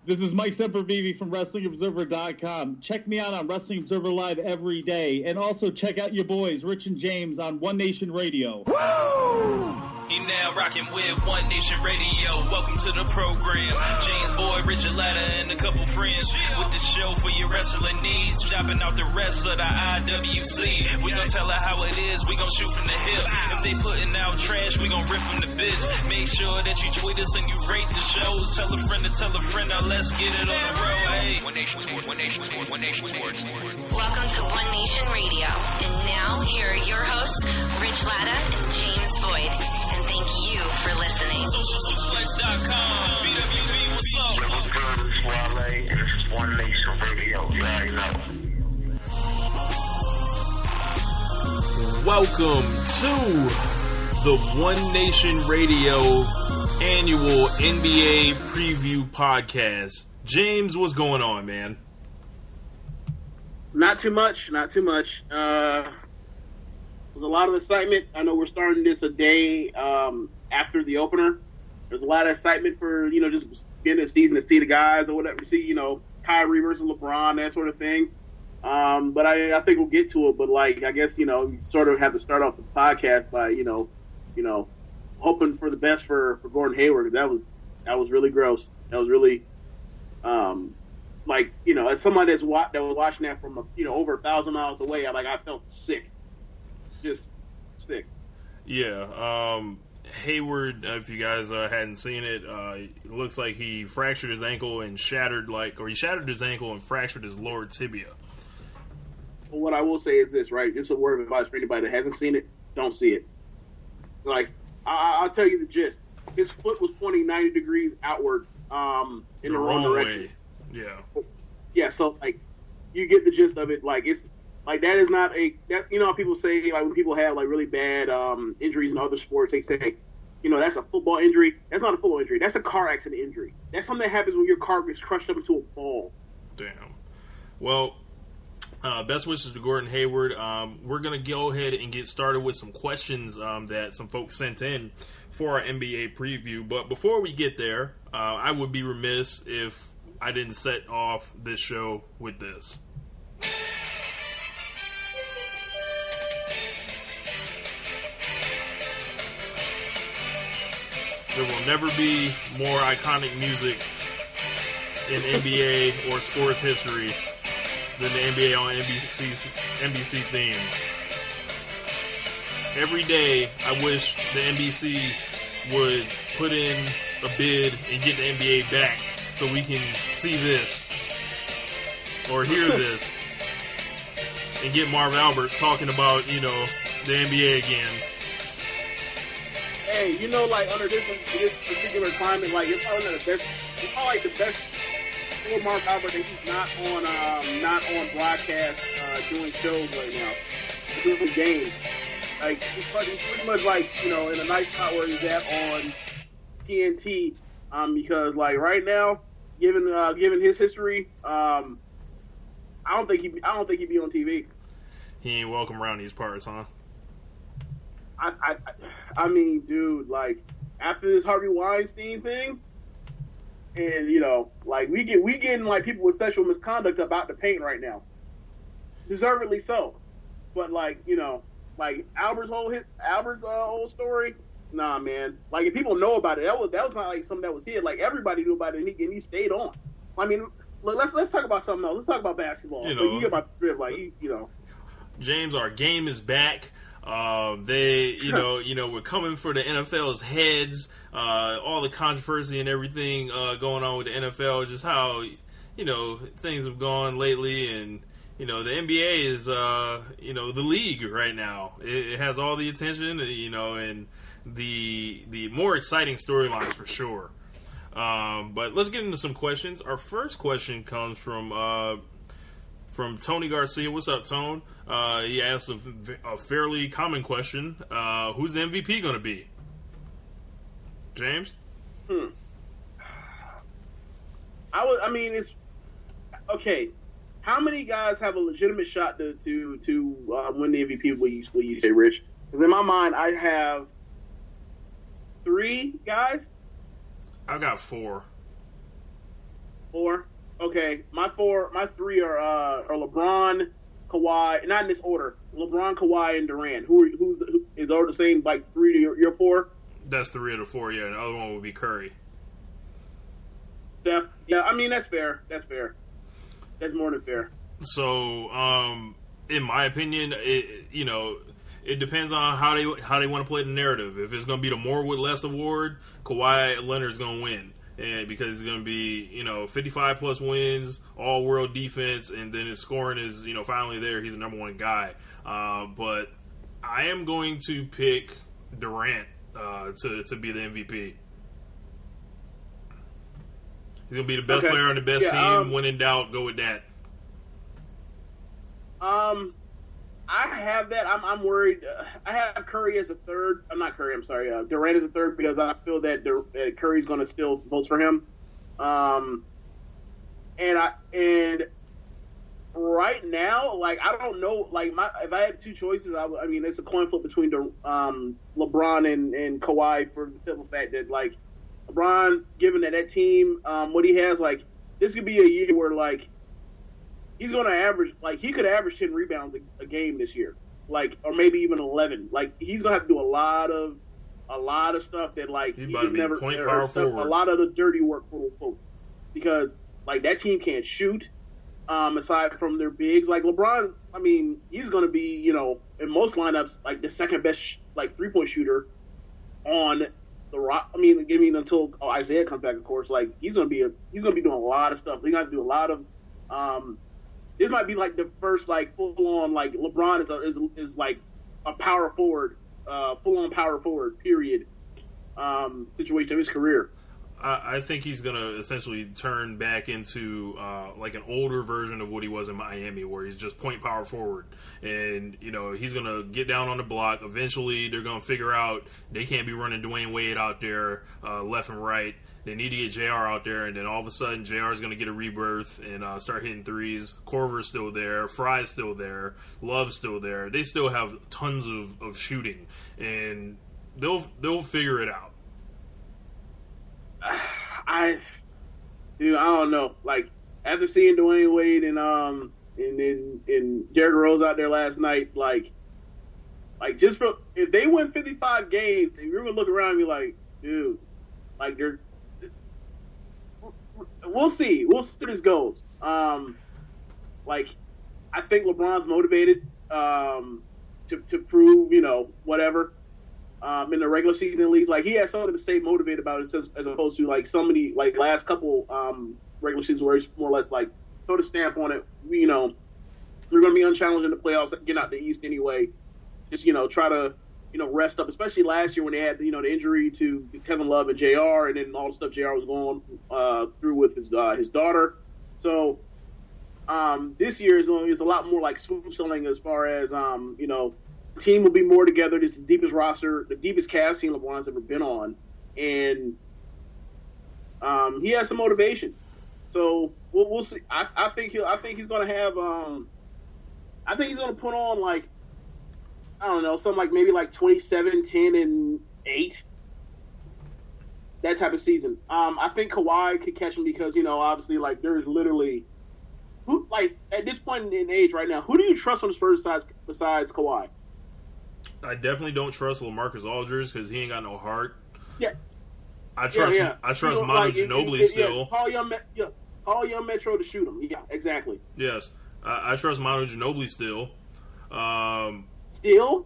This is Mike Sempervive from WrestlingObserver.com. Check me out on Wrestling Observer Live every day. And also check out your boys, Rich and James, on One Nation Radio. Woo! You now rocking with One Nation Radio. Welcome to the program. James Boyd, Richard Latta, and a couple friends with the show for your wrestling needs. Shopping out the rest of the IWC. We gon' tell her how it is. We gon' shoot from the hip. If they putting out trash, we gon' rip from the biz. Make sure that you tweet us and you rate the shows. Tell a friend to tell a friend. Now let's get it on the road. Hey. One Nation Sports. One Nation Sports. One Nation Sports. Welcome to One Nation Radio. And now, here are your hosts, Rich Latta and James Boyd. And thank you for listening. SocialSuplex.com. BWB, what's up? What's good? It's Wale, and this is One Nation Radio. You already know. Welcome to the One Nation Radio annual NBA preview podcast. James, what's going on, man? Not too much. There's a lot of excitement. I know we're starting this a day after the opener. There's a lot of excitement for, just getting the season to see the guys or whatever. See, Kyrie versus LeBron, that sort of thing. But I think we'll get to it. But, I guess, you sort of have to start off the podcast by, hoping for the best for Gordon Hayward. That was really gross. That was really, as somebody that was watching that from, over 1,000 miles away, I felt sick. Just sick. Yeah. Hayward, if you guys hadn't seen it, it looks like he fractured his ankle and he shattered his ankle and fractured his lower tibia. Well, what I will say is this, right? This is a word of advice for anybody that hasn't seen it. Don't see it. I'll tell you the gist. His foot was pointing 90 degrees outward in the wrong direction. Way. Yeah. Yeah, so, you get the gist of it. It's that is not how people say, when people have, really bad injuries in other sports, they say, that's a football injury. That's not a football injury. That's a car accident injury. That's something that happens when your car gets crushed up into a ball. Damn. Well, best wishes to Gordon Hayward. We're going to go ahead and get started with some questions that some folks sent in for our NBA preview. But before we get there, I would be remiss if I didn't set off this show with this. There will never be more iconic music in NBA or sports history than the NBA on NBC theme. Every day, I wish the NBC would put in a bid and get the NBA back so we can see this or hear this and get Marv Albert talking about, the NBA again. Hey, under this particular climate, it's probably the best for Mark Albert that he's not on broadcast doing shows right now, doing games. He's pretty much in a nice spot where he's at on TNT. Because right now, given his history, I don't think he'd be on TV. He ain't welcome around these parts, huh? I mean, dude, after this Harvey Weinstein thing, and we getting people with sexual misconduct about the paint right now, deservedly so. But Albert's whole story, nah, man. If people know about it, that was not something that was hid. Everybody knew about it, and he stayed on. I mean, look, let's talk about something else. Let's talk about basketball. You get my drift, James, our game is back. We're coming for the NFL's heads, all the controversy and everything going on with the NFL, just how, things have gone lately. And, the NBA is, the league right now. It has all the attention, and the more exciting storylines for sure. But let's get into some questions. Our first question comes from Tony Garcia. What's up, Tone? He asked a fairly common question. Who's the MVP going to be? James? It's okay. How many guys have a legitimate shot to win the MVP? Will you say, Rich? Because in my mind, I have 3 guys. I got 4. Okay, my three are LeBron, Kawhi, not in this order. LeBron, Kawhi, and Durant. Who is all the same? Like three to your four? That's 3 of the 4. Yeah, and the other one would be Curry. Steph. Yeah, I mean that's fair. That's fair. That's more than fair. So, in my opinion, it depends on how they want to play the narrative. If it's going to be the more with less award, Kawhi Leonard's going to win. And because it's going to be, 55 plus wins, all world defense, and then his scoring is, finally there. He's the number one guy. But I am going to pick Durant to be the MVP. He's going to be the best player on the best team. When in doubt, go with that. I have that. I'm worried. I have Curry as a third. I'm not Curry. I'm sorry. Durant as a third because I feel that Curry's going to steal votes for him. And right now, like I don't know. Like if I had two choices, I mean it's a coin flip between LeBron and Kawhi for the simple fact that like LeBron, given that team, what he has, like this could be a year where like. He's going to average, like, he could average 10 rebounds a game this year, like, or maybe even 11. Like, he's going to have to do a lot of stuff that, like, he's about to be point power forward. A lot of the dirty work, quote unquote, because, like, that team can't shoot. Aside from their bigs, like LeBron, I mean, he's going to be, in most lineups, like the second best, like 3-point shooter on the rock. I mean, until Isaiah comes back, of course. Like, he's going to be doing a lot of stuff. He's going to do a lot of. This might be like the first like full on like LeBron is like a power forward, full on power forward period situation of his career. I think he's going to essentially turn back into like an older version of what he was in Miami, where he's just point power forward. And, he's going to get down on the block. Eventually, they're going to figure out they can't be running Dwayne Wade out there left and right. They need to get JR out there, and then all of a sudden, JR is going to get a rebirth and start hitting threes. Korver's still there. Fry's still there. Love's still there. They still have tons of shooting, and they'll figure it out. I don't know. Like after seeing Dwayne Wade and Derrick Rose out there last night, like just for if they win 55 games, you're gonna look around and be like, dude, like they're. We'll see. We'll see how this goes. Like, I think LeBron's motivated to prove, whatever. In the regular season at least, like he has something to stay motivated about it, as opposed to like so many like last couple regular seasons where he's more or less like put a stamp on it. We're going to be unchallenged in the playoffs, get out the East anyway. Just try to rest up, especially last year when they had the injury to Kevin Love and JR, and then all the stuff JR was going through with his daughter. So this year is a lot more like smooth sailing as far as the team will be more together. It's the deepest roster, the deepest cast team LeBron's ever been on, and he has some motivation. So we'll see. I think he's going to have. I think he's going to put on like. I don't know, something like maybe like 27, 10, and 8. That type of season. I think Kawhi could catch him because, obviously, like, there's literally... who like, at this point in age right now, who do you trust on the Spurs besides Kawhi? I definitely don't trust LaMarcus Aldridge because he ain't got no heart. Yeah. I trust Manu Ginobili still. Call young Metro to shoot him. Yeah, exactly. Yes. I trust Manu Ginobili still.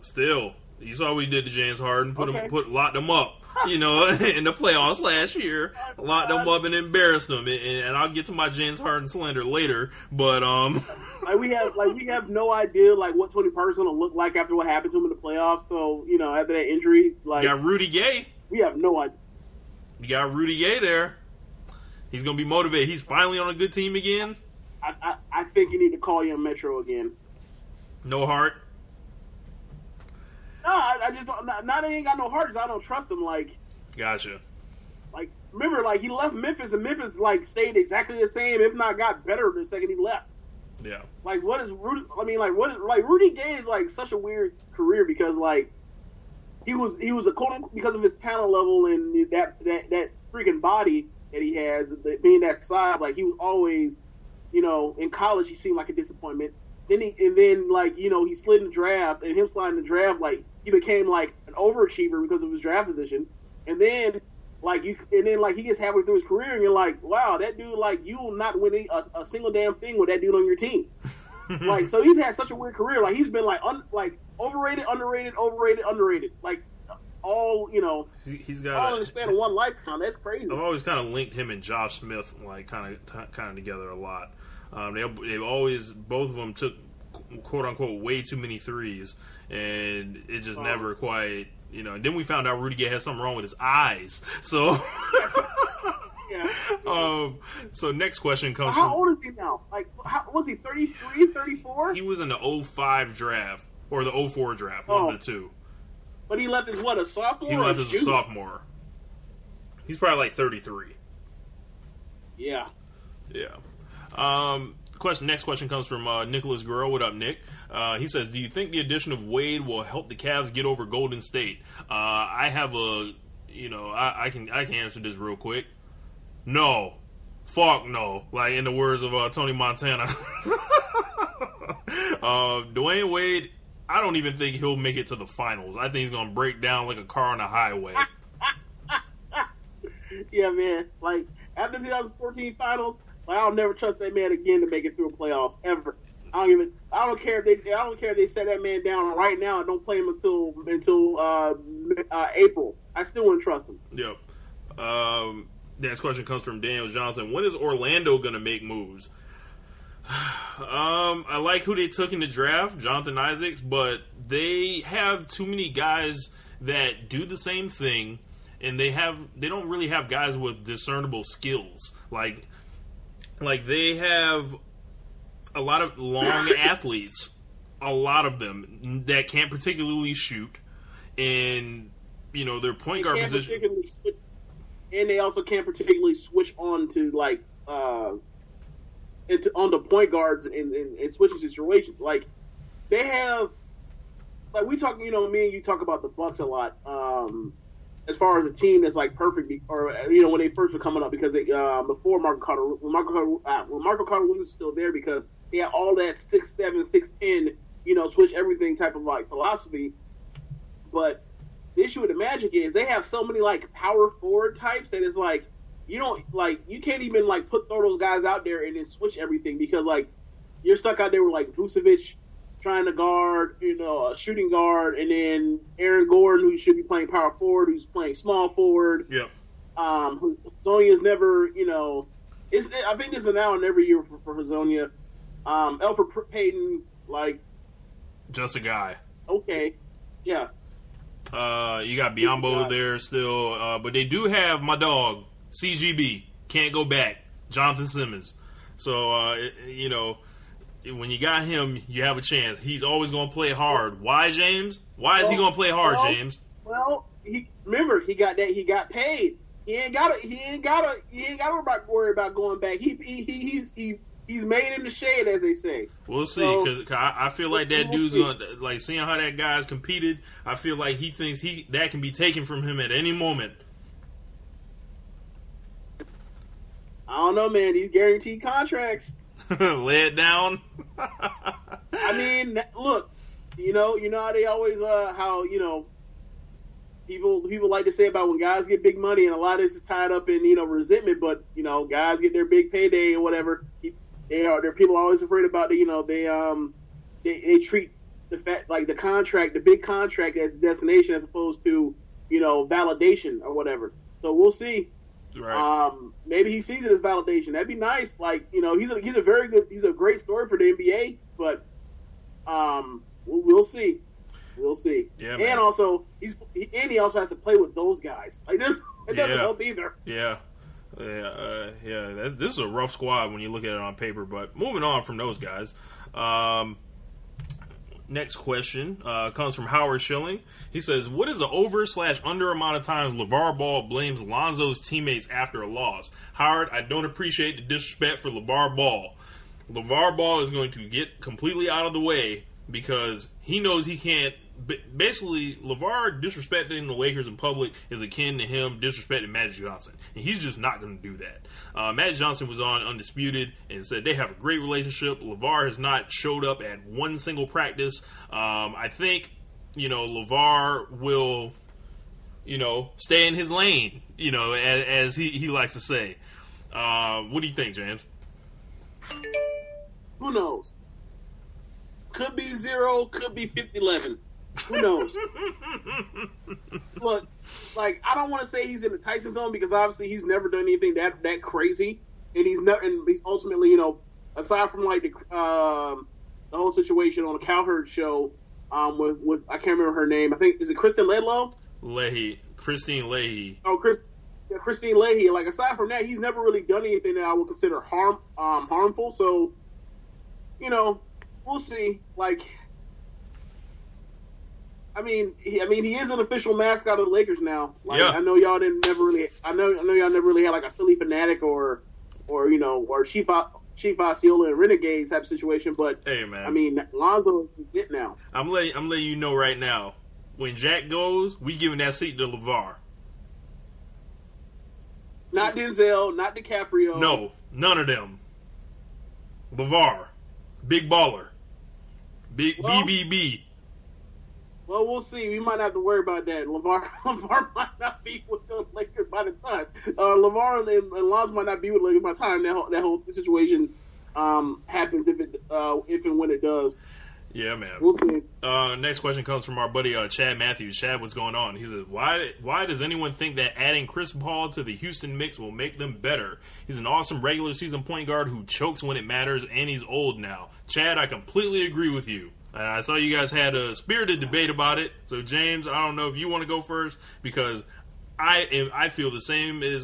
Still. You saw what he did to James Harden. Locked him up. In the playoffs last year, locked them up and embarrassed them. And I'll get to my James Harden slander later. But we have no idea like what Tony Parker's gonna look like after what happened to him in the playoffs. So after that injury, like you got Rudy Gay. We have no idea. You got Rudy Gay there. He's gonna be motivated. He's finally on a good team again. I think you need to call young Metro again. No heart. No, I just don't. Now that he ain't got no heart, because I don't trust him. Like, gotcha. Like, remember, like he left Memphis, and Memphis like stayed exactly the same, if not got better the second he left. Yeah. Like, what is Rudy? I mean, like, what is like Rudy Gay is like such a weird career because like he was a quote because of his talent level and that freaking body that he has, being that size. Like he was always in college he seemed like a disappointment. Then he slid in the draft, and him sliding in the draft, like he became like an overachiever because of his draft position. And then he gets halfway through his career, and you're like, wow, that dude, like, you will not win a single damn thing with that dude on your team. Like, so he's had such a weird career. Like, he's been like overrated, underrated, underrated. Like, all he's got all in the span of one lifetime. That's crazy. I've always kind of linked him and Josh Smith like kind of together a lot. They've always, both of them took quote unquote way too many threes, and it just never quite. And then we found out Rudy Gay had something wrong with his eyes. So, so next question comes How old is he now? Like, was he 33, 34? He was in the 05 draft, or the 04 draft, one of the two. But he left as what, a sophomore? He left as a sophomore. He's probably like 33. Yeah. Yeah. Next question comes from Nicholas Guerrero. What up, Nick? He says, do you think the addition of Wade will help the Cavs get over Golden State? I have I can answer this real quick. No. Fuck no. Like, in the words of Tony Montana. Dwayne Wade, I don't even think he'll make it to the finals. I think he's going to break down like a car on a highway. Yeah, man. Like, after the 2014 finals, I'll never trust that man again to make it through a playoffs ever. I don't care if they set that man down right now and don't play him until April. I still wouldn't trust him. Yep. Next question comes from Daniel Johnson. When is Orlando going to make moves? I like who they took in the draft, Jonathan Isaacs, but they have too many guys that do the same thing, and they don't really have guys with discernible skills. Like they have a lot of long athletes, a lot of them that can't particularly shoot, and their point guard position. And they also can't particularly switch on to onto point guards in switching situations. Like, they have, like, we talk, me and you talk about the Bucks a lot. As far as a team that's like perfect, or when they first were coming up, because they before Marco Carter was still there, because they had all that 6'7", 6'10", switch everything type of like philosophy. But the issue with the Magic is they have so many like power forward types that it's like you can't even like throw those guys out there and then switch everything, because like you're stuck out there with like Vucevic trying to guard, a shooting guard, and then Aaron Gordon, who should be playing power forward, who's playing small forward. Yep. Hazonia's never, I think it's an now and every year for Hazonia. Elfrid Payton, like, just a guy. Okay. Yeah. You got Biyombo there still, but they do have my dog, CGB. Can't go back. Jonathan Simmons. So, when you got him, you have a chance. He's always going to play hard. Why, James? Why is he going to play hard, James? Well, he got paid. He ain't got to worry about going back. He's made in the shade, as they say. We'll see, because I feel like that dude's going to, like, seeing how that guy's competed, I feel like he thinks that can be taken from him at any moment. I don't know, man. These guaranteed contracts. Lay it down. I mean, look, you know how they always people like to say about when guys get big money, and a lot of this is tied up in resentment, but guys get their big payday or whatever. There people are always afraid about they treat the fact, like, the contract, the big contract, as a destination as opposed to validation or whatever. So we'll see. Right. Maybe he sees it as validation. That'd be nice. Like, he's a great story for the NBA, but we'll see. We'll see. Yeah, and also he also has to play with those guys. Like, this, it doesn't help either. Yeah. This is a rough squad when you look at it on paper. But moving on from those guys. Next question comes from Howard Schilling. He says, what is the over/under amount of times LeVar Ball blames Lonzo's teammates after a loss? Howard, I don't appreciate the disrespect for LeVar Ball. LeVar Ball is going to get completely out of the way because he knows he can't basically, LeVar disrespecting the Lakers in public is akin to him disrespecting Magic Johnson. And he's just not going to do that. Magic Johnson was on Undisputed and said they have a great relationship. LeVar has not showed up at one single practice. I think, LeVar will, stay in his lane, as he likes to say. What do you think, James? Who knows? Could be 0, could be 50-11. Who knows? Look, I don't want to say he's in the Tyson zone because obviously he's never done anything that crazy, and he's ultimately, aside from the whole situation on the Cowherd show, with I can't remember her name. I think is it Kristen Christine Leahy. Oh, Christine Leahy. Aside from that, he's never really done anything that I would consider harmful. So, we'll see. He is an official mascot of the Lakers now. I know y'all never really had a Philly fanatic or Chief Osceola and Renegades type of situation. But hey, man, Lonzo is it now. I'm letting you know right now. When Jack goes, we giving that seat to LeVar. Not Denzel, not DiCaprio. No, none of them. LeVar, big baller, BBB. Well, we'll see. We might have to worry about that. LeVar might not be with the Lakers by the time. LeVar and Lonzo might not be with the Lakers by the time that whole situation happens, if and when it does. Yeah, man. We'll see. Next question comes from our buddy Chad Matthews. Chad, what's going on? He says, why does anyone think that adding Chris Paul to the Houston mix will make them better? He's an awesome regular season point guard who chokes when it matters, and he's old now. Chad, I completely agree with you. I saw you guys had a spirited debate about it. So, James, I don't know if you want to go first, because I feel the same as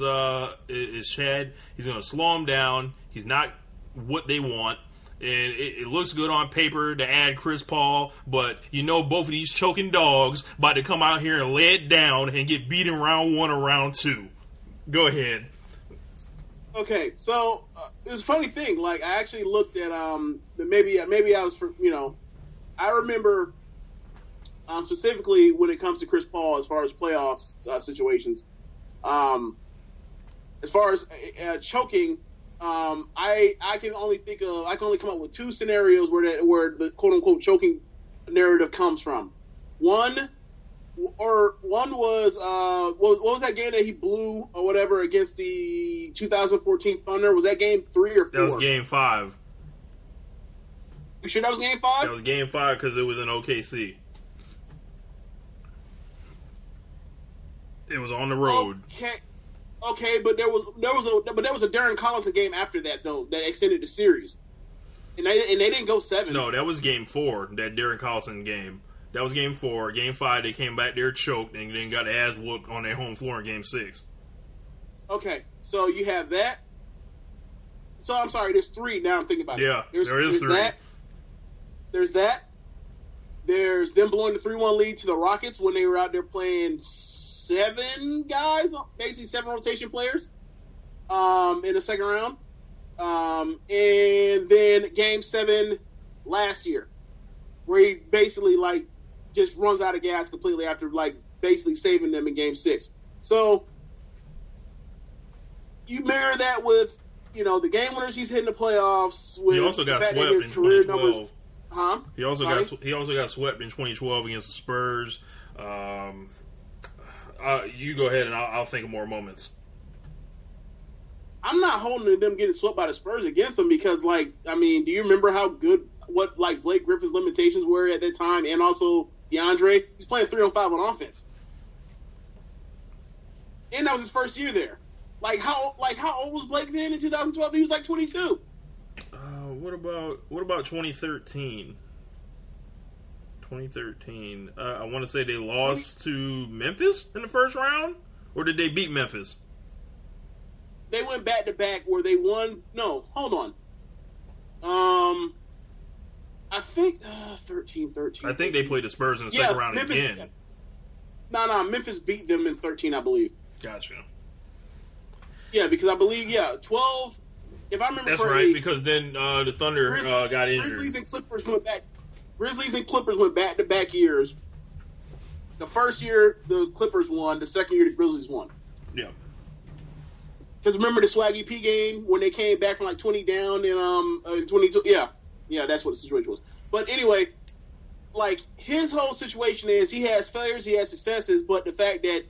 Chad. He's going to slow him down. He's not what they want. And it looks good on paper to add Chris Paul, but both of these choking dogs about to come out here and lay it down and get beat in round 1 or round 2. Go ahead. Okay, so it was a funny thing. I actually looked at maybe I was I remember specifically when it comes to Chris Paul as far as playoff situations. As far as choking. I can only come up with 2 scenarios where the quote unquote choking narrative comes from. One was what was that game that he blew or whatever against the 2014 Thunder? Was that game 3 or 4? That was game 5. You sure that was game 5? That was game 5 because it was in OKC. It was on the road. Okay, but there was a Darren Collison game after that though that extended the series, and they didn't go 7. No, that was game 4. That Darren Collison game. That was game 4. Game 5, they came back there choked and then got ass whooped on their home floor in game 6. Okay, so you have that. So I'm sorry, there's 3 now. I'm thinking about it. Yeah, there is 3. There's that. There's them blowing the 3-1 lead to the Rockets when they were out there playing 7 guys, basically 7 rotation players, in the second round. And then game 7 last year, where he basically just runs out of gas completely after basically saving them in game 6. So you mirror that with, the game winners he's hitting the playoffs with. He also got swept in 2012. He also got swept in 2012 against the Spurs. You go ahead, and I'll think of more moments. I'm not holding to them getting swept by the Spurs against them because, do you remember what Blake Griffin's limitations were at that time, and also DeAndre? He's playing 3-on-5 on offense, and that was his first year there. How old was Blake then in 2012? He was 22. What about 2013? 2013. I want to say they lost to Memphis in the first round, or did they beat Memphis? They went back to back where they won. No, hold on. I think 13. I think they played the Spurs in the second round Memphis, again. No, Memphis beat them in 13, I believe. Gotcha. Yeah, because I believe 12. If I remember that's correctly, right. Because then the Thunder got injured. Grizzlies and Clippers went back to back years the first year the Clippers won, the second year the Grizzlies won. Yeah. Because remember the Swaggy P game when they came back from like 20 down in 22? Yeah, that's what the situation was. But anyway, like his whole situation is he has failures, he has successes, but the fact that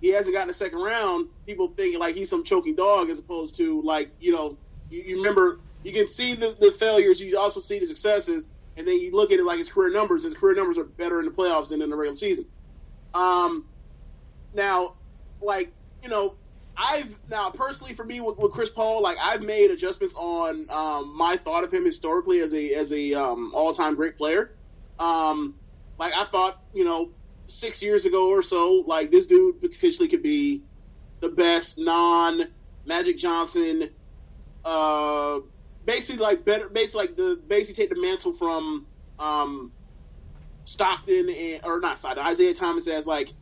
he hasn't gotten a second round, people think like he's some choking dog as opposed to like, you remember, you can see the failures, you also see the successes, and then you look at it like his career numbers. His career numbers are better in the playoffs than in the regular season. Now, like, now personally for me with Chris Paul, like I've made adjustments on my thought of him historically as a all-time great player. Like I thought, 6 years ago or so, like this dude potentially could be the best non-Magic Johnson, basically take the mantle from Stockton Isaiah Thomas as like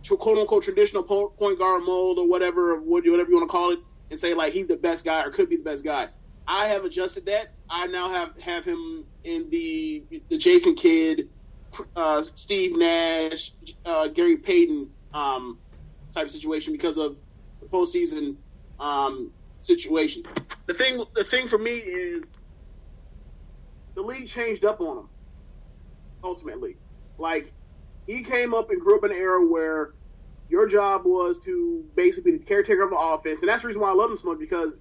quote unquote traditional point guard mold or whatever you want to call it, and say like he's the best guy or could be the best guy. I have adjusted that. I now have him in the Jason Kidd, Steve Nash, Gary Payton type of situation because of the postseason situation. The thing for me is the league changed up on him. Ultimately, like he came up and grew up in an era where your job was to basically be the caretaker of the offense, and that's the reason why I love him so much, because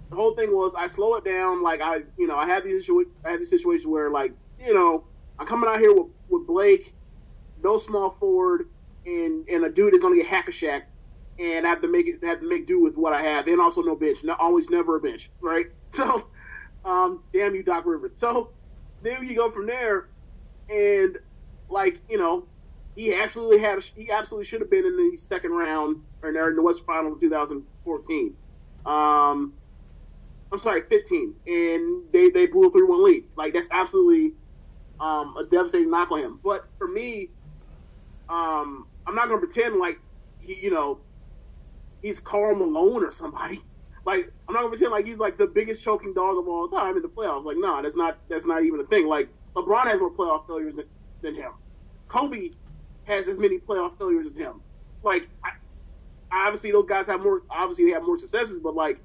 the whole thing was I slow it down. Like I have these situations where like I'm coming out here with Blake, no small forward, and a dude is going to get hack-a-shack, and I have to make do with what I have, and also no bench, never a bench, right? So, damn you, Doc Rivers. So then you go from there, and like he absolutely should have been in the second round or in the Western Final of 2014. I'm sorry, 15, and they blew a 3-1 lead. Like that's absolutely a devastating knock on him. But for me, I'm not going to pretend like he's Karl Malone or somebody. Like I'm not going to pretend like he's like the biggest choking dog of all time in the playoffs. Like no, that's not even a thing. Like LeBron has more playoff failures than him. Kobe has as many playoff failures as him. Like obviously those guys have more. Obviously they have more successes, but like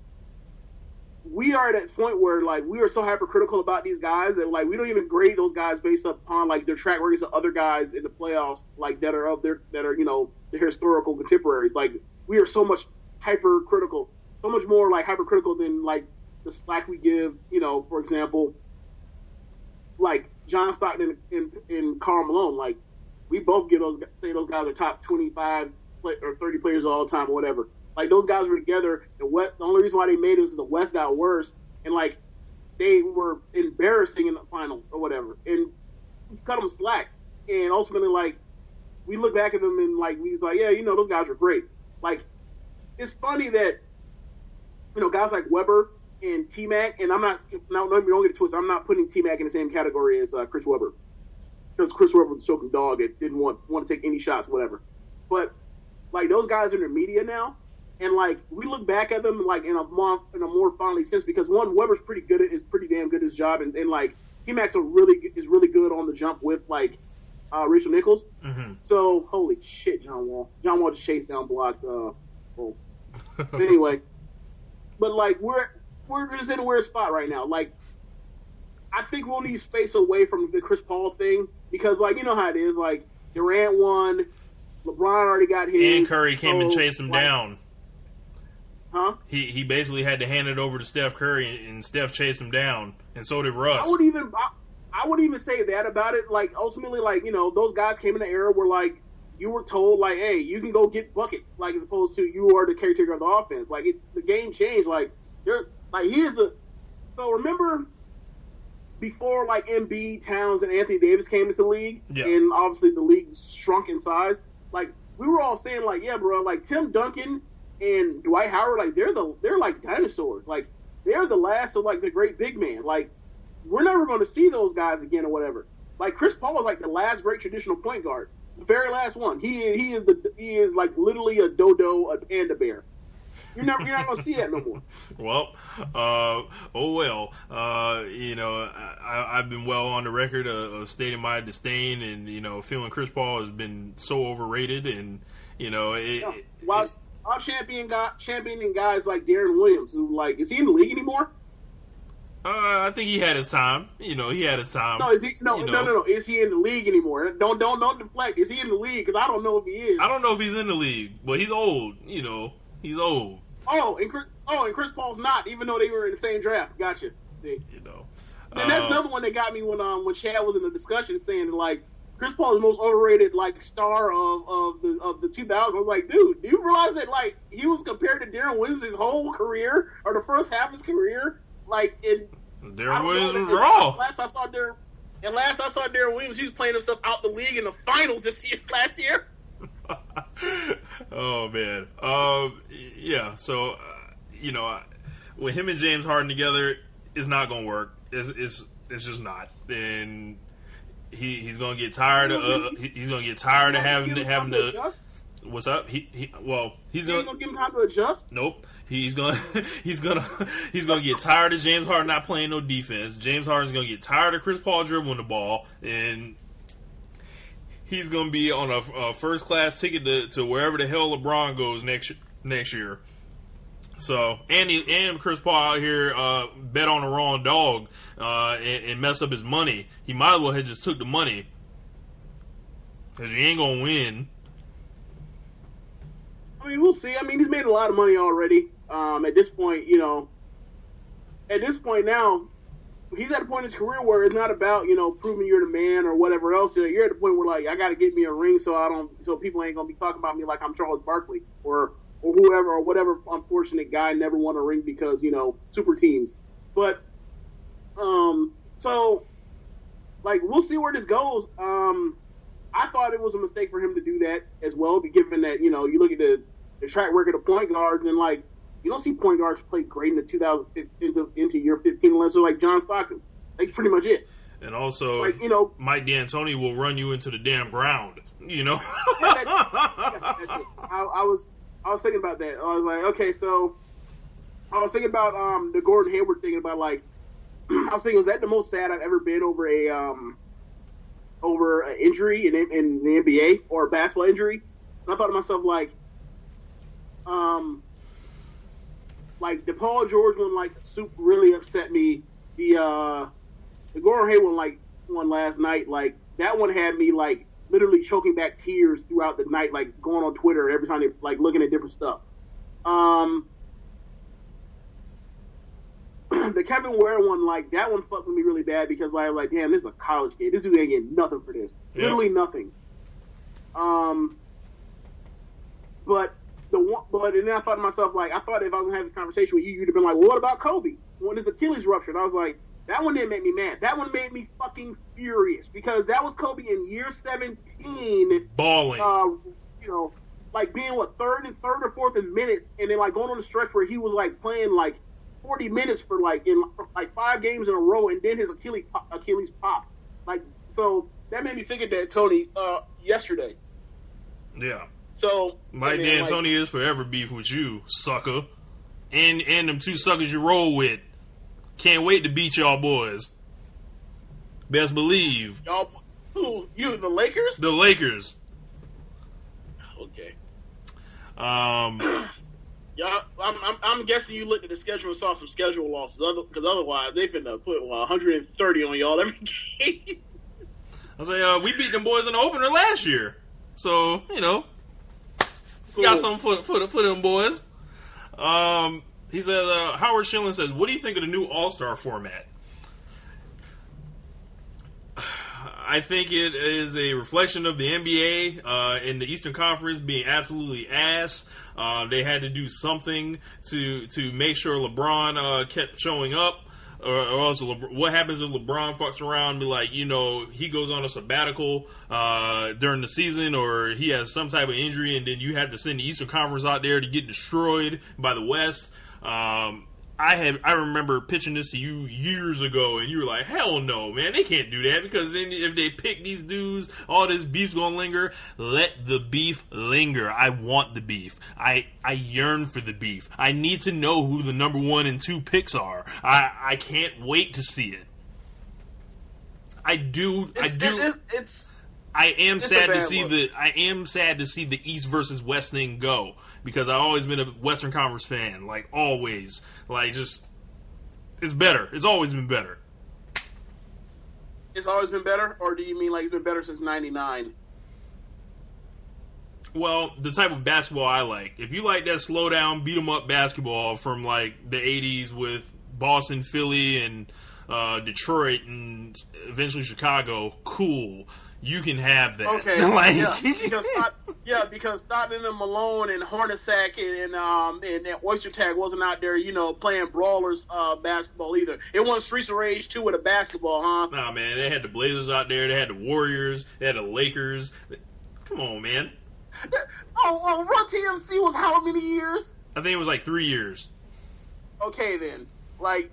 we are at that point where like we are so hypercritical about these guys that like we don't even grade those guys based upon like their track records of other guys in the playoffs, like that are their historical contemporaries. Like we are so much hypercritical, so much more like hypercritical than like the slack we give, for example, like John Stockton and Karl Malone. Like we both say those guys are top 25 or 30 players all the time or whatever. Like those guys were together. The only reason why they made it was the West got worse, and like they were embarrassing in the finals or whatever, and cut them slack. And ultimately, like we look back at them and like we was like, yeah, those guys were great. Like it's funny that guys like Webber and T-Mac, and I'm not. Now don't get it twisted. I'm not putting T-Mac in the same category as Chris Webber, because Chris Webber was a choking dog and didn't want to take any shots, whatever. But like those guys are in the media now. And like we look back at them like in a more fondly sense, because one, Weber's pretty damn good at his job, and like T-Mac is really good on the jump with like Rachel Nichols. Mm-hmm. So holy shit, John Wall just chased down blocked Bolts. Anyway, but like we're just in a weird spot right now. Like I think we'll need space away from the Chris Paul thing, because like how it is. Like Durant won, LeBron already got his, and Curry came and chased him down. Huh? He basically had to hand it over to Steph Curry, and Steph chased him down, and so did Russ. I wouldn't even say that about it. Like ultimately, like those guys came in an era where like you were told like, hey, you can go get buckets, like as opposed to you are the caretaker of the offense. Like the game changed. Like so remember before like Embiid, Towns, and Anthony Davis came into the league, and obviously the league shrunk in size. Like we were all saying like, yeah, bro, like Tim Duncan and Dwight Howard, like they're like dinosaurs. Like they're the last of like the great big man. Like we're never going to see those guys again or whatever. Like Chris Paul is like the last great traditional point guard, the very last one. He is like literally a dodo, a panda bear. You're not gonna see that no more. Well, I've been well on the record of stating my disdain and feeling Chris Paul has been so overrated, and while championing guys like Darren Williams, who is he in the league anymore? I think he had his time. He had his time. No, is he? No. Is he in the league anymore? Don't deflect. Is he in the league? Because I don't know if he is. I don't know if he's in the league, but he's old. He's old. And Chris Paul's not, even though they were in the same draft. Gotcha. See? And that's another one that got me when Chad was in the discussion saying that, Chris Paul is the most overrated star of the 2000s. I was like, dude, do you realize that he was compared to Darren Williams his whole career or the first half of his career? Darren Williams was raw. Last I saw Darren Williams, he was playing himself out the league in the finals last year. Oh man, yeah. So with him and James Harden together, it's not gonna work. It's just not. And he's gonna get tired of having to. What's up? He's gonna give him time to adjust. Nope. He's gonna get tired of James Harden not playing no defense. James Harden's gonna get tired of Chris Paul dribbling the ball, and he's gonna be on a first class ticket to wherever the hell LeBron goes next year. So and Chris Paul out here bet on the wrong dog and messed up his money. He might as well have just took the money because you ain't gonna win. I mean, we'll see. I mean, he's made a lot of money already. At this point, now, he's at a point in his career where it's not about, proving you're the man or whatever else. You're at the point where, I got to get me a ring so people ain't going to be talking about me like I'm Charles Barkley or whoever or whatever unfortunate guy never won a ring because, super teams. But, so, we'll see where this goes. I thought it was a mistake for him to do that as well, given that, you look at the track record of point guards and, you don't see point guards play great in the 2015 into year 15 unless they're like John Stockton. That's pretty much it. And also, Mike D'Antoni will run you into the damn ground, Yeah, that's it. I was thinking about that. I was like, okay, so I was thinking about the Gordon Hayward thing about I was thinking, was that the most sad I've ever been over an injury in the NBA or a basketball injury? And I thought to myself, the Paul George one, really upset me. The Gordon Hayward one last night, that one had me literally choking back tears throughout the night, going on Twitter every time they looking at different stuff. The Kevin Ware one, that one fucked with me really bad because damn, this is a college kid. This dude ain't getting nothing for this. Yep. Literally nothing. But and then I thought to myself, I thought if I was gonna have this conversation with you, you'd have been like, well, what about Kobe when his Achilles ruptured? I was like, that one didn't make me mad. That one made me fucking furious because that was Kobe in year 17, balling. Being third or fourth in minutes, and then going on the stretch where he was playing 40 minutes for in 5 games in a row, and then his Achilles popped. So that made me think of that, Tony, yesterday. Yeah. So Mike D'Antoni is forever beef with you, sucker, and them two suckers you roll with. Can't wait to beat y'all boys. Best believe. Y'all, who? You, the Lakers? The Lakers. Okay. Yeah, I'm guessing you looked at the schedule and saw some schedule losses, because otherwise they finna put 130 on y'all every game. I say we beat them boys in the opener last year, so Cool. Got something for them boys. He says Howard Schilling says, "What do you think of the new All-Star format?" I think it is a reflection of the NBA in the Eastern Conference being absolutely ass. They had to do something to make sure LeBron kept showing up. Or else what happens if LeBron fucks around and be like, he goes on a sabbatical during the season, or he has some type of injury, and then you have to send the Eastern Conference out there to get destroyed by the West. I remember pitching this to you years ago, and you were like, hell no, man, they can't do that, because then if they pick these dudes, all this beef's gonna linger. Let the beef linger. I want the beef. I yearn for the beef. I need to know who the number 1 and 2 picks are. I can't wait to see it. I am sad to see the East versus West thing go, because I've always been a Western Conference fan, like always. Like, just, it's better. It's always been better. It's always been better, or do you mean like it's been better since '99? Well, the type of basketball I like. If you like that slow down, beat 'em up basketball from like the '80s with Boston, Philly, and Detroit, and eventually Chicago, cool. You can have that. Okay, like, because Stockton and Malone and Hornacek and Oyster Tag wasn't out there, playing brawlers basketball either. It wasn't Streets of Rage 2 with a basketball, huh? Nah, man, they had the Blazers out there. They had the Warriors. They had the Lakers. Come on, man. Run TMC was how many years? I think it was like 3 years. Okay, then, like.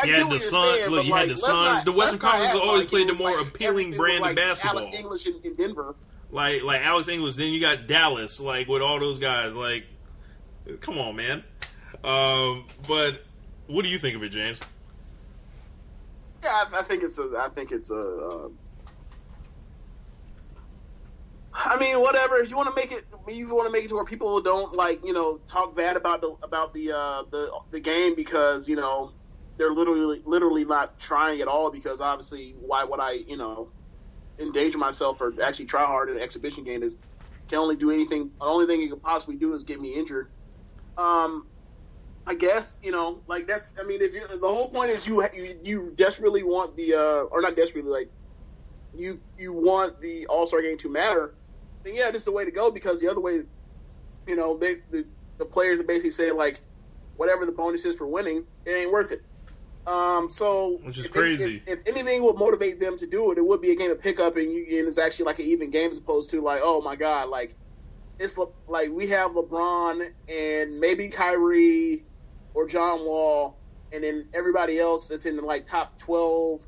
You had the Suns. Look, you had the Suns. The Western Conference has always played the more appealing brand of basketball. Alex English in Denver. Like Alex English. Then you got Dallas, like with all those guys. Like, come on, man. But what do you think of it, James? Yeah, I think it's I mean, whatever. If you want to make it, to where people don't talk bad about the game because they're literally not trying at all, because obviously why would I, endanger myself or actually try hard in an exhibition game can only do anything. The only thing it could possibly do is get me injured. I guess, that's, I mean, the whole point is you desperately want or not desperately, like you want the All-Star game to matter, then yeah, this is the way to go, because the other way, the players basically say like, whatever the bonus is for winning, it ain't worth it. Which is crazy. If anything would motivate them to do it, it would be a game of pickup, and it's actually like an even game as opposed to like, oh my god, like it's like we have LeBron and maybe Kyrie or John Wall, and then everybody else that's in the like top 12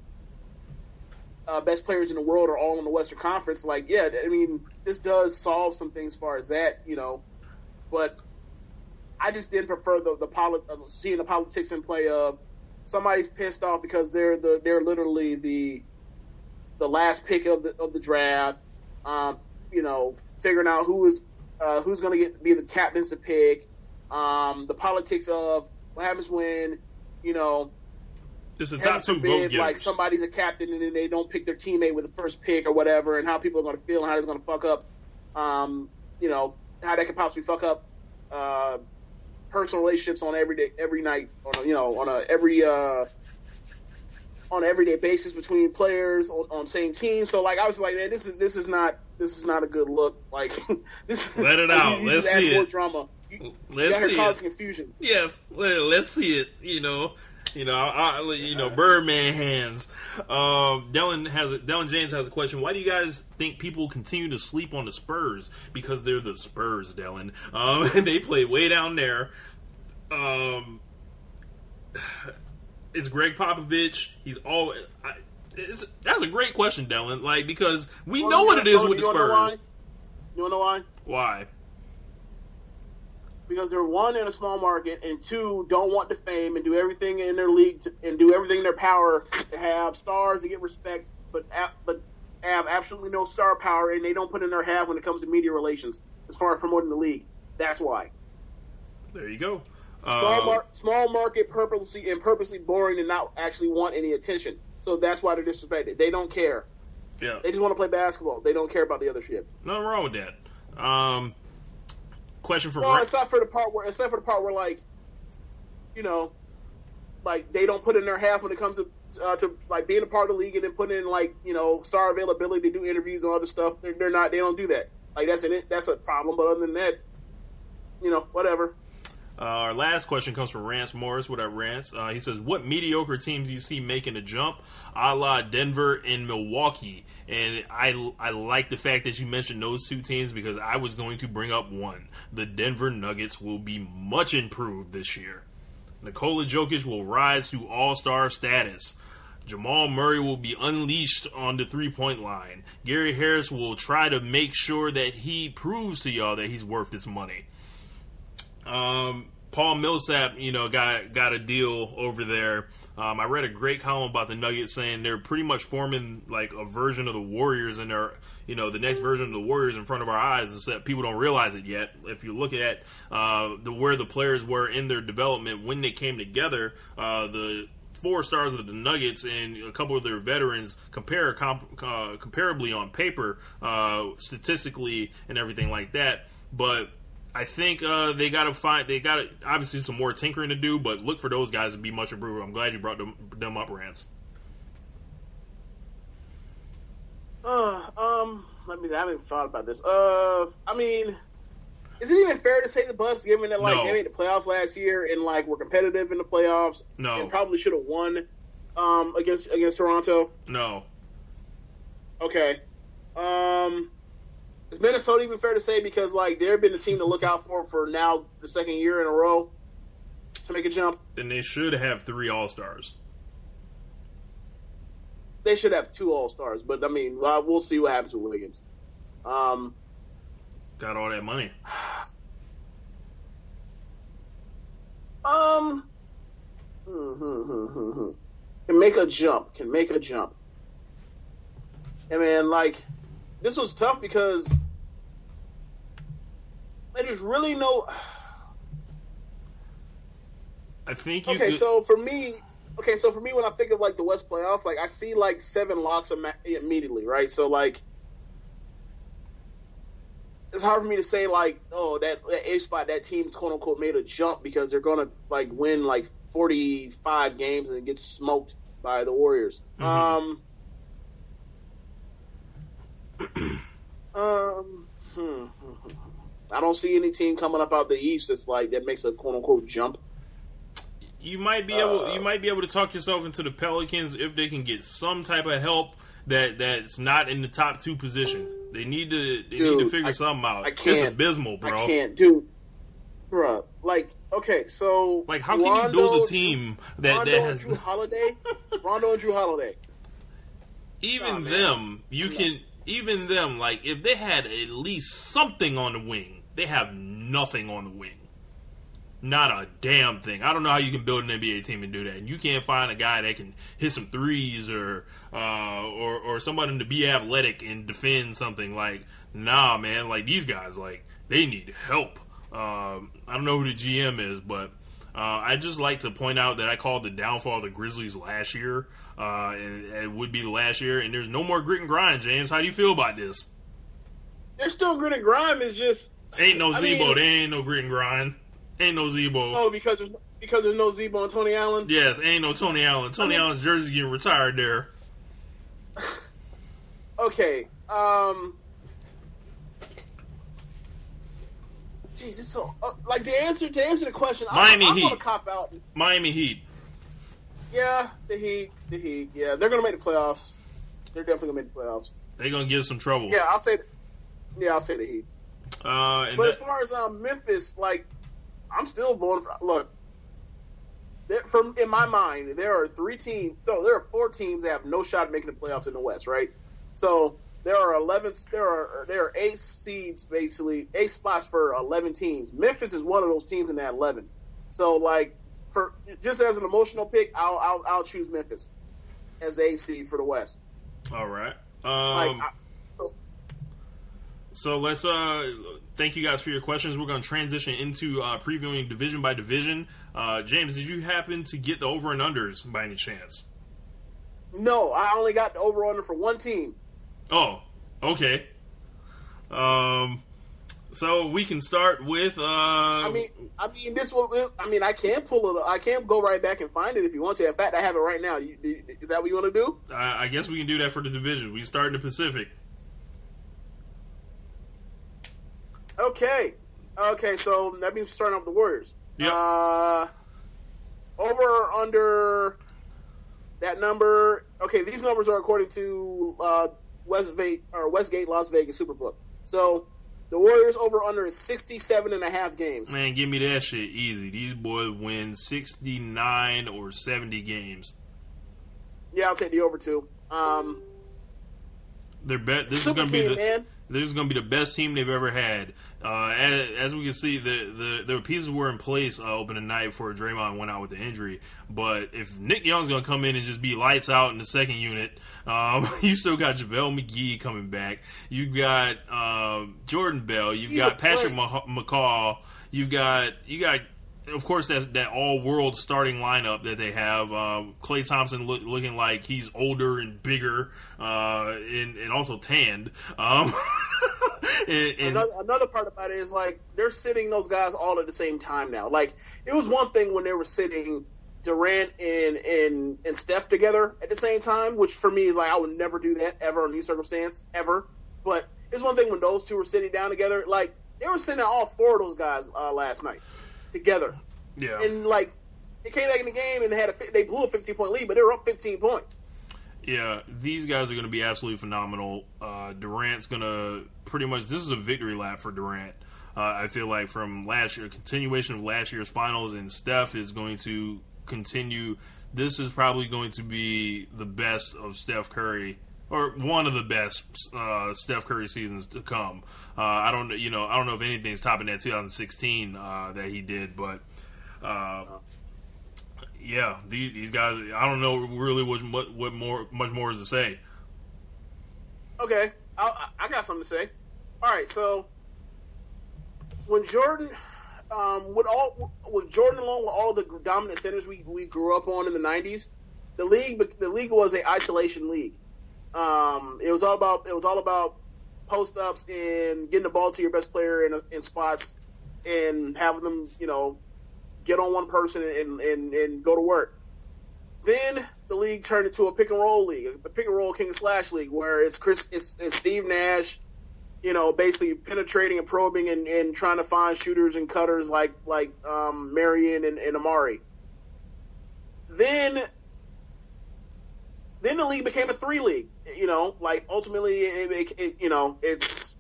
best players in the world are all in the Western Conference. Like, yeah, I mean, this does solve some things as far as that, but I just didn't prefer seeing the politics in play of somebody's pissed off because they're literally the last pick of the draft. Figuring out who's going to be the captains to pick. The politics of what happens when it's a top 2 vote getters. Like somebody's a captain and then they don't pick their teammate with the first pick or whatever, and how people are going to feel and how it's going to fuck up. How that could possibly fuck up. Personal relationships on every night, on an everyday basis between players on same team. So like I was like, man, this is not a good look. Like this. Let it out. Let's see it. More drama. Let's see it. Cause confusion. Yes, let's see it. Birdman hands. Dylan James has a question. Why do you guys think people continue to sleep on the Spurs? Because they're the Spurs, Dylan. They play way down there. It's Greg Popovich. That's a great question, Dylan. Like, because we know what it is with the Spurs. You wanna know why? Why? Because they're one, in a small market, and two, don't want the fame and do everything in their league and do everything in their power to have stars to get respect, but have absolutely no star power, and they don't put in their half when it comes to media relations as far as promoting the league. That's why. There you go. Small market, purposely boring and not actually want any attention. So that's why they're disrespected. They don't care. Yeah. They just want to play basketball. They don't care about the other shit. Nothing wrong with that. Question for except for the part where like, like they don't put in their half when it comes to like being a part of the league and then putting in like star availability to do interviews and other stuff. They don't do that. Like that's a problem. But other than that, whatever. Our last question comes from Rance Morris. What up, Rance? He says, what mediocre teams do you see making a jump, a la Denver and Milwaukee? And I like the fact that you mentioned those two teams, because I was going to bring up one. The Denver Nuggets will be much improved this year. Nikola Jokic will rise to all-star status. Jamal Murray will be unleashed on the three-point line. Gary Harris will try to make sure that he proves to y'all that he's worth this money. Paul Millsap, got a deal over there. I read a great column about the Nuggets saying they're pretty much forming like a version of the Warriors, and they're, the next version of the Warriors in front of our eyes, except people don't realize it yet. If you look at where the players were in their development when they came together, the 4 stars of the Nuggets and a couple of their veterans comparably on paper, statistically and everything like that. But I think they got obviously some more tinkering to do, but look for those guys to be much improved. I'm glad you brought them up, Rance. I haven't thought about this. Is it even fair to say the Bucks, given that No. they made the playoffs last year and were competitive in the playoffs, No. and probably should have won against Toronto? No. Okay. Is Minnesota even fair to say, because they've been the team to look out for now the second year in a row to make a jump? And they should have 3 All-Stars. They should have 2 All-Stars, but we'll see what happens with Wiggins. Got all that money. Can make a jump. And this was tough because there's really no. I think you Okay, could... so for me, when I think of the West playoffs, I see 7 locks immediately, right? So it's hard for me to say that A spot, that team's quote unquote made a jump because they're gonna win 45 games and get smoked by the Warriors. Mm-hmm. I don't see any team coming up out the East that's that makes a quote unquote jump. You might be able to talk yourself into the Pelicans if they can get some type of help that's not in the top 2 positions. They need to figure something out. It's abysmal, bro. I can't, dude. Bruh. Okay, so how can you build a team that has Rondo and Drew Holiday? Even them, if they had at least something on the wing, they have nothing on the wing. Not a damn thing. I don't know how you can build an NBA team and do that. And you can't find a guy that can hit some threes or somebody to be athletic and defend something. Nah, man. These guys, they need help. I don't know who the GM is, but I just like to point out that I called the downfall of the Grizzlies last year, and it would be the last year. And there's no more grit and grind, James. How do you feel about this? There's still grit and grind. It's just ain't no Zebo. There ain't no grit and grind. Ain't no Zebo. Oh, because there's no Zebo and Tony Allen? Yes, ain't no Tony Allen. Tony Allen's jersey getting retired there. Okay. Jeez, it's so to answer the question. Miami I'm Heat. gonna cop out. Miami Heat. Yeah, the Heat. Yeah, they're gonna make the playoffs. They're definitely gonna make the playoffs. They're gonna give some trouble. Yeah, I'll say the Heat. But as far as Memphis, I'm still voting for. Look, in my mind, there are 3 teams. So there are 4 teams that have no shot at making the playoffs in the West, right? So there are 11. There are 8 seeds, basically 8 spots for 11 teams. Memphis is one of those teams in that 11. So for just as an emotional pick, I'll choose Memphis as the 8th seed for the West. All right. So let's thank you guys for your questions. We're going to transition into previewing division by division. James, did you happen to get the over and unders by any chance? No, I only got the over under for 1 team. Oh, okay. So we can start with. I can't pull it. I can't go right back and find it if you want to. In fact, I have it right now. Is that what you want to do? I guess we can do that for the division. We start in the Pacific. Okay, so that means starting off with the Warriors. Yep. Over or under that number. Okay, these numbers are according to Westgate Las Vegas Superbook. So The Warriors over under is 67.5 games. Man, give me that shit easy. These boys win 69 or 70 games. Yeah, I'll take the over too. This is going to be the best team they've ever had. As we can see, the pieces were in place opening night before Draymond went out with the injury. But if Nick Young's going to come in and just be lights out in the second unit, you still got JaVale McGee coming back. You've got Jordan Bell. You've got Patrick McCaw. You got. Of course, that all-world starting lineup that they have. Klay Thompson looking like he's older and bigger, and also tanned. Another part about it is, like, they're sitting those guys all at the same time now. Like, it was one thing when they were sitting Durant and Steph together at the same time, which for me is like, I would never do that ever in these circumstances, ever. But it's one thing when those two were sitting down together. Like, they were sitting all four of those guys last night together. Yeah. And, like, they came back in the game and they blew a 15-point lead, but they were up 15 points. Yeah, these guys are going to be absolutely phenomenal. Durant's going to pretty much – this is a victory lap for Durant. I feel like from last year, continuation of last year's finals, and Steph is going to continue. This is probably going to be the best of Steph Curry, or one of the best Steph Curry seasons to come. I don't know if anything's topping that 2016 that he did, but yeah, these guys. I don't know really much more is to say. Okay, I got something to say. All right, so when Jordan, with Jordan along with all the dominant centers we grew up on in the '90s, the league was a isolation league. It was all about post ups and getting the ball to your best player in spots and having them, get on one person and go to work. Then the league turned into a pick and roll league, a pick and roll king and slash league, where it's Steve Nash, basically penetrating and probing and trying to find shooters and cutters like Marion and Amari. Then the league became a 3 league. Ultimately it's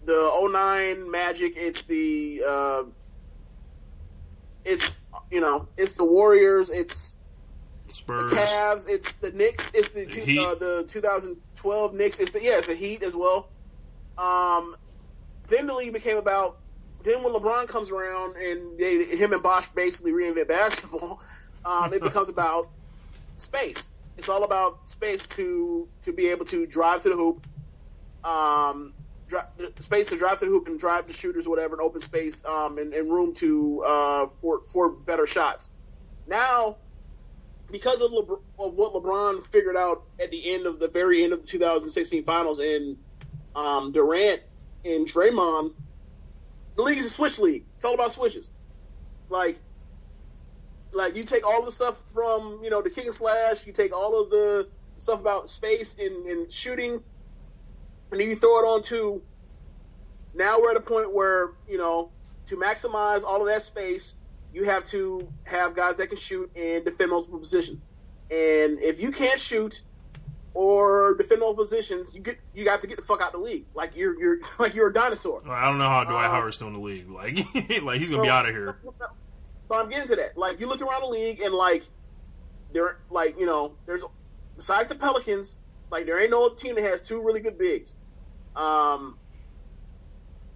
the 09 Magic. It's the it's the Warriors. It's Spurs. The Cavs. It's the Knicks. It's the 2012 Knicks. It's the Heat as well. Then the league became about. Then when LeBron comes around and him and Bosch basically reinvent basketball, it becomes about space. It's all about space to be able to drive to the hoop, space to drive to the hoop and drive the shooters or whatever, and open space and room to for better shots. Now, because of what LeBron figured out at the very end of the 2016 finals and Durant and Draymond, the league is a switch league. It's all about switches. Like you take all the stuff from, the king and slash, you take all of the stuff about space and shooting, and then you throw it on to, now we're at a point where, to maximize all of that space, you have to have guys that can shoot and defend multiple positions. And if you can't shoot or defend multiple positions, you got to get the fuck out of the league. Like you're a dinosaur. I don't know how Dwight Howard's still in the league. Like he's gonna be out of here. So I'm getting to that. Like, you look around the league and there's, besides the Pelicans, there ain't no other team that has 2 really good bigs. And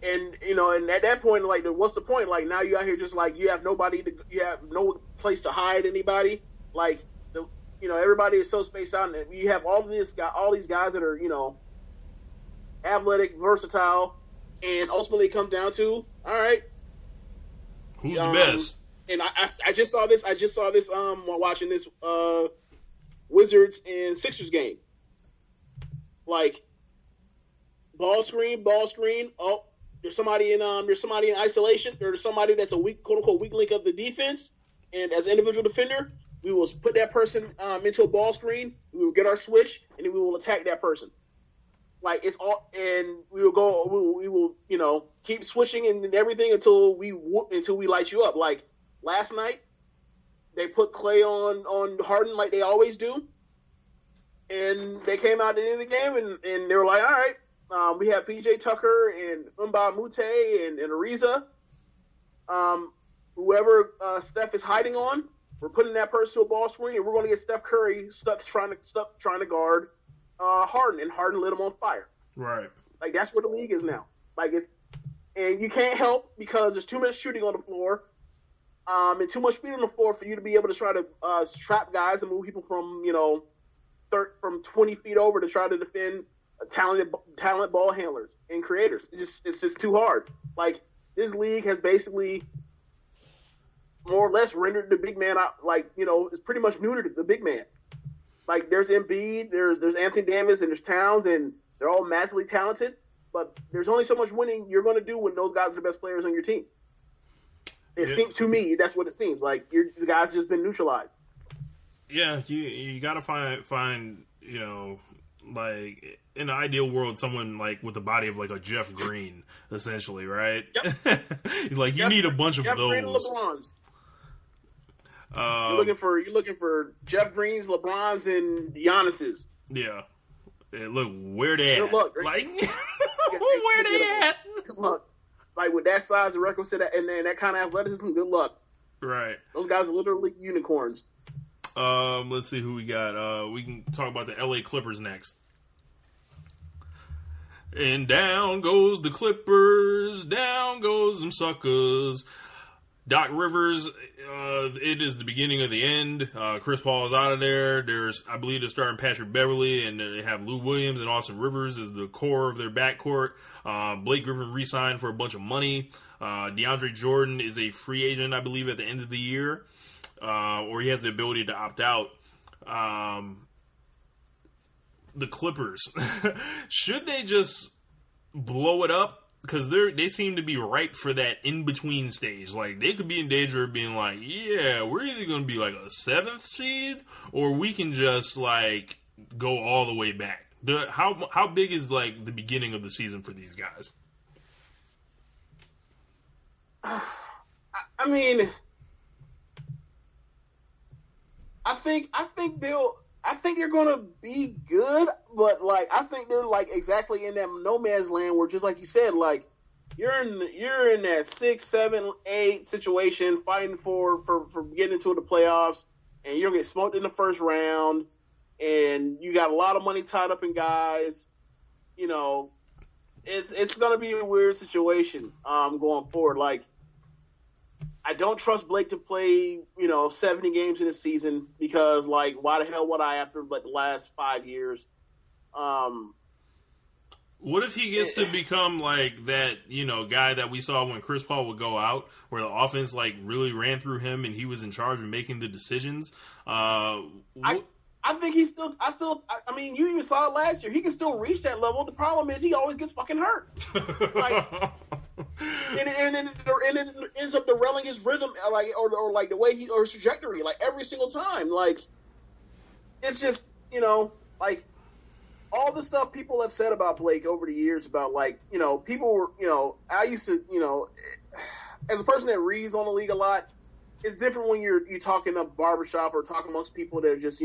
at that point, what's the point? Like, now you out here just you have you have no place to hide anybody. Everybody is so spaced out, and you have all these guys that are, athletic, versatile, and ultimately it comes down to, all right, who's the best? And I just saw this. While watching this Wizards and Sixers game. Ball screen. Oh, there's somebody in isolation. There's somebody that's a weak, quote unquote, weak link of the defense. And as an individual defender, we will put that person into a ball screen. We will get our switch, and then we will attack that person. It's all, and we will keep switching and everything until we light you up. Last night, they put Klay on Harden they always do, and they came out at the end of the game and they were like, all right, We have PJ Tucker and Umba Mute and Ariza. Whoever Steph is hiding on, we're putting that person to a ball screen, and we're going to get Steph Curry stuck trying to guard Harden, and Harden lit him on fire. Right. Like, that's what the league is now. Like, and you can't help because there's too much shooting on the floor, and too much speed on the floor for you to be able to try to trap guys and move people from from 20 feet over to try to defend talented ball handlers and creators. It's just too hard. Like, this league has basically more or less rendered the big man out. Like, it's pretty much neutered the big man. Like, there's Embiid, there's Anthony Davis, and there's Towns, and they're all massively talented. But there's only so much winning you're going to do when those guys are the best players on your team. It seems to me that's what it seems like. The guys just been neutralized. Yeah, you got to find like, in the ideal world, someone like with the body of like a Jeff Green, essentially, right? Yep. Like, you need a bunch of Jeff those. Green and LeBrons. You're looking for Jeff Greens, LeBrons, and Giannis's. Yeah. Look, where they at? Good luck. Like, where they at? Good luck. Like, with that size, the record set, and then that kind of athleticism, good luck. Right. Those guys are literally unicorns. Let's see who we got. We can talk about the LA Clippers next. And down goes the Clippers, down goes them suckers. Doc Rivers, it is the beginning of the end. Chris Paul is out of there. I believe they're starting Patrick Beverly, and they have Lou Williams and Austin Rivers as the core of their backcourt. Blake Griffin re-signed for a bunch of money. DeAndre Jordan is a free agent, I believe, at the end of the year, or he has the ability to opt out. The Clippers, should they just blow it up? Because they seem to be ripe for that in-between stage. Like, they could be in danger of being like, yeah, we're either going to be like a 7th seed, or we can just, like, go all the way back. How big is, like, the beginning of the season for these guys? I mean, I think they're gonna be good, but like, I think they're like exactly in that no man's land where, just like you said, like you're in that 6, 7, 8 situation, fighting for getting into the playoffs, and you're gonna get smoked in the first round, and you got a lot of money tied up in guys. It's gonna be a weird situation going forward. Like, I don't trust Blake to play, 70 games in a season because, like, why the hell would I after, like, the last 5 years? What if he gets to become, like, that, guy that we saw when Chris Paul would go out, where the offense, like, really ran through him and he was in charge of making the decisions? I think he's still. I mean, you even saw it last year. He can still reach that level. The problem is he always gets fucking hurt. Like, and it ends up derailing his rhythm, like or like the way or his trajectory, like every single time. Like, it's just like all the stuff people have said about Blake over the years about, like, people were I used to as a person that reads on the league a lot. It's different when you're talking a barbershop or talking amongst people that are just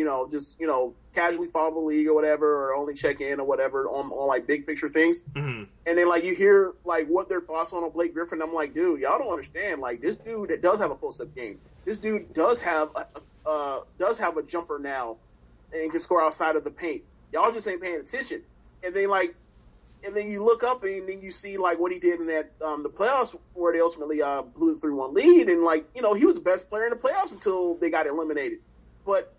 casually follow the league or whatever, or only check in or whatever on like big picture things. Mm-hmm. And then, like, you hear like what their thoughts on Blake Griffin. I'm like, dude, y'all don't understand. Like, this dude that does have a post up game. This dude does have a jumper now and can score outside of the paint. Y'all just ain't paying attention. And then you look up and then you see, like, what he did in that the playoffs where they ultimately blew the 3-1 lead, and, like, he was the best player in the playoffs until they got eliminated. But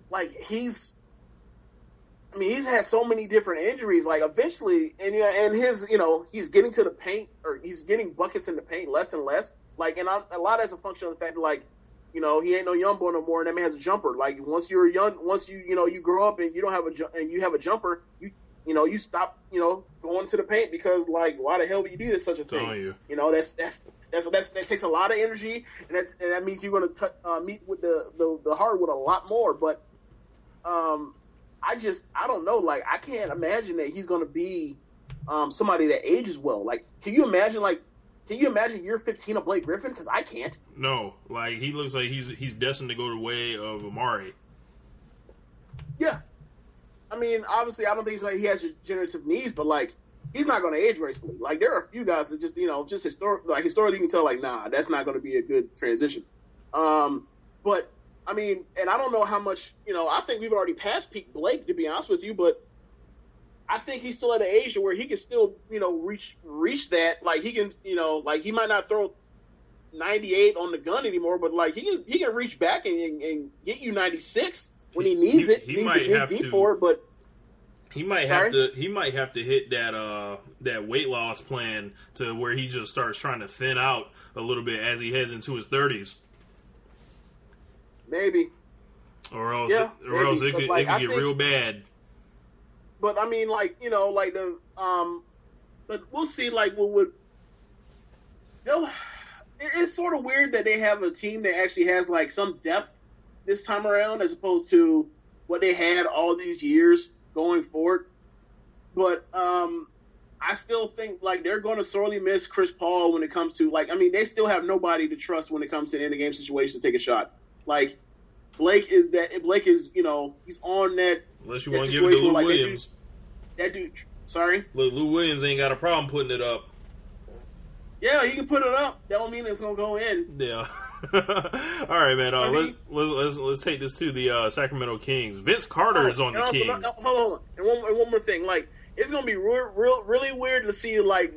like, he's had so many different injuries. Like, eventually, and his he's getting to the paint, or he's getting buckets in the paint less and less. Like, and a lot as a function of the fact that, like, he ain't no young boy no more, and that man has a jumper. Like, once you grow up and you don't have you have a jumper, you stop going to the paint because, like, why the hell would you do this such a thing? That takes a lot of energy, and that means you're going to meet with the hardwood a lot more. But I don't know. Like, I can't imagine that he's going to be somebody that ages well. Like, can you imagine year 15 of Blake Griffin? Because I can't. No, like, he looks like he's destined to go the way of Amari. Yeah. I mean, obviously, I don't think he has degenerative knees, but like, he's not going to age gracefully. Like, there are a few guys that just, just historically you can tell, like, nah, that's not going to be a good transition. But I mean, and I don't know how much, I think we've already passed peak Blake, to be honest with you, but I think he's still at an age where he can still, reach that. Like, he can, like, he might not throw 98 on the gun anymore, but like, he can reach back and get you 96 when he needs it. He might have to for it, but he might have to hit that weight loss plan to where he just starts trying to thin out a little bit as he heads into his 30s. Maybe. Or else it could get real bad. But I mean, like, like but we'll see. Like, it's sort of weird that they have a team that actually has like some depth this time around, as opposed to what they had all these years going forward. But I still think like they're going to sorely miss Chris Paul when it comes to like. I mean, they still have nobody to trust when it comes to an end of game situation to take a shot. Like, Blake is, he's on that. Unless you want to give it to Lou Williams. That dude, sorry? Lou Williams ain't got a problem putting it up. Yeah, he can put it up. That don't mean it's going to go in. Yeah. All right, man. Let's take this to the Sacramento Kings. Vince Carter is on the Kings. Hold on. And one more thing. Like, it's going to be really weird to see, like,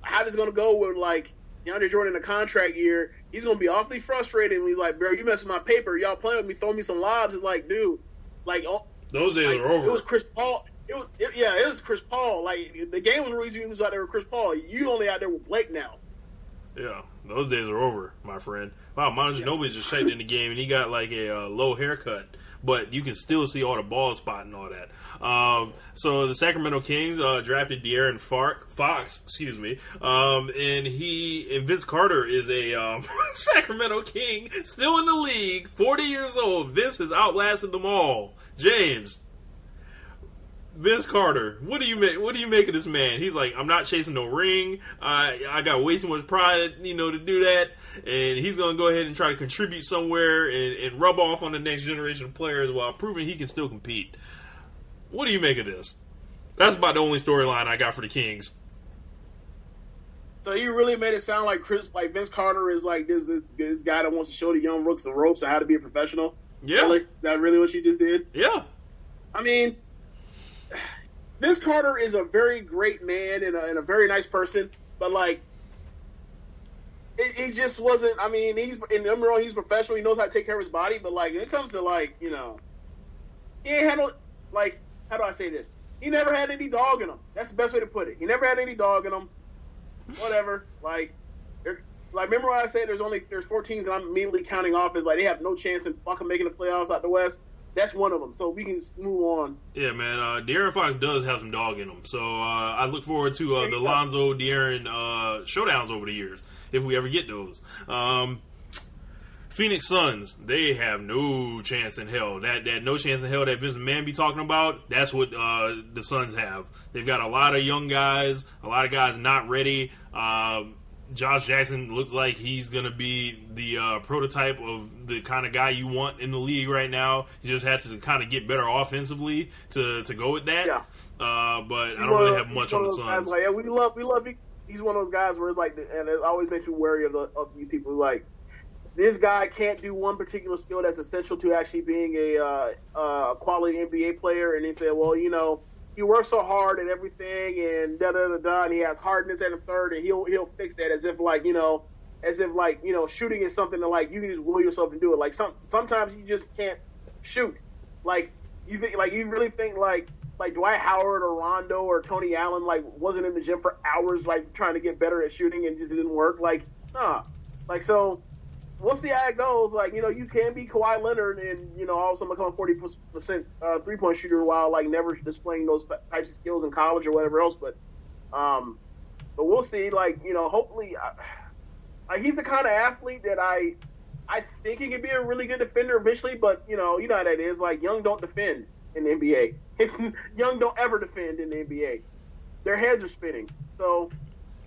how this is going to go with, like, DeAndre Jordan in a contract year. He's going to be awfully frustrated when he's like, bro, you messing my paper. Y'all playing with me, throw me some lobs. It's like, dude, like, those days are over. It was Chris Paul. It was Chris Paul. Like, the game was the reason he was out there with Chris Paul. You only out there with Blake now. Yeah, those days are over, my friend. Wow, Manu Ginobili's just shaped in the game, and he got like a low haircut, but you can still see all the ball spot and all that. So the Sacramento Kings drafted De'Aaron Fox, and Vince Carter is a Sacramento King, still in the league, 40 years old. Vince has outlasted them all. James. Vince Carter, what do you make of this man? He's like, I'm not chasing no ring. I got way too much pride, to do that. And he's going to go ahead and try to contribute somewhere and rub off on the next generation of players while proving he can still compete. What do you make of this? That's about the only storyline I got for the Kings. So you really made it sound like Vince Carter is like this guy that wants to show the young rooks the ropes of how to be a professional? Yeah. Really? Is that really what you just did? Yeah. I mean, Vince Carter is a very great man and a very nice person, but like, he just wasn't. I mean, he's professional. He knows how to take care of his body, but like, when it comes to like, he ain't had no, like, how do I say this? He never had any dog in him. That's the best way to put it. He never had any dog in him. Whatever. Remember when I said there's 4 teams that I'm immediately counting off as like they have no chance in fucking making the playoffs out the West. That's one of them, so we can move on. Yeah, man. De'Aaron Fox does have some dog in him, so I look forward to the Lonzo De'Aaron showdowns over the years, if we ever get those. Phoenix Suns, they have no chance in hell. That no chance in hell that Vince McMahon be talking about, that's what the Suns have. They've got a lot of young guys, a lot of guys not ready. Josh Jackson looks like he's going to be the prototype of the kind of guy you want in the league right now. He just has to kind of get better offensively to go with that. Yeah. But I don't really have much on the Suns. Like, yeah, we love him. He's one of those guys where it's like, and it always makes you wary of these people who like, this guy can't do one particular skill that's essential to actually being a quality NBA player. And they say, well, he works so hard at everything and da-da-da-da, and he has hardness at a third, and he'll fix that as if shooting is something that, like, you can just will yourself and do it. Like, sometimes you just can't shoot. Like, you really think, like Dwight Howard or Rondo or Tony Allen, like, wasn't in the gym for hours, like, trying to get better at shooting and just didn't work? Like, nah. Like, so we'll see how it goes. Like, you can be Kawhi Leonard and, all of a sudden become a 40% three-point shooter while, like, never displaying those types of skills in college or whatever else. But we'll see. Like, hopefully, he's the kind of athlete that I think he can be a really good defender eventually. But, you know how that is. Like, young don't defend in the NBA. Young don't ever defend in the NBA. Their heads are spinning. So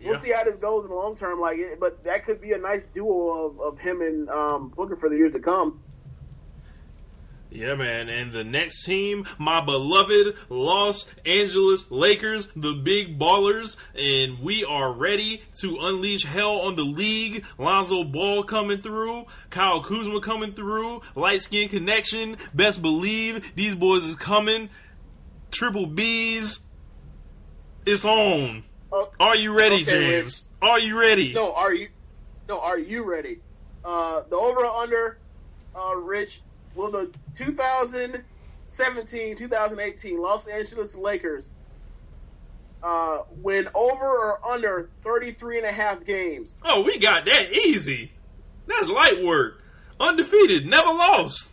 we'll see how this goes in the long term. But that could be a nice duo of him and Booker for the years to come. Yeah, man, and the next team, my beloved Los Angeles Lakers, the big ballers, and we are ready to unleash hell on the league. Lonzo Ball coming through, Kyle Kuzma coming through, light skin connection, best believe these boys is coming. Triple B's, it's on. Are you ready, okay, James? Are you ready? No, are you ready? The over-under, Rich, will the 2017-2018 Los Angeles Lakers win over or under 33.5 games? Oh, we got that easy. That's light work. Undefeated, never lost.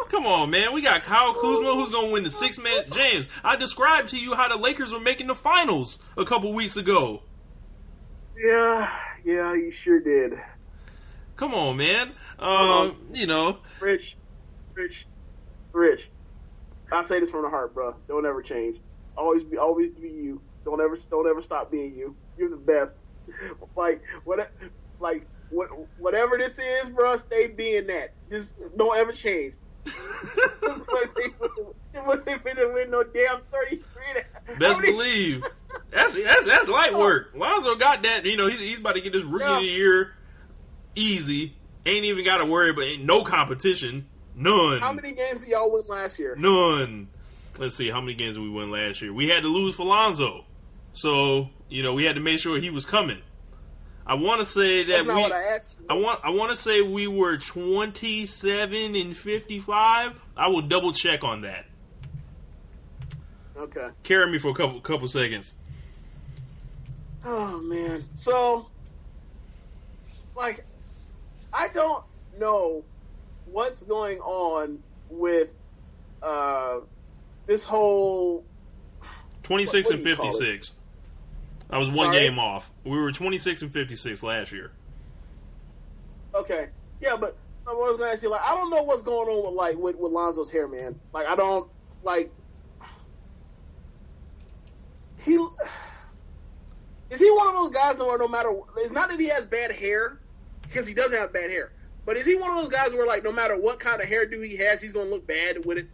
Come on, man. We got Kyle Kuzma, who's going to win the 6-man. James, I described to you how the Lakers were making the finals a couple weeks ago. Yeah, you sure did. Come on, man. You know. Rich. I say this from the heart, bro. Don't ever change. Always be you. Don't ever stop being you. You're the best. Whatever this is, bro, stay being that. Just don't ever change. It wasn't finna win no damn 33. Best believe. That's light work. Lonzo got that. You know, he's about to get this rookie of the year easy. Ain't even got to worry about no competition. None. How many games did y'all win last year? None. Let's see, how many games did we win last year? We had to lose for Lonzo. So, you know, we had to make sure he was coming. I want to say that That's not what I asked you. I want to say we were 27-55. I will double check on that. Okay. Carry me for a couple seconds. Oh man. So, I don't know what's going on with this whole 26 what and do you call 56. I was one Sorry? game off. We were 26 and 56 last year. Okay. Yeah, but I was going to ask you, I don't know what's going on with Lonzo's hair, man. I don't, is he one of those guys where no matter, it's not that he has bad hair, because he doesn't have bad hair, but is he one of those guys where, no matter what kind of hairdo he has, he's going to look bad with it?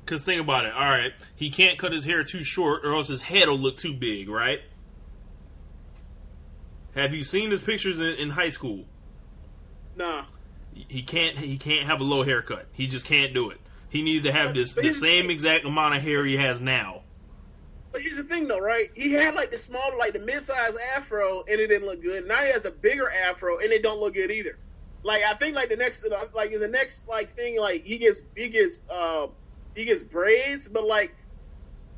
Because think about it. All right, he can't cut his hair too short or else his head will look too big, right? Have you seen his pictures in high school? Nah. He can't have a low haircut. He just can't do it. He needs to have the same exact amount of hair he has now. But here's the thing, though, right? He had the smaller, the mid-sized afro, and it didn't look good. Now he has a bigger afro, and it don't look good either. I think the next is the next thing he gets braids, but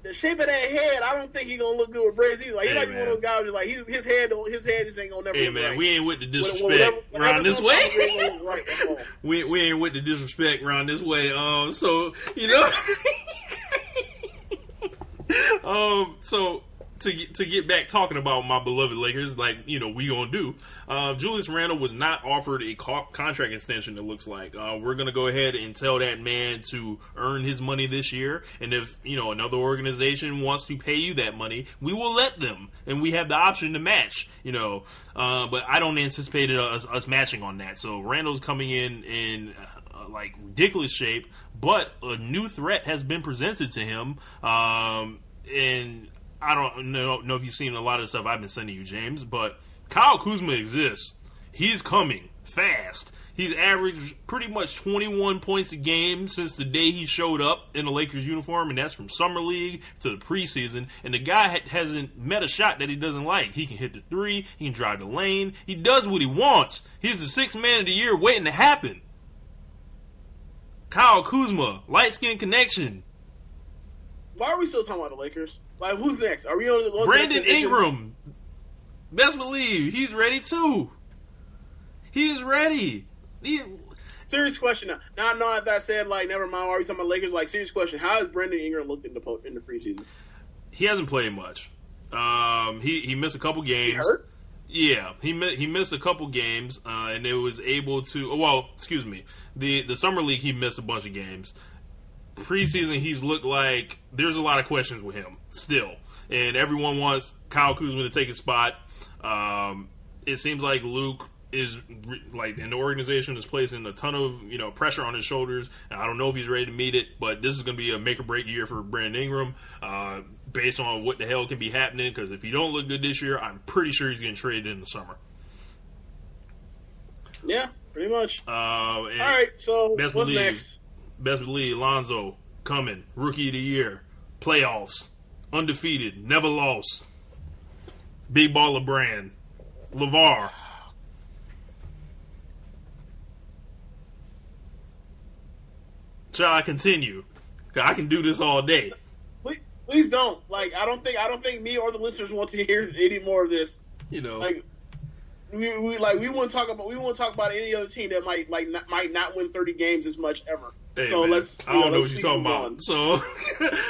the shape of that head, I don't think he's gonna look good with braids either. He might be one of those guys who's his head just ain't gonna never. Hey look man, right. we ain't with the disrespect around this way. Right, we ain't with the disrespect around this way. So you know. So to get back talking about my beloved Lakers, we gonna do. Julius Randle was not offered a contract extension. It looks like we're gonna go ahead and tell that man to earn his money this year, and if another organization wants to pay you that money, we will let them, and we have the option to match. But I don't anticipate us matching on that. So Randle's coming in ridiculous shape, but a new threat has been presented to him, and I don't know if you've seen a lot of the stuff I've been sending you, James, but Kyle Kuzma exists. He's coming fast. He's averaged pretty much 21 points a game since the day he showed up in the Lakers uniform, and that's from Summer League to the preseason. And the guy hasn't met a shot that he doesn't like. He can hit the three. He can drive the lane. He does what he wants. He's the 6th man of the year waiting to happen. Kyle Kuzma, light skin connection. Why are we still talking about the Lakers? Who's next? Are we on Brandon Ingram? Best believe he's ready too. He is ready. Serious question now. Now I know that I said never mind. Why are we talking about Lakers? Serious question. How has Brandon Ingram looked in the preseason? He hasn't played much. He missed a couple games. He hurt? Yeah, he missed a couple games, and it was able to. Well, excuse me. The summer league he missed a bunch of games. Preseason he's looked like there's a lot of questions with him still, and everyone wants Kyle Kuzma to take his spot. It seems like Luke and the organization is placing a ton of pressure on his shoulders. And I don't know if he's ready to meet it, but this is going to be a make or break year for Brandon Ingram, based on what the hell can be happening. Because if he don't look good this year, I'm pretty sure he's getting traded in the summer. Yeah, pretty much. All right, so what's next? Best believe Lonzo coming, rookie of the year, playoffs, undefeated, never lost, big baller brand, LeVar. Shall I continue? 'Cause I can do this all day. Please don't. Like, I don't think me or the listeners want to hear any more of this. Like, we won't talk about any other team that might not win 30 games as much ever. Hey, so man, let's. I don't know what you're talking about. So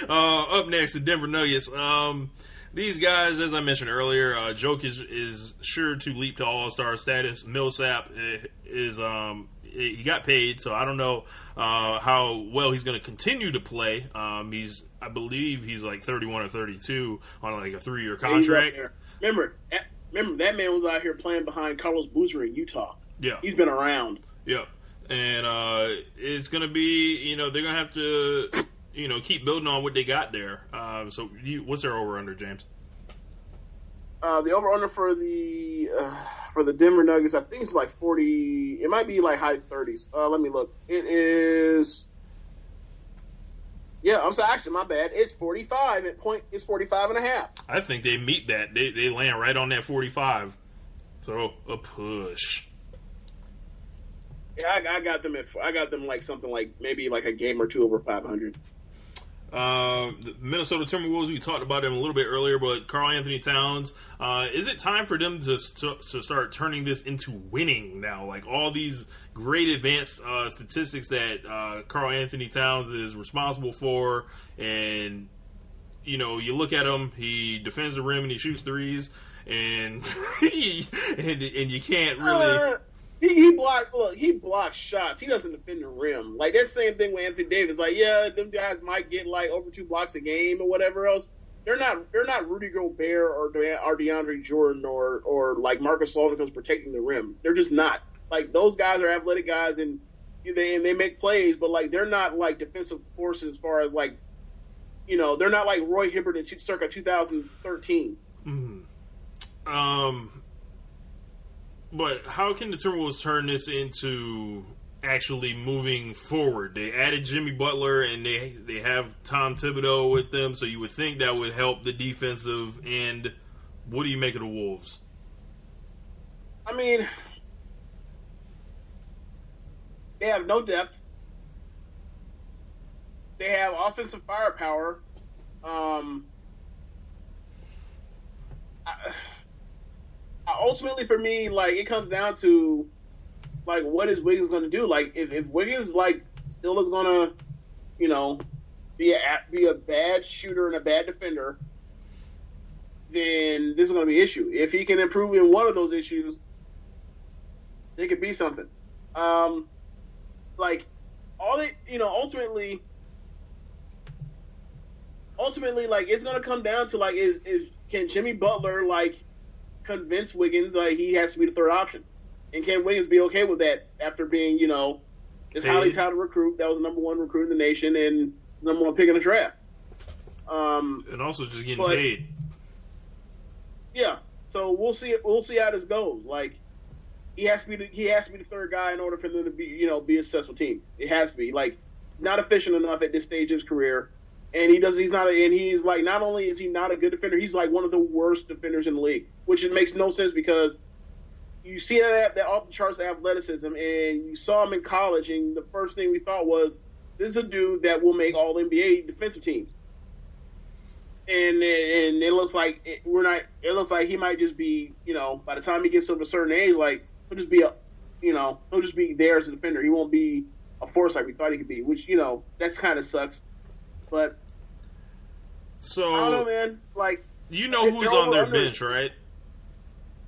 up next, the Denver Nuggets. These guys, as I mentioned earlier, Jokic is sure to leap to All-Star status. Millsap is he got paid, so I don't know how well he's going to continue to play. I believe he's like 31 or 32 on like a 3-year contract. Remember that man was out here playing behind Carlos Boozer in Utah. Yeah, he's been around. Yeah, and it's going to be they're going to have to keep building on what they got there. So what's their over under, James? The over under for the Denver Nuggets, I think it's like 40. It might be like high 30s. Let me look. It is. Yeah, I'm sorry. Actually, my bad. It's 45. It's 45 and a half. I think they meet that. They land right on that 45. So a push. Yeah, I got them like something like maybe like a game or two over 500. The Minnesota Timberwolves, we talked about them a little bit earlier, but Karl Anthony Towns, is it time for them to start turning this into winning now? Like all these great advanced statistics that Karl Anthony Towns is responsible for, and you look at him, he defends the rim and he shoots threes, and and you can't really. He blocks shots. He doesn't defend the rim. Like, that same thing with Anthony Davis. Like, yeah, them guys might get, like, over 2 blocks a game or whatever else. They're not Rudy Gobert or DeAndre Jordan or like, Marcus Smart who's protecting the rim. They're just not. Like, those guys are athletic guys, and they make plays, but, like, they're not, like, defensive forces as far as, like, they're not like Roy Hibbert in circa 2013. Mm-hmm. But how can the Timberwolves turn this into actually moving forward? They added Jimmy Butler and they have Tom Thibodeau with them, so you would think that would help the defensive end. What do you make of the Wolves? I mean, they have no depth. They have offensive firepower. Ultimately, for me, like, it comes down to, like, what is Wiggins going to do? Like, if Wiggins, like, still is going to, be a bad shooter and a bad defender, then this is going to be an issue. If he can improve in one of those issues, it could be something. Like, all they, ultimately, like, it's going to come down to, like, can Jimmy Butler, like, convince Wiggins like he has to be the third option, and can Wiggins be okay with that after being this highly touted recruit that was the number 1 recruit in the nation and number 1 pick in the draft, and also just getting paid. Yeah, so we'll see how this goes. Like, he has to be the third guy in order for them to be a successful team. It has to be, like, not efficient enough at this stage of his career. And he's like, not only is he not a good defender, he's like one of the worst defenders in the league, which it makes no sense because you see that off the charts athleticism, and you saw him in college, and the first thing we thought was, this is a dude that will make all NBA defensive teams. And it looks like it looks like he might just be, by the time he gets to a certain age, like, he'll just be there as a defender. He won't be a force like we thought he could be, which, that's kind of sucks. But so I don't know, man. Like, who's on their bench, right?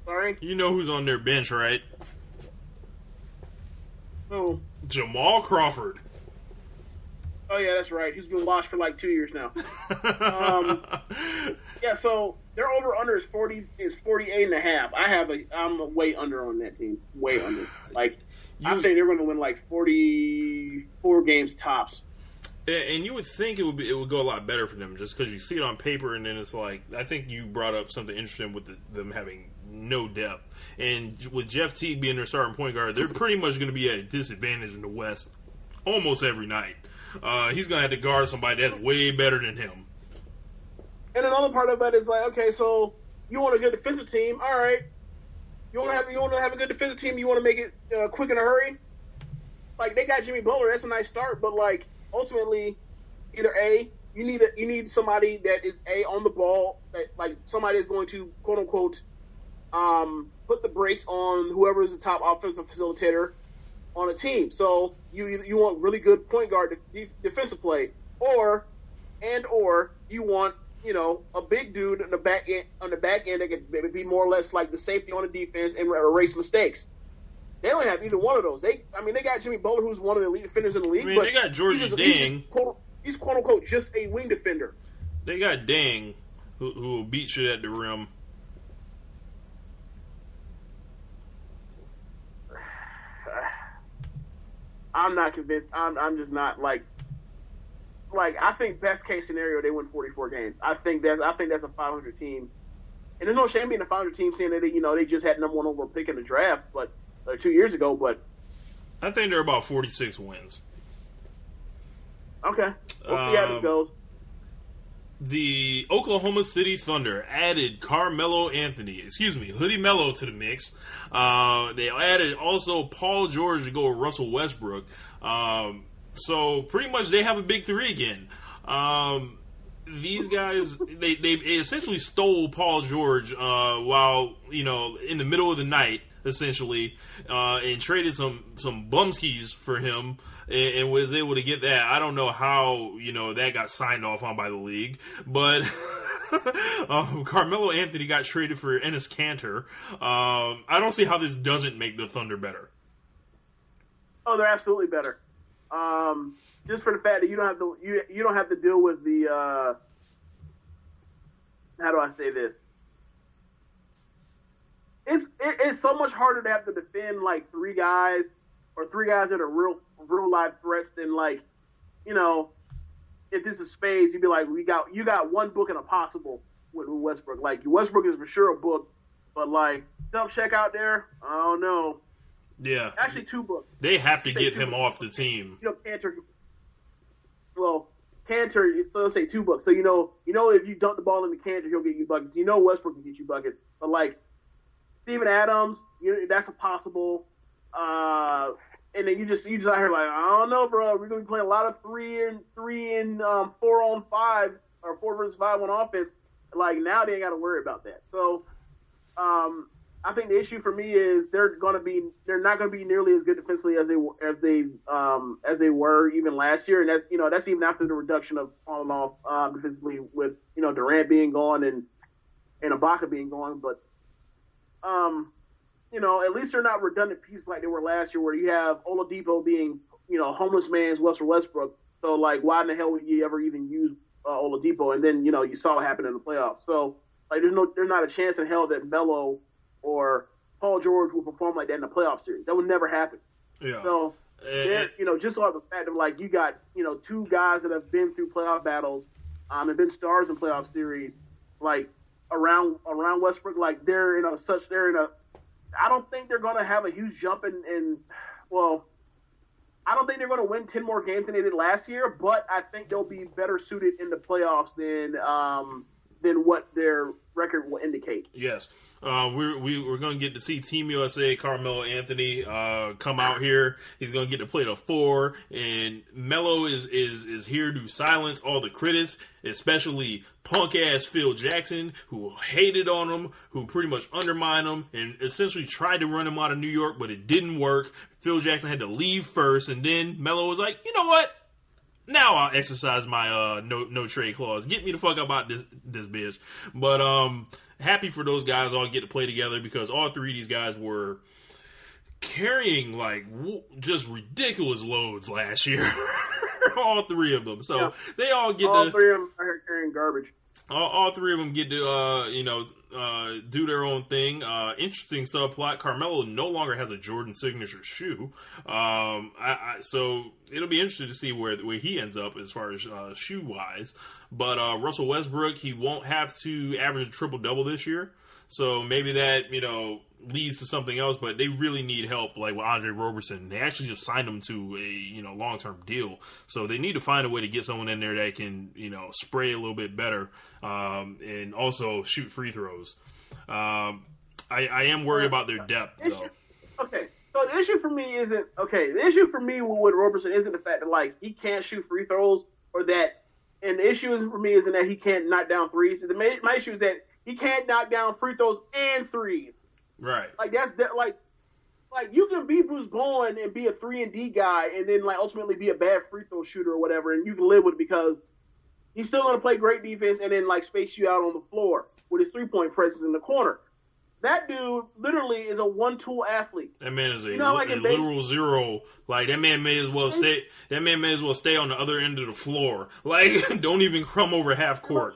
Sorry? You know who's on their bench, right? Who? Jamal Crawford. Oh yeah, that's right. He's been washed for like 2 years now. Yeah, so their over under is 48.5. I'm way under on that team. Way under. Like I think they're going to win like 44 games tops. And you would think it would go a lot better for them just because you see it on paper, and then it's like I think you brought up something interesting with them having no depth, and with Jeff Teague being their starting point guard, they're pretty much going to be at a disadvantage in the West almost every night. He's going to have to guard somebody that's way better than him. And another part of it is like, okay, so you want a good defensive team, all right. You want to have a good defensive team. You want to make it quick in a hurry. Like they got Jimmy Butler, that's a nice start, but like ultimately, either you need somebody that is on the ball, that like somebody is going to quote unquote put the brakes on whoever is the top offensive facilitator on a team. So you want really good point guard defensive play, or you want a big dude on the back end that could be more or less like the safety on the defense and erase mistakes. They don't have either one of those. They got Jimmy Butler, who's one of the elite defenders in the league. But they got George Dang. He's quote unquote just a wing defender. They got Dang, who will beat you at the rim. I'm not convinced. I'm just not like I think best case scenario they win 44 games. I think that's a 500 team, and there's no shame being a 500 team saying that they just had number one overall pick in the draft, but 2 years ago. But I think they're about 46 wins. Okay, we'll see how this goes. The Oklahoma City Thunder added Hoodie Melo to the mix. They added also Paul George to go with Russell Westbrook. So pretty much they have a big three again. These guys, they essentially stole Paul George while in the middle of the night, essentially, and traded some bumskis for him. And was able to get that. I don't know how, that got signed off on by the league. But Carmelo Anthony got traded for Enes Kanter. I don't see how this doesn't make the Thunder better. Oh, they're absolutely better. Just for the fact that you don't have to deal with the how do I say this? It's so much harder to have to defend like three guys that are real live threats than like, if this is Spades, you'd be like, you got one book and a possible with Westbrook. Like Westbrook is for sure a book, but like self check out there, I don't know. Yeah, actually 2 books. They have to get him off the team. Kanter. So let's say 2 books. So if you dump the ball into Kanter, he'll get you buckets. Westbrook can get you buckets, but like Steven Adams, that's a possible. And then you just out here like, I don't know, bro. We're gonna be playing a lot of 3 and 4-on-5 or 4 versus 5 on offense. Like now they ain't got to worry about that. So, I think the issue for me is they're not gonna be nearly as good defensively as they were even last year, and that's even after the reduction of falling off defensively with Durant being gone and Ibaka being gone, but at least they're not redundant pieces like they were last year, where you have Oladipo being, homeless man's Russell Westbrook. So, like, why in the hell would you ever even use Oladipo? And then, you saw what happened in the playoffs. So, like, there's not a chance in hell that Melo or Paul George will perform like that in the playoff series. That would never happen. Yeah. So, just off the fact of, like, you got, 2 guys that have been through playoff battles and been stars in playoff series, like, around Westbrook, like, I don't think they're going to have a huge jump I don't think they're going to win 10 more games than they did last year, but I think they'll be better suited in the playoffs than what their record will indicate. Yes. We're going to get to see Team USA, Carmelo Anthony, come out here. He's going to get to play the 4, and Melo is here to silence all the critics, especially punk-ass Phil Jackson, who hated on him, who pretty much undermined him, and essentially tried to run him out of New York, but it didn't work. Phil Jackson had to leave first, and then Melo was like, you know what? Now I'll exercise my no trade clause. Get me the fuck up out this bitch. But happy for those guys all get to play together, because all 3 of these guys were carrying like just ridiculous loads last year all three of them. So Yeah. they all get all three of them are carrying garbage. all three of them get to, do their own thing. Interesting subplot. Carmelo no longer has a Jordan signature shoe. So it'll be interesting to see where he ends up as far as shoe wise. But Russell Westbrook, he won't have to average a triple-double this year. So maybe that, leads to something else, but they really need help, like with Andre Roberson. They actually just signed him to a long-term deal, so they need to find a way to get someone in there that can spray a little bit better, and also shoot free throws. I am worried about their depth though. Okay, so the issue for me isn't The issue for me with Roberson isn't the fact that he can't shoot free throws and the issue isn't for me isn't that he can't knock down threes. My issue is that he can't knock down free throws and threes. Right. You can be Bruce Bowen and be a 3-and-D guy and then ultimately be a bad free throw shooter or whatever, and you can live with it because he's still going to play great defense and then space you out on the floor with his 3-point presence in the corner. That dude literally is a one-tool athlete. That man is a literal zero. That man may as well stay. That man may as well stay on the other end of the floor. Don't even crumb over half court.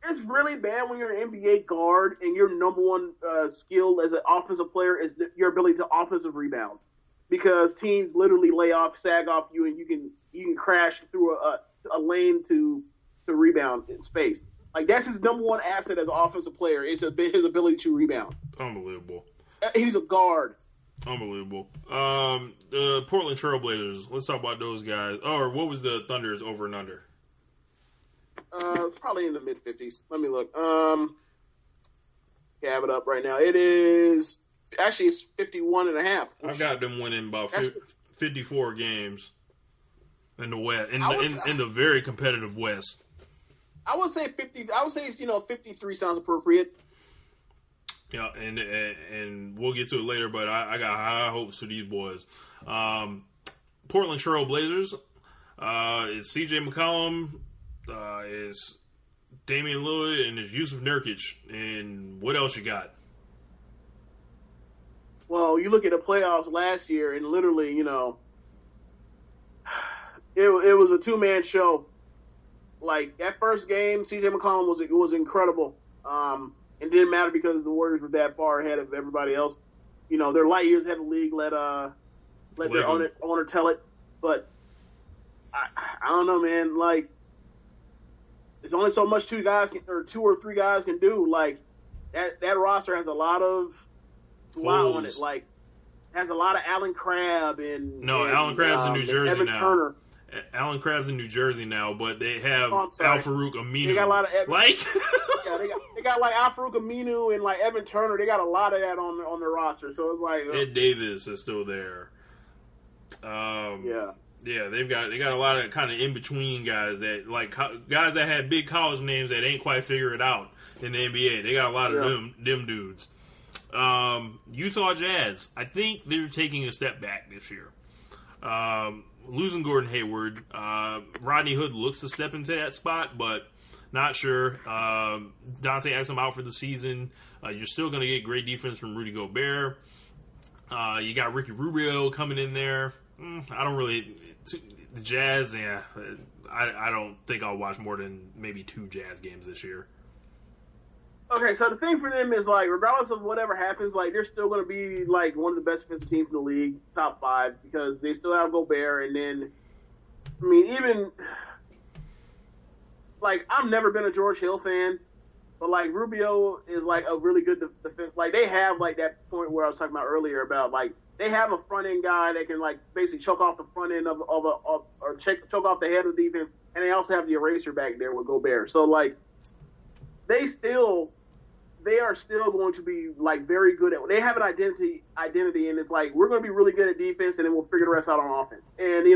It's really bad when you're an NBA guard and your number one skill as an offensive player is your ability to offensive rebound, because teams literally sag off you, and you can crash through a lane to rebound in space. That's his number one asset as an offensive player is his ability to rebound. Unbelievable. He's a guard. Unbelievable. The Portland Trailblazers. Let's talk about those guys. Or what was the Thunder's over and under? It's probably in the mid-50s. Let me look. Have it up right now. It's 51.5. I've got them winning about 54 games in the West, in the very competitive West. I would say 50. I would say 53 sounds appropriate. Yeah, and we'll get to it later, but I got high hopes for these boys. Portland Trail Blazers. It's C.J. McCollum. Is Damian Lillard, and is Yusuf Nurkic, and what else you got? Well, you look at the playoffs last year, and literally, it was a two-man show. That first game, C.J. McCollum was incredible. It didn't matter because the Warriors were that far ahead of everybody else. They're light years ahead of the league. Let their owner tell it. But I don't know, man. There's only so much two or three guys can do. That roster has a lot of wow on it. Has a lot of Alan Crabb Alan Crabb's in New Jersey Evan now. Turner. Alan Crabb's in New Jersey now, but they have Al Farouk Aminu. They got a lot of they got Al Farouk Aminu and Evan Turner. They got a lot of that on their roster. So it's Ed Davis is still there. Yeah, they got a lot of kind of in between guys that guys that had big college names that ain't quite figure it out in the NBA. They got a lot of them dudes. Utah Jazz. I think they're taking a step back this year. Losing Gordon Hayward, Rodney Hood looks to step into that spot, but not sure. Dante Exum out for the season. You're still going to get great defense from Rudy Gobert. You got Ricky Rubio coming in there. I don't really... The Jazz, I don't think I'll watch more than maybe 2 Jazz games this year. Okay, so the thing for them is, regardless of whatever happens, they're still going to be, one of the best defensive teams in the league, top 5, because they still have Gobert, and then, even, I've never been a George Hill fan, but, Rubio is, a really good defense. They have, that point where I was talking about earlier about, they have a front-end guy that can, basically choke off the front end or choke off the head of the defense, and they also have the eraser back there with Gobert. So, they are still going to be very good at. They have an identity, and it's we're going to be really good at defense, and then we'll figure the rest out on offense. And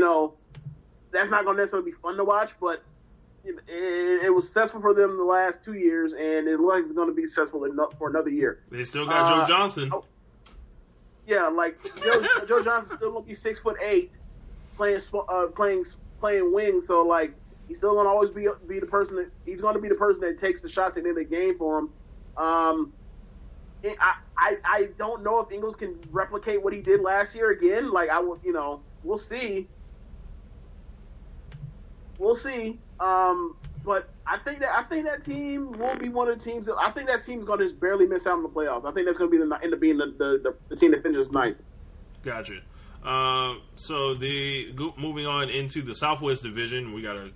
that's not going to necessarily be fun to watch, but it was successful for them the last 2 years, and it looks like it's going to be successful for another year. They still got Joe Johnson. Yeah, Joe Johnson still going to be 6'8", playing wing, so he's still going to always be the person he's going to be the person that takes the shots at the end of the game for him. I don't know if Ingles can replicate what he did last year again. we'll see. We'll see. But I think that team will be one of the teams. I think that team's going to just barely miss out on the playoffs. I think that's going to end up being the team that finishes ninth. Gotcha. So moving on into the Southwest Division, we're gonna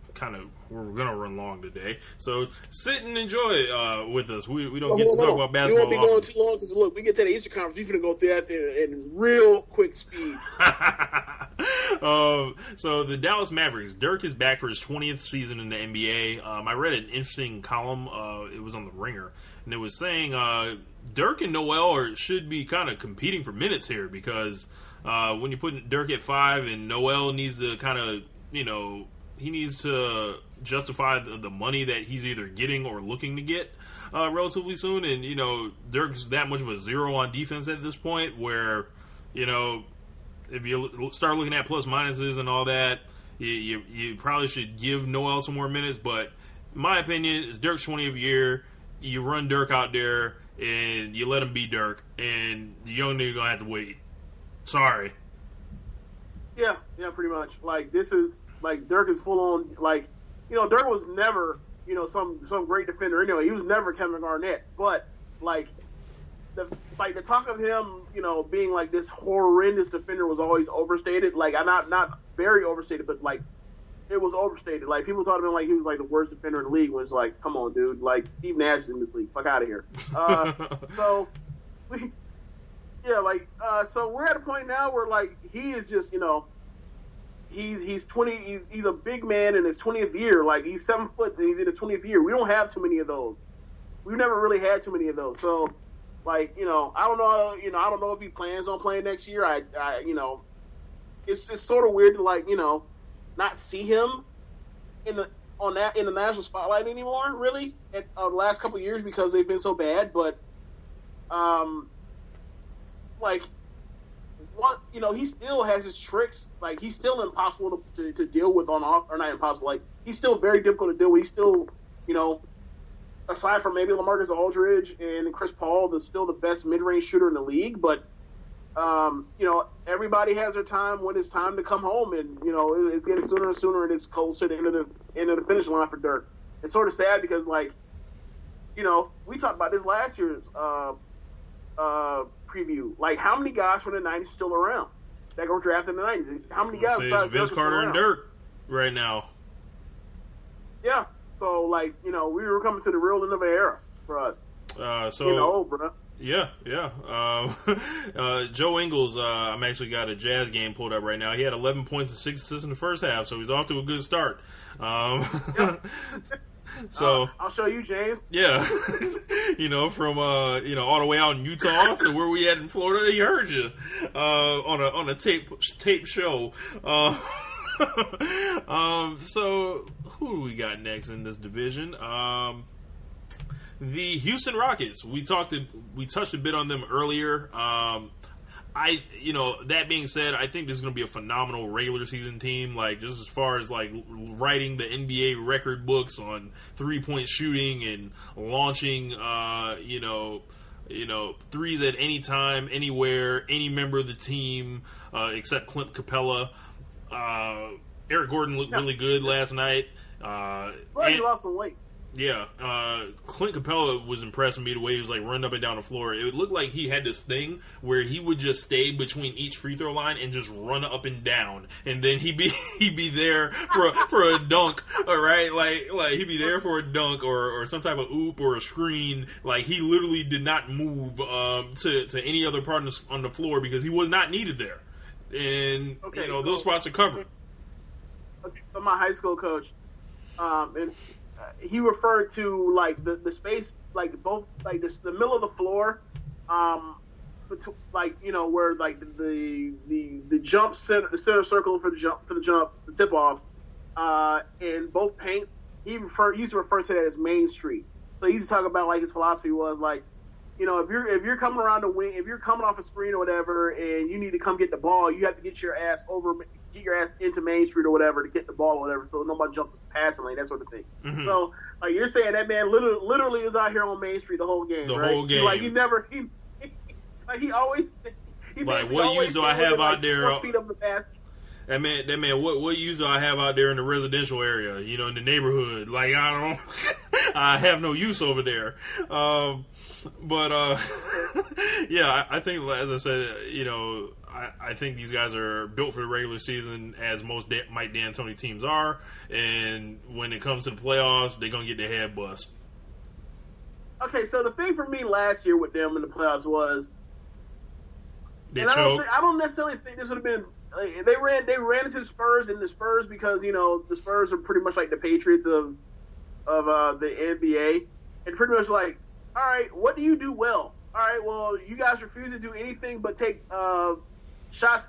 run long today. So sit and enjoy with us. We don't get to talk about basketball. We won't be going too long because look, we get to the Eastern Conference. We're gonna go through that in real quick speed. So the Dallas Mavericks, Dirk is back for his 20th season in the NBA. I read an interesting column. It was on the Ringer, and it was saying Dirk and Noel should be kind of competing for minutes here because when you put Dirk at 5 and Noel needs to kind of, he needs to justify the money that he's either getting or looking to get relatively soon. And, Dirk's that much of a zero on defense at this point where, if you start looking at plus minuses and all that, you probably should give Noel some more minutes. But my opinion is Dirk's 20th year. You run Dirk out there and you let him be Dirk, and the young nigga gonna have to wait. Sorry. Yeah, pretty much. Like, this is, like, Dirk is full on, like, Dirk was never, some great defender anyway. He was never Kevin Garnett. But, like, the talk of him, being, like, this horrendous defender was always overstated. Like, not very overstated, but, like, it was overstated. Like, people thought of him like he was, like, the worst defender in the league, when it's like, come on, dude. Like, Steve Nash is in this league. Fuck out of here. So we're at a point now where, like, he is just, he's 20, he's a big man in his 20th year. Like, he's 7 foot and he's in his 20th year. We don't have too many of those. We've never really had too many of those. So, like, I don't know, I don't know if he plans on playing next year. It's sort of weird to, like, not see him in the national spotlight anymore, really, at the last couple of years because they've been so bad. But, like, what, he still has his tricks. Like, he's still impossible to deal with on off, or not impossible. Like, he's still very difficult to deal with. He's still, aside from maybe LaMarcus Aldridge and Chris Paul, still the best mid-range shooter in the league. But, everybody has their time when it's time to come home, and it's getting sooner and sooner, and it's close to the end of the finish line for Dirk. It's sort of sad because, like, we talked about this last year's preview. Like, how many guys from the 90s still around that go drafted in the 90s? How many guys? It's Vince Carter and Dirk right now. Yeah. So, like, we were coming to the real end of an era for us. Bro. Yeah. Joe Ingles, I'm actually got a Jazz game pulled up right now. He had 11 points and 6 assists in the first half, so he's off to a good start. So I'll show you, James. Yeah, from all the way out in Utah to where we at in Florida, he heard you on a tape show. So who do we got next in this division? The Houston Rockets. We touched a bit on them earlier. That being said, I think this is going to be a phenomenal regular season team. Like, just as far as, like, writing the NBA record books on 3-point shooting and launching, threes at any time, anywhere, any member of the team, except Clint Capella. Eric Gordon looked really good last night. He lost some weight. Yeah, Clint Capella was impressing me the way he was, like, running up and down the floor. It looked like he had this thing where he would just stay between each free throw line and just run up and down, and then he'd be there for a dunk. All right, like he'd be there for a dunk or some type of oop or a screen. Like, he literally did not move to any other part on the floor because he was not needed there, and those spots are covered. Okay, so my high school coach, and he referred to, like, the space, like, both, like, the middle of the floor, like, where, like, the jump center, the center circle for the jump, the tip off, and both paint. He used to refer to that as Main Street. So he used to talk about, like, his philosophy was, like, if you're coming around the wing, if you're coming off a screen or whatever, and you need to come get the ball, you have to get your ass into Main Street or whatever to get the ball or whatever, so nobody jumps the passing lane, that sort of thing. Mm-hmm. So, like, you're saying that man literally was out here on Main Street the whole game, right? Whole game. Like, he always. Like, what use do I have out there? 4 feet up the basket. That man, what use do I have out there in the residential area? You know, in the neighborhood. Like, I don't, I have no use over there. But yeah, I think, as I said, you know, I think these guys are built for the regular season, as most Mike D'Antoni teams are. And when it comes to the playoffs, they're gonna get their head bust. Okay, so the thing for me last year with them in the playoffs was, They choked. I don't necessarily think this would have been. Like, they ran into the Spurs, and the Spurs, because you know the Spurs are pretty much like the Patriots of the NBA, and pretty much like, all right, what do you do well? All right, well, you guys refuse to do anything but take shots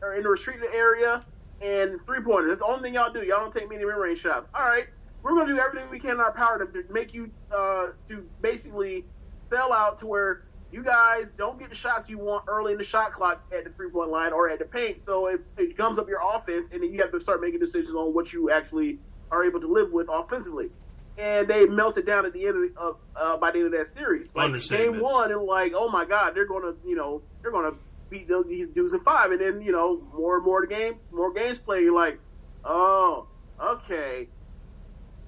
or in the restricted area and 3-pointers. That's the only thing y'all do. Y'all don't take many mid-range shots. All right, we're gonna do everything we can in our power to make you to basically sell out to where you guys don't get the shots you want early in the shot clock at the 3-point line or at the paint. So it gums up your offense, and then you have to start making decisions on what you actually are able to live with offensively. And they melted down at the end of by the end of that series. Like game one, and like, oh my God, they're gonna beat these dudes in 5, and then more and more games play. You're like, oh, okay.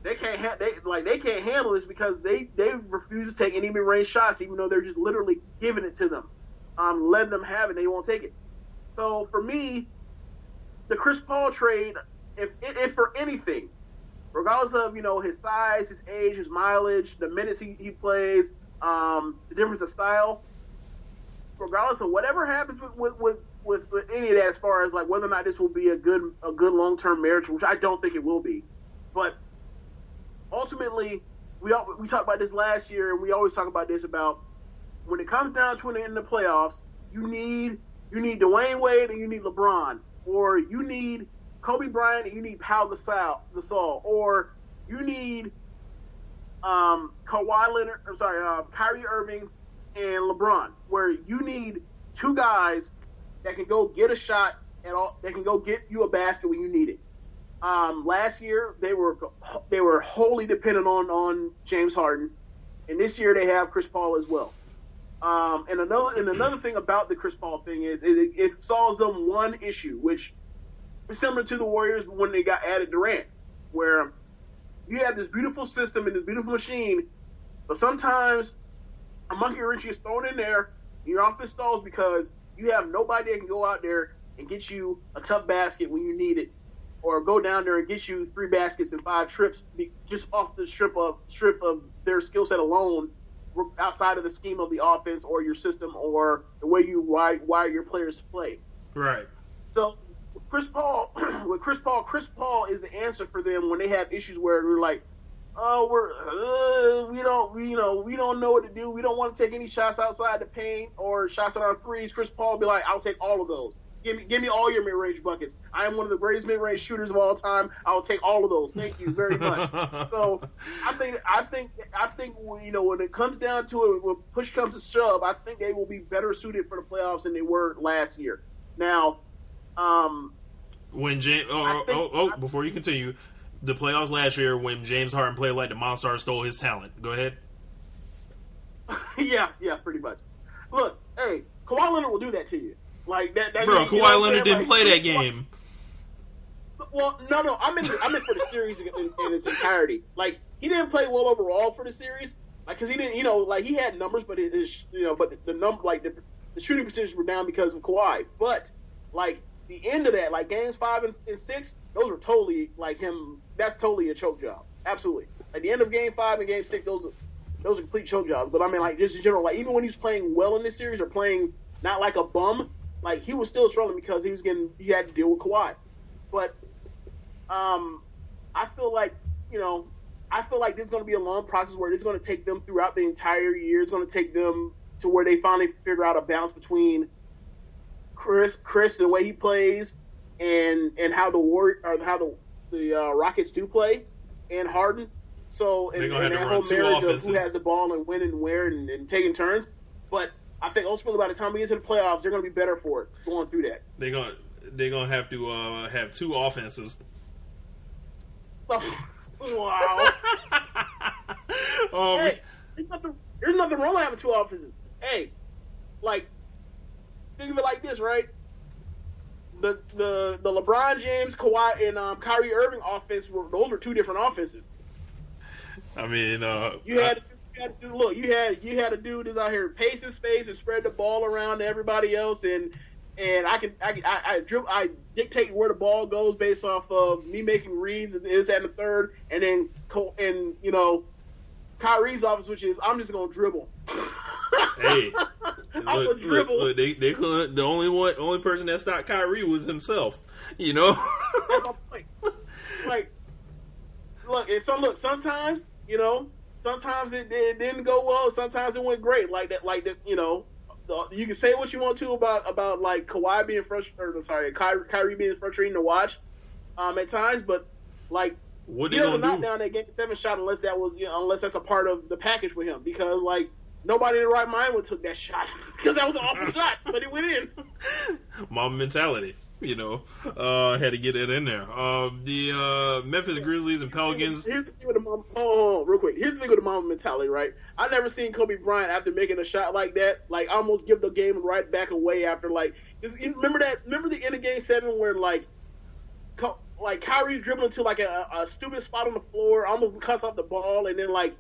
They can't handle this because they refuse to take any mid-range shots, even though they're just literally giving it to them, letting them have it. They won't take it. So for me, the Chris Paul trade, if for anything, regardless of his size, his age, his mileage, the minutes he plays, the difference of style, regardless of whatever happens with any of that, as far as like whether or not this will be a good long-term marriage, which I don't think it will be, but ultimately, we talked about this last year, and we always talk about this about when it comes down to it in the playoffs, you need Dwayne Wade and you need LeBron, or you need Kobe Bryant and you need Pau Gasol, or you need Kyrie Irving and LeBron, where you need two guys that can go get a shot that can go get you a basket when you need it. Last year they were wholly dependent on James Harden, and this year they have Chris Paul as well. And another thing about the Chris Paul thing is it solves them one issue, which is similar to the Warriors when they got added Durant, where you have this beautiful system and this beautiful machine, but sometimes a monkey wrench is thrown in there, and your offense stalls because you have nobody that can go out there and get you a tough basket when you need it, or go down there and get you 3 baskets and 5 trips just off the strip of their skill set alone, outside of the scheme of the offense or your system or the way you wire your players to play. Right. So Chris Paul is the answer for them when they have issues where they're like, oh, we don't know what to do. We don't want to take any shots outside the paint or shots at our threes. Chris Paul will be like, I'll take all of those. Give me all your mid-range buckets. I am one of the greatest mid-range shooters of all time. I will take all of those. Thank you very much. So I think when it comes down to it, when push comes to shove, I think they will be better suited for the playoffs than they were last year. Now, when James, before you continue, the playoffs last year when James Harden played like the Monster stole his talent. Go ahead. Yeah, pretty much. Look, hey, Kawhi Leonard will do that to you. Like that bro, Kawhi Leonard didn't play that game. Well, no, I meant for the series in its entirety. Like, he didn't play well overall for the series, like, because he didn't, he had numbers, but the shooting percentages were down because of Kawhi. But like the end of that, like games 5 and 6, those were totally like him. That's totally a choke job. Absolutely. At the end of game 5 and game 6, those are complete choke jobs. But I mean, like, just in general, like even when he was playing well in this series or playing not like a bum. Like, he was still struggling because he had to deal with Kawhi. But I feel like this is going to be a long process where it's going to take them throughout the entire year. It's going to take them to where they finally figure out a balance between Chris and the way he plays and how the Rockets do play, and Harden. So and that whole marriage of who has the ball and when and where and taking turns. But I think ultimately by the time we get to the playoffs, they're going to be better for it going through that. They're gonna have to have 2 offenses. Oh, wow. Hey, there's nothing wrong with having 2 offenses. Hey, like, think of it like this, right? the LeBron James, Kawhi, and Kyrie Irving offense those were two different offenses. I mean, you had a dude that's out here pace his space and spread the ball around to everybody else, and I dictate where the ball goes based off of me making reads and this and the third, and then Kyrie's offense, which is I'm just gonna dribble. Hey, I'm gonna dribble. Look, they couldn't. The only person that stopped Kyrie was himself. You know. That's my point. Like, sometimes sometimes it didn't go well. Sometimes it went great. Like that. You can say what you want to about like Kawhi being Kyrie being frustrating to watch at times, but like what he they never gonna knocked do? down that Game 7 shot unless that's a part of the package with him, because like nobody in their right mind would took that shot because that was an awful shot, but it went in. Mama mentality. Had to get it in there. The Memphis Grizzlies and Pelicans. Here's the thing with the mama. Real quick. Here's the thing with the mama mentality, right? I never seen Kobe Bryant after making a shot like that, like almost give the game right back away after like. Remember the end of Game 7 where like Kyrie's dribbling to like a stupid spot on the floor, almost cuts off the ball, and then like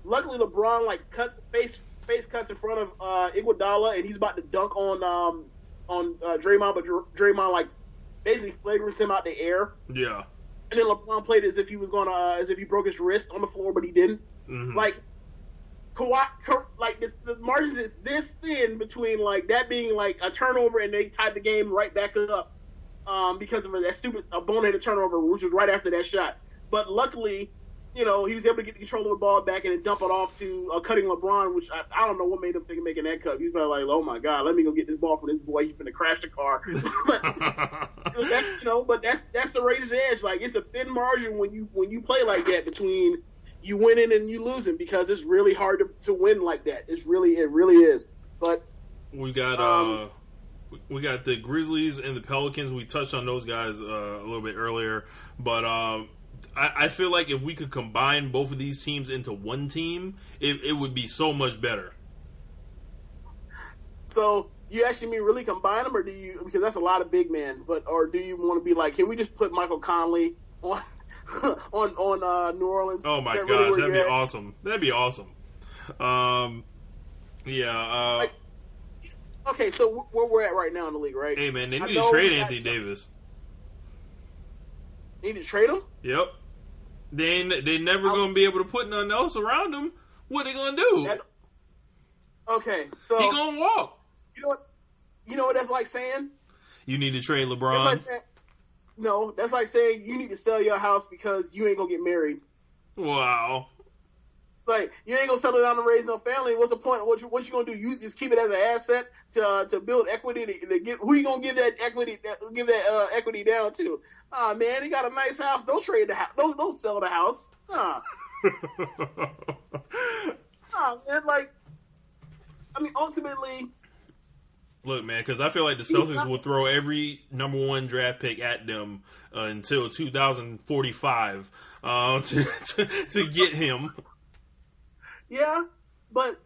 luckily LeBron like face cuts in front of Iguodala, and he's about to dunk on Draymond, but Draymond like basically flagrants him out the air. Yeah. And then LeBron played as if he was as if he broke his wrist on the floor, but he didn't. Mm-hmm. Like Kawhi, like the margin is this thin between like that being like a turnover and they tied the game right back up because of that stupid boneheaded turnover, which was right after that shot. But luckily, he was able to get the control of the ball back and then dump it off to cutting LeBron, which I don't know what made him think of making that cut. He's probably like, oh my God, let me go get this ball from this boy. He's going to crash the car. but that's the razor's edge. Like, it's a thin margin when you play like that between you winning and you losing, because it's really hard to win like that. It really is. But we got the Grizzlies and the Pelicans. We touched on those guys a little bit earlier, but I feel like if we could combine both of these teams into one team, it would be so much better. So you actually mean really combine them, or do you, because that's a lot of big men, or do you want to be like, can we just put Michael Conley on New Orleans? Oh my gosh, that'd be awesome. That'd be awesome. Okay, so where we're at right now in the league, right? Hey man, they need to trade Anthony Davis. Need to trade him? Yep. They never going to be able to put nothing else around him. What are they going to do? Okay, so he going to walk. You know what that's like saying? You need to trade LeBron. That's like saying you need to sell your house because you ain't going to get married. Wow. Like, you ain't going to settle down and raise no family. What's the point? What you going to do? You just keep it as an asset to build equity to get. Who you going to give that equity down to? Man, he got a nice house. Don't trade the house. Don't sell the house. Man, like, I mean, ultimately. Look, man, because I feel like the Celtics will throw every number one draft pick at them until 2045 to get him. Yeah, but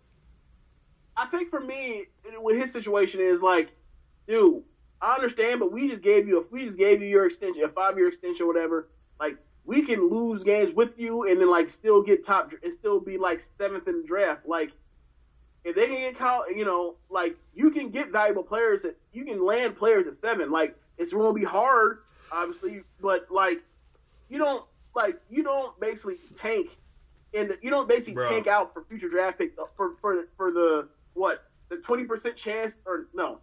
I think for me, with his situation is like, dude, I understand, but we just gave you your extension, a 5-year extension, or whatever. Like, we can lose games with you and then like still get top and still be like 7th in the draft. Like, if they can get like you can get valuable players you can land players at 7. Like, it's going to be hard, obviously, but like you don't basically tank. And you don't basically tank out for future draft picks for the 20% chance, or no,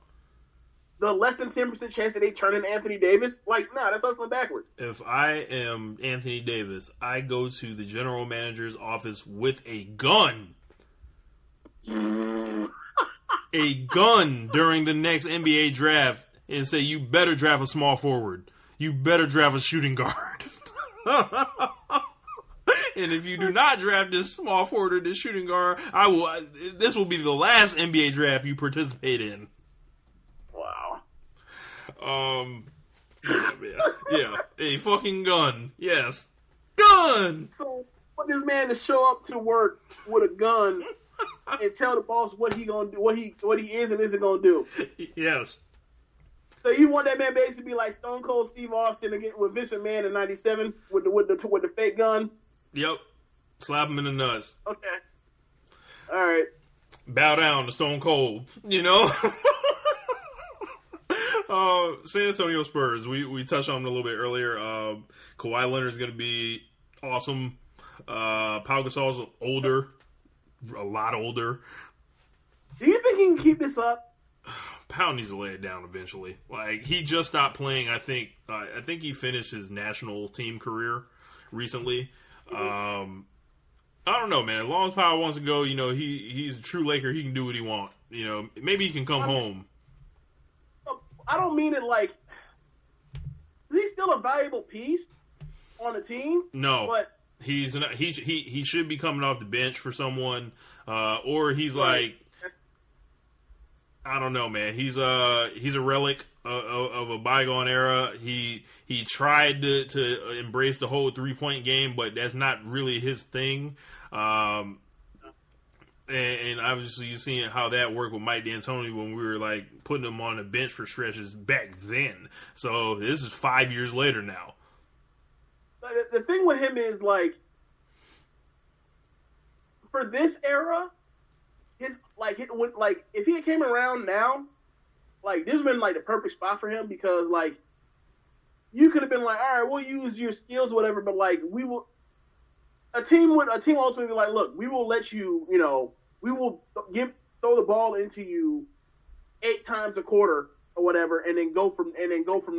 the less than 10% chance that they turn in Anthony Davis. Like, nah, that's hustling backwards. If I am Anthony Davis, I go to the general manager's office with a gun. A gun during the next NBA draft and say, you better draft a small forward. You better draft a shooting guard. And if you do not draft this small forward or this shooting guard, this will be the last NBA draft you participate in. Wow. Yeah, a fucking gun. Yes. Gun! So, want this man to show up to work with a gun and tell the boss what he gonna do, what he is and isn't gonna do. Yes. So you want that man basically to be like Stone Cold Steve Austin again with Vince McMahon in '97 with the fake gun? Yep. Slap him in the nuts. Okay. All right. Bow down to Stone Cold. You know. San Antonio Spurs. We touched on them a little bit earlier. Kawhi Leonard's going to be awesome. Pau Gasol's older, a lot older. Do you think he can keep this up? Pau needs to lay it down eventually. Like, he just stopped playing. I think he finished his national team career recently. I don't know, man. As long as Pau wants to go, you know, he's a true Laker. He can do what he wants. You know, maybe he can come home. I don't mean it like, is he still a valuable piece on the team? No, but he should be coming off the bench for someone, or he's like, I don't know, man. He's a relic of a bygone era. He tried to embrace the whole 3-point game, but that's not really his thing. And obviously you're seeing how that worked with Mike D'Antoni when we were like putting him on the bench for stretches back then. So this is 5 years later now. The thing with him is like, for this era, if he came around now, like this has been like the perfect spot for him because like you could have been like, all right, we'll use your skills, or whatever, but like we will. A team ultimately be like, look, we will let you, you know, we will throw the ball into you 8 times a quarter or whatever, and then go from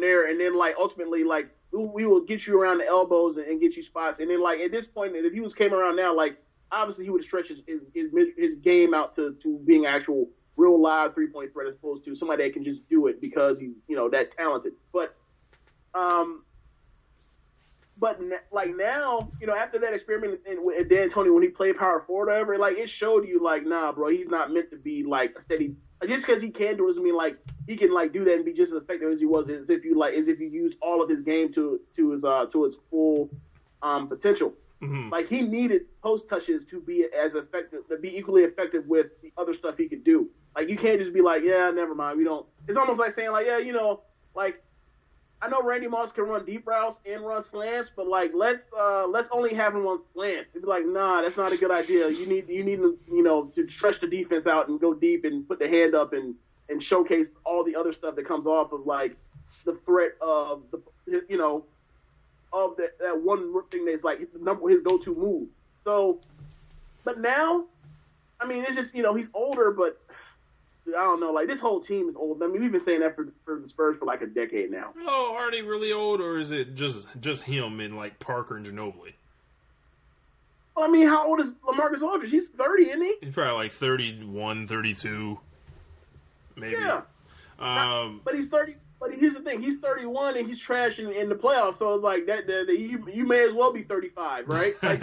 there, and then like ultimately like we will get you around the elbows and get you spots, and then like at this point, if he came around now, like obviously he would stretch his game out to being actual real live 3-point threat as opposed to somebody that can just do it because he's, you know, that talented, But like now, you know, after that experiment with D'Antoni when he played power forward or whatever, like it showed you like, nah, bro, he's not meant to be like a steady. Like, just because he can do it doesn't mean like he can like do that and be just as effective as he was as if you used all of his game to its full potential. Mm-hmm. Like he needed post touches to be as effective, to be equally effective with the other stuff he could do. Like you can't just be like, yeah, never mind, we don't. It's almost like saying like, yeah, you know, like. I know Randy Moss can run deep routes and run slants, but like let's only have him on slants. It'd be like, nah, that's not a good idea. You need to, you know, to stretch the defense out and go deep and put the hand up and showcase all the other stuff that comes off of like the threat of the, you know, of that one thing that's like his go-to move. So, but now, I mean, it's just, you know, he's older, but I don't know. Like, this whole team is old. I mean, we've been saying that for the Spurs for like a decade now. Oh, are they really old, or is it just him and like Parker and Ginobili? Well, I mean, how old is LaMarcus Aldridge? He's 30, isn't he? He's probably like 31, 32, maybe. Yeah. But he's 30. But here's the thing: he's 31 and he's trash in the playoffs. So it's like that. You may as well be 35, right? Like,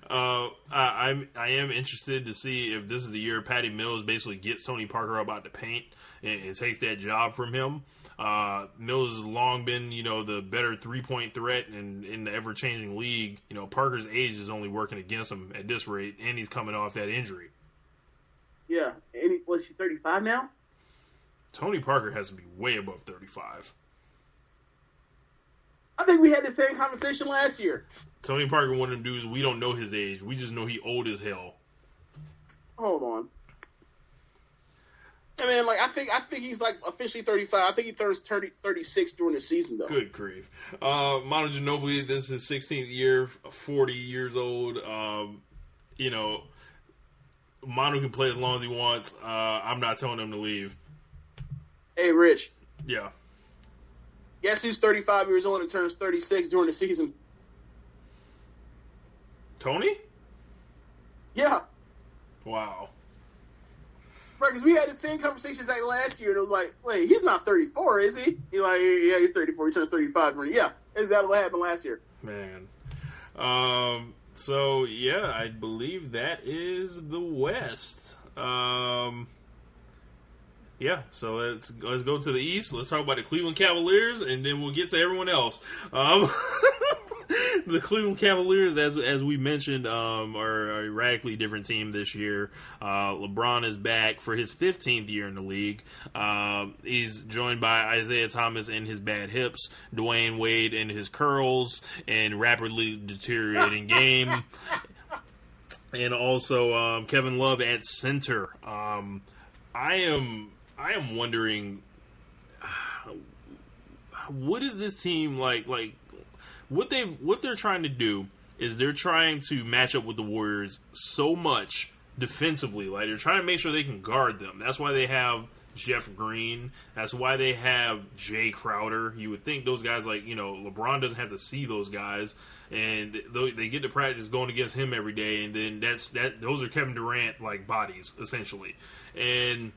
I am interested to see if this is the year Patty Mills basically gets Tony Parker up out the paint and takes that job from him. Mills has long been, you know, the better 3-point threat in the ever-changing league. You know, Parker's age is only working against him at this rate, and he's coming off that injury. Yeah, and was he 35 now? Tony Parker has to be way above 35. I think we had the same conversation last year. Tony Parker, one of them dudes, we don't know his age. We just know he old as hell. Hold on. I mean, like I think he's like officially 35. I think he turns 36 during the season, though. Good grief. Manu Ginobili, this is his 16th year, 40 years old. You know, Manu can play as long as he wants. I'm not telling him to leave. Hey, Rich. Yeah. Guess who's 35 years old and turns 36 during the season? Tony? Yeah. Wow. Right, because we had the same conversations like last year, and it was like, wait, he's not 34, is he? He's like, yeah, he's 34. He turns 35. Yeah, exactly what happened last year. Man. So, yeah, I believe that is the West. Yeah, so let's go to the East. Let's talk about the Cleveland Cavaliers, and then we'll get to everyone else. The Cleveland Cavaliers, as we mentioned, are a radically different team this year. LeBron is back for his 15th year in the league. He's joined by Isaiah Thomas and his bad hips, Dwayne Wade and his curls, and rapidly deteriorating game. And also Kevin Love at center. I am wondering, what is this team like? Like what they're trying to do is they're trying to match up with the Warriors so much defensively. Like they're trying to make sure they can guard them. That's why they have Jeff Green. That's why they have Jay Crowder. You would think those guys, like, you know, LeBron doesn't have to see those guys, and they get to practice going against him every day, and then those are Kevin Durant like bodies essentially. And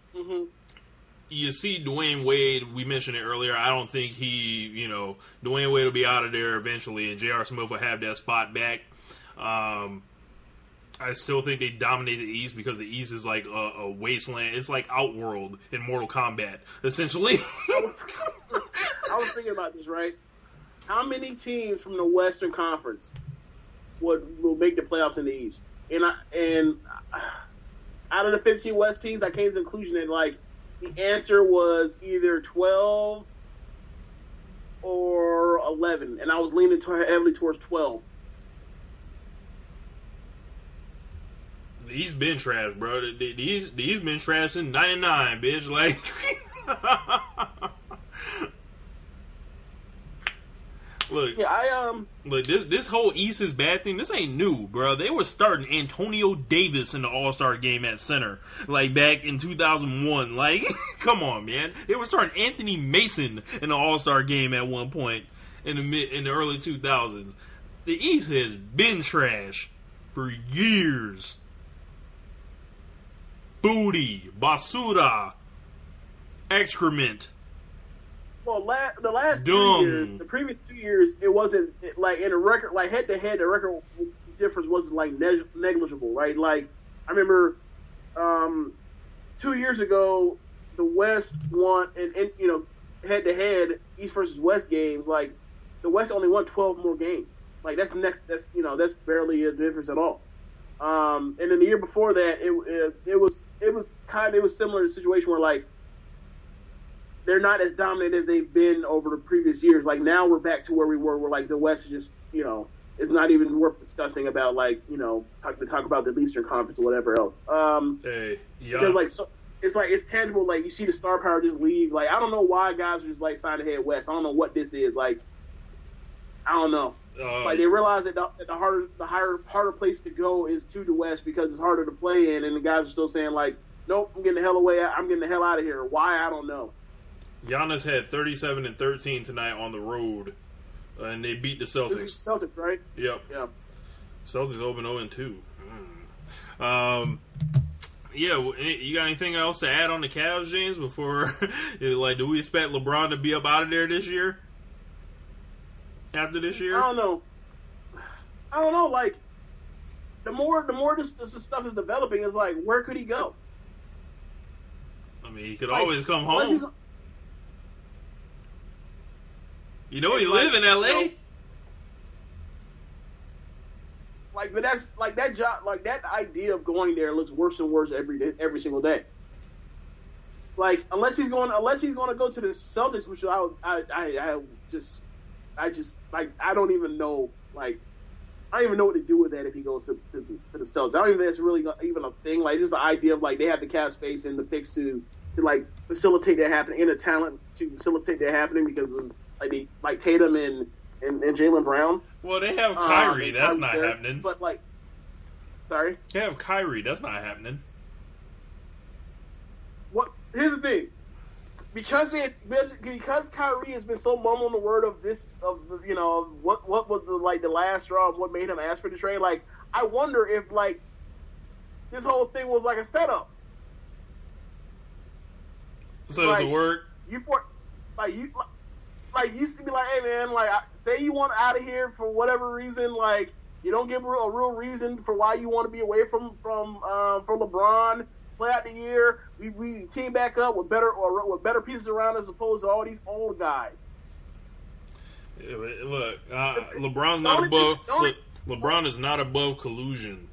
you see Dwayne Wade, we mentioned it earlier. I don't think Dwayne Wade will be out of there eventually, and J.R. Smith will have that spot back. I still think they dominate the East because the East is like a wasteland. It's like Outworld in Mortal Kombat, essentially. I was thinking about this, right? How many teams from the Western Conference will make the playoffs in the East? And out of the 15 West teams, I came to the conclusion that, like, the answer was either 12 or 11, and I was leaning heavily towards 12. The East been trash, bro. The East been trash since '99, bitch. Like, look, yeah, look. This whole East is bad thing. This ain't new, bro. They were starting Antonio Davis in the All-Star game at center, like back in 2001. Like, come on, man. They were starting Anthony Mason in the All-Star game at one point in the early 2000s. The East has been trash for years. Booty, basura, excrement. Well, the last 2 years, the previous 2 years, it wasn't like in a record, like head to head, the record difference wasn't like negligible, right? Like I remember 2 years ago, the West won, and head to head, East versus West games. Like the West only won 12 more games. Like that's barely a difference at all. And then the year before that, it was similar to a situation where, like, they're not as dominant as they've been over the previous years. Like now we're back to where we were, where like the West is just, it's not even worth discussing about, like, talk about the Eastern Conference or whatever else. Because like, so it's tangible. Like you see the star power just leave. Like I don't know why guys are just like signing to head west. I don't know what this is. Like I don't know. Like they realize that the harder place to go is to the West because it's harder to play in, and the guys are still saying like, nope, I'm getting the hell away. I'm getting the hell out of here. Why? I don't know. Giannis had 37 and 13 tonight on the road, and they beat the Celtics. Celtics, right? Yep. Yeah. Celtics open 0-2. Yeah, you got anything else to add on the Cavs, James? Before, like, do we expect LeBron to be up out of there this year? After this year? I don't know. Like, the more this stuff is developing, is like, where could he go? I mean, he could always come home. He live in L.A. Like, but that's like that job. Like that idea of going there looks worse and worse every single day. Like, unless he's going to go to the Celtics, which I don't even know. Like, I don't even know what to do with that if he goes to the Celtics. I don't even think that's really even a thing. Like, just the idea of like they have the cap space and the picks to like facilitate that happening, and the talent to facilitate that happening because of like Tatum and Jaylen Brown. Well, they have Kyrie. That's not happening. But like, sorry, they have Kyrie. That's not happening. What? Here's the thing. Because Kyrie has been so mum on the word of this, what was the last straw of what made him ask for the trade. Like, I wonder if like this whole thing was like a setup. So does it work? You used to be like, hey man, like say you want out of here for whatever reason, like you don't give a real reason for why you want to be away from LeBron. Play out the year, we team back up with better pieces around us, as opposed to all these old guys. Look, LeBron's not above. Look, LeBron is not above collusion.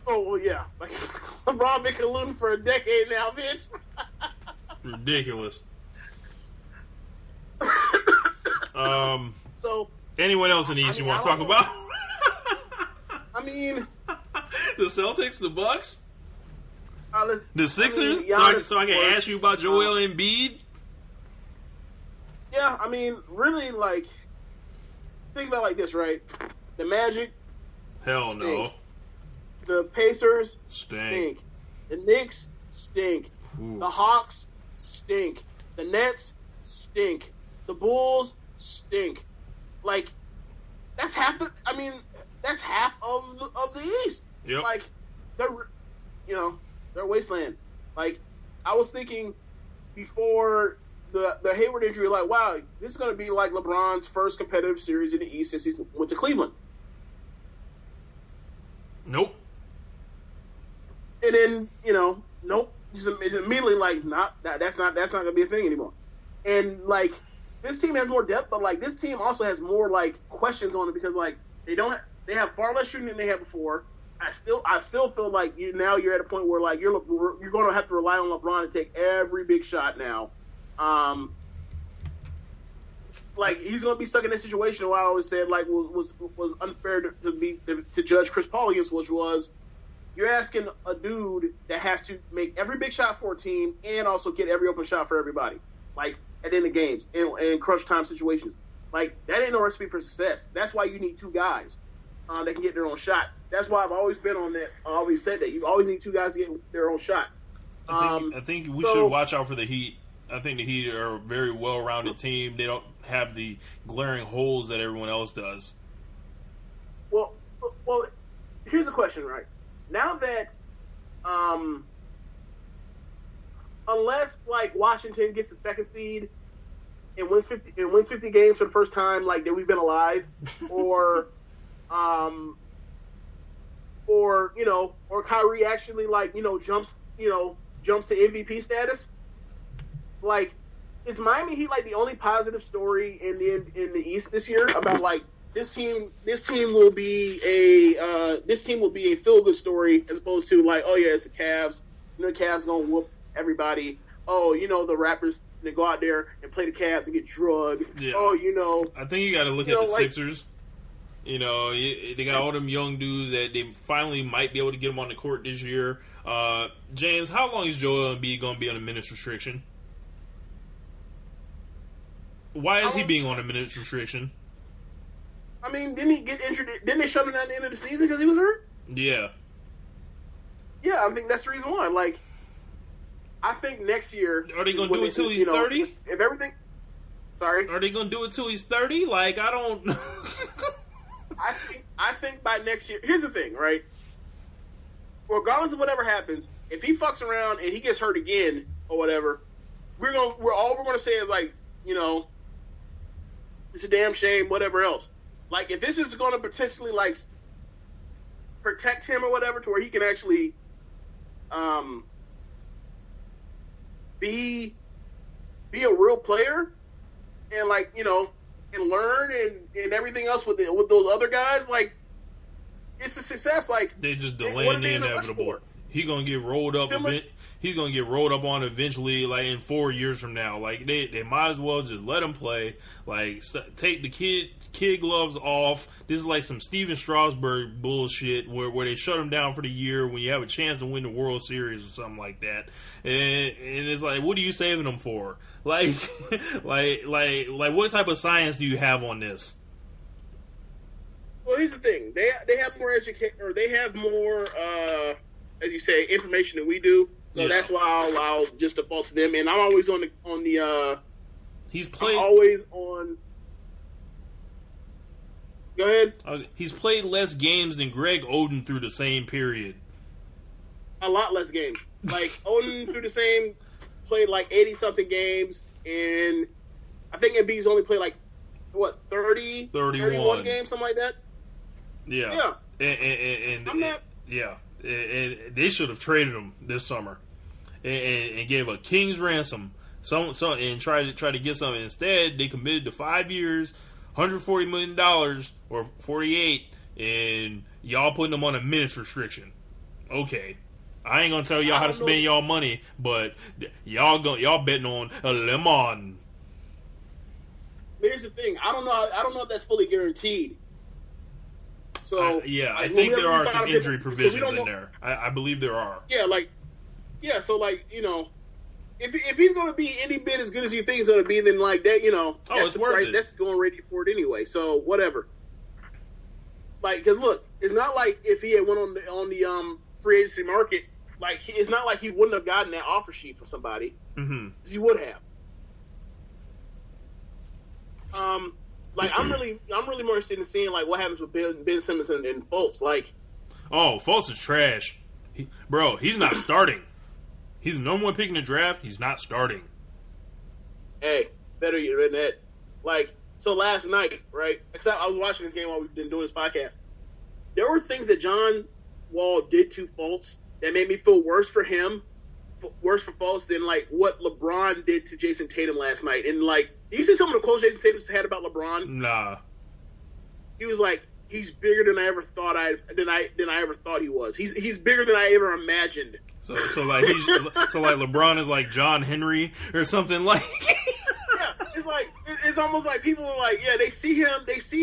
Oh well, yeah. Like LeBron been colluding for a decade now, bitch. Ridiculous. So anyone else in the East you want to talk about? I mean, the Celtics, the Bucks, the Sixers. So I can ask you about Joel Embiid. Yeah, I mean, really, like, think about it like this, right? The Magic, hell stink. No. The Pacers stink. The Knicks stink. Ooh. The Hawks stink. The Nets stink. The Bulls stink. Like, that's half of the East. Yep. Like, they're a wasteland. Like, I was thinking before the Hayward injury, like, wow, this is going to be like LeBron's first competitive series in the East since he went to Cleveland. Nope. And then, nope. Just immediately like, that's not going to be a thing anymore. And like, this team has more depth, but like, this team also has more like questions on it because like they have far less shooting than they had before. I still feel like you're at a point where like you're going to have to rely on LeBron to take every big shot now. Like he's going to be stuck in this situation. What I always said like was unfair to judge Chris Paul against, which was you're asking a dude that has to make every big shot for a team and also get every open shot for everybody, like at the end of games and crunch time situations. Like that ain't no recipe for success. That's why you need two guys that can get their own shot. That's why I've always been on that. I always said that you always need two guys to get their own shot. I think we should watch out for the Heat. I think the Heat are a very well-rounded team. They don't have the glaring holes that everyone else does. Well, here's the question, right? Now that, unless like Washington gets the second seed and wins 50 games for the first time, like that we've been alive, or Kyrie actually like jumps to MVP status. Like, is Miami Heat like the only positive story in the East this year about like this team will be a feel good story as opposed to like, oh yeah, it's the Cavs. The Cavs gonna whoop everybody. Oh, the Raptors, they go out there and play the Cavs and get drugged. Yeah. Oh, I think you got to look at the Sixers. They got all them young dudes that they finally might be able to get them on the court this year. James, how long is Joel Embiid going to be on a minutes restriction? Why is he being on a minutes restriction? I mean, didn't he get injured? Didn't they shut him down at the end of the season because he was hurt? Yeah. Yeah, I think that's the reason why. Like, I think next year... Are they going to do it till he's 30? If everything... Sorry? Are they going to do it till he's 30? Like, I don't... I think by next year... Here's the thing, right? Regardless of whatever happens, if he fucks around and he gets hurt again or whatever, all we're going to say is like, it's a damn shame, whatever else. Like, if this is going to potentially, like, protect him or whatever to where he can actually be a real player and, like, and learn and everything else with those other guys, like, it's a success. Like, they just delaying the inevitable. He's gonna get rolled up. He's gonna get rolled up on eventually, like in 4 years from now. Like they might as well just let him play. Like take the kid gloves off. This is like some Steven Strasburg bullshit where they shut him down for the year when you have a chance to win the World Series or something like that. And it's like, what are you saving them for? Like, like what type of science do you have on this? Well, here's the thing. They have more education, or they have more, as you say, information than we do. So that's why I'll just default to them. And I'm always on the. He's played. I'm always on. Go ahead. He's played less games than Greg Oden through the same period. A lot less games. Like Oden through the same played like 80-something games, and I think Embiid's only played like 31 games, something like that. Yeah. And I'm not. Yeah. And they should have traded him this summer and gave a king's ransom and try to get something. Instead, they committed to 5 years, $140 million or 48, and y'all putting them on a minutes restriction. Okay, I ain't gonna tell y'all how to spend y'all money, but y'all betting on a lemon. Here's the thing. I don't know if that's fully guaranteed. So I think there are some injury provisions in there. I believe there are. Yeah. So if he's going to be any bit as good as you think he's going to be, then it's worth it. That's going ready for it anyway. So whatever. Because look, it's not like if he had went on the free agency market, it's not like he wouldn't have gotten that offer sheet from somebody. Mm-hmm. He would have. I'm really more interested in seeing what happens with Ben Simmons and Fultz. Fultz is trash. He's not starting. He's the number one pick in the draft. He's not starting. Hey, better than that. So last night, right? Except I was watching this game while we've been doing this podcast. There were things that John Wall did to Fultz that made me feel worse for him, worse for Fultz than what LeBron did to Jason Tatum last night. And you see some of the quotes Jason Tatum had about LeBron? Nah. He was he's bigger than I ever thought than I ever thought he was. He's bigger than I ever imagined. So LeBron is like John Henry or something like. Yeah, it's almost like people are they see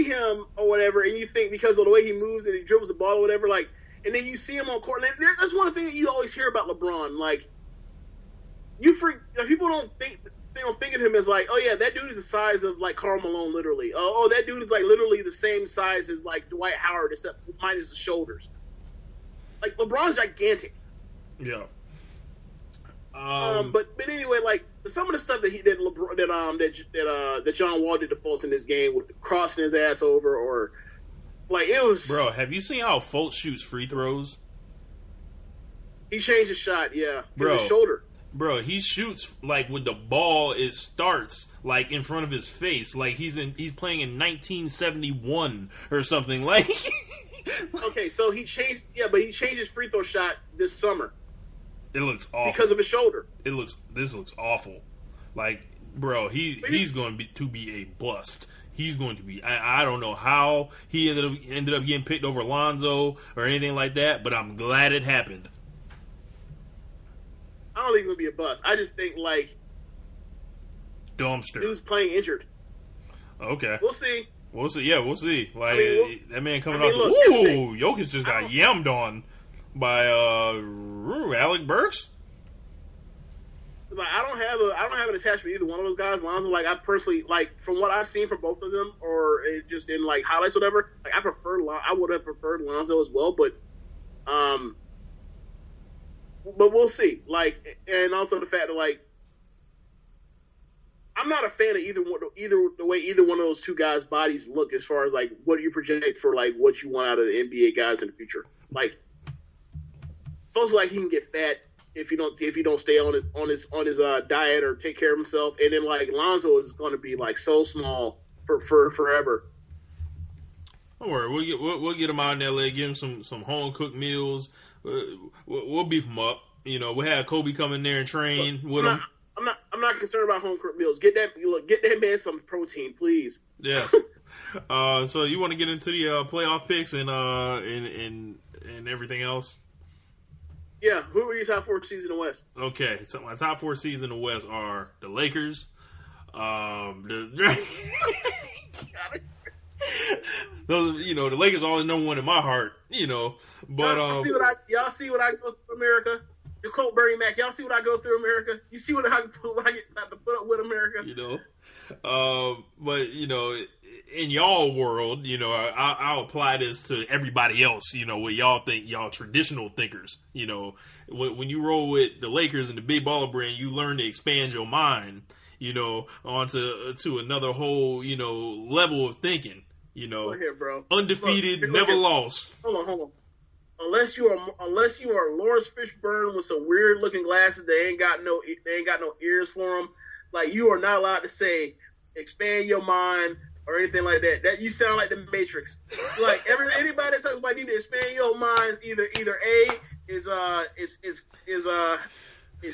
him or whatever, and you think because of the way he moves and he dribbles the ball or whatever, and then you see him on court. And that's one thing that you always hear about LeBron. People don't think of him as that dude is the size of Karl Malone, literally. That dude is literally the same size as Dwight Howard, except minus the shoulders. LeBron's gigantic. Yeah. But anyway, some of the stuff that John Wall did to Fultz in this game with crossing his ass over, or it was. Bro, have you seen how Fultz shoots free throws? He changed his shot, yeah. Bro, his shoulder. Bro, he shoots with the ball. It starts in front of his face, he's playing in 1971 or something. Okay, so he changed his free throw shot this summer. It looks awful because of his shoulder. This looks awful. Bro, he's going to be a bust. He's going to be. I don't know how he ended up getting picked over Lonzo or anything like that, but I'm glad it happened. I don't think it'll be a bust. I just think dumpster. Dude's playing injured. Okay, we'll see. We'll see. Yeah, we'll see. That man coming out. Look, Jokic just got yammed on by Alec Burks. I don't have an attachment to either one of those guys. Lonzo, I personally from what I've seen from both of them, or just in highlights, or whatever. I would have preferred Lonzo as well, but we'll see. And also the fact that I'm not a fan of either the way either one of those two guys' bodies look as far as what do you project for what you want out of the NBA guys in the future. Folks he can get fat if you don't stay on his diet or take care of himself, and then Lonzo is going to be so small for forever. Don't worry, we'll get him out in LA, give him some home cooked meals. We'll beef him up. We'll have Kobe come in there and train with him. I'm not concerned about home cooked meals. Get that man some protein, please. Yes. So you want to get into the playoff picks and everything else? Yeah. Who are your top four seeds in the West? Okay. So my top four seeds in the West are the Lakers. The Lakers are always number one in my heart. But y'all see what I go through, America. The Colt Berry Mac. Y'all see what I go through, America. You see what I get to put up with, America. But in y'all world, I'll apply this to everybody else. What y'all think, y'all traditional thinkers. When you roll with the Lakers and the big baller brand, you learn to expand your mind. Onto to another whole level of thinking. Look here, bro. Undefeated, never lost. Hold on. Unless you are Lawrence Fishburne with some weird looking glasses, they ain't got no ears for them. You are not allowed to say expand your mind or anything like that. That you sound like the Matrix. Anybody that talks about need to expand your mind, either A is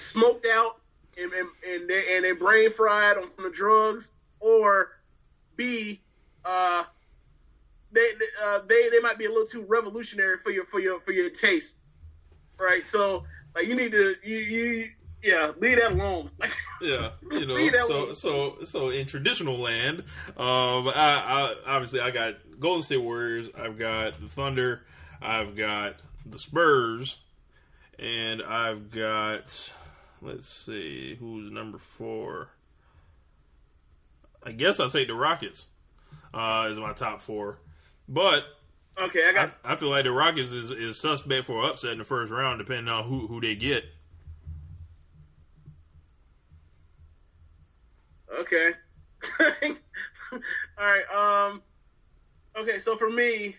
smoked out, and they brain fried on the drugs, or B, they might be a little too revolutionary for your taste, right? So like you need to leave that alone. Yeah, so in traditional land, I obviously I got Golden State Warriors, I've got the Thunder, I've got the Spurs, and I've got, let's see, who's number 4? I guess I'll take the Rockets as my top 4. But okay, I feel like the Rockets is suspect for an upset in the first round, depending on who they get. Okay. All right. Okay, so for me,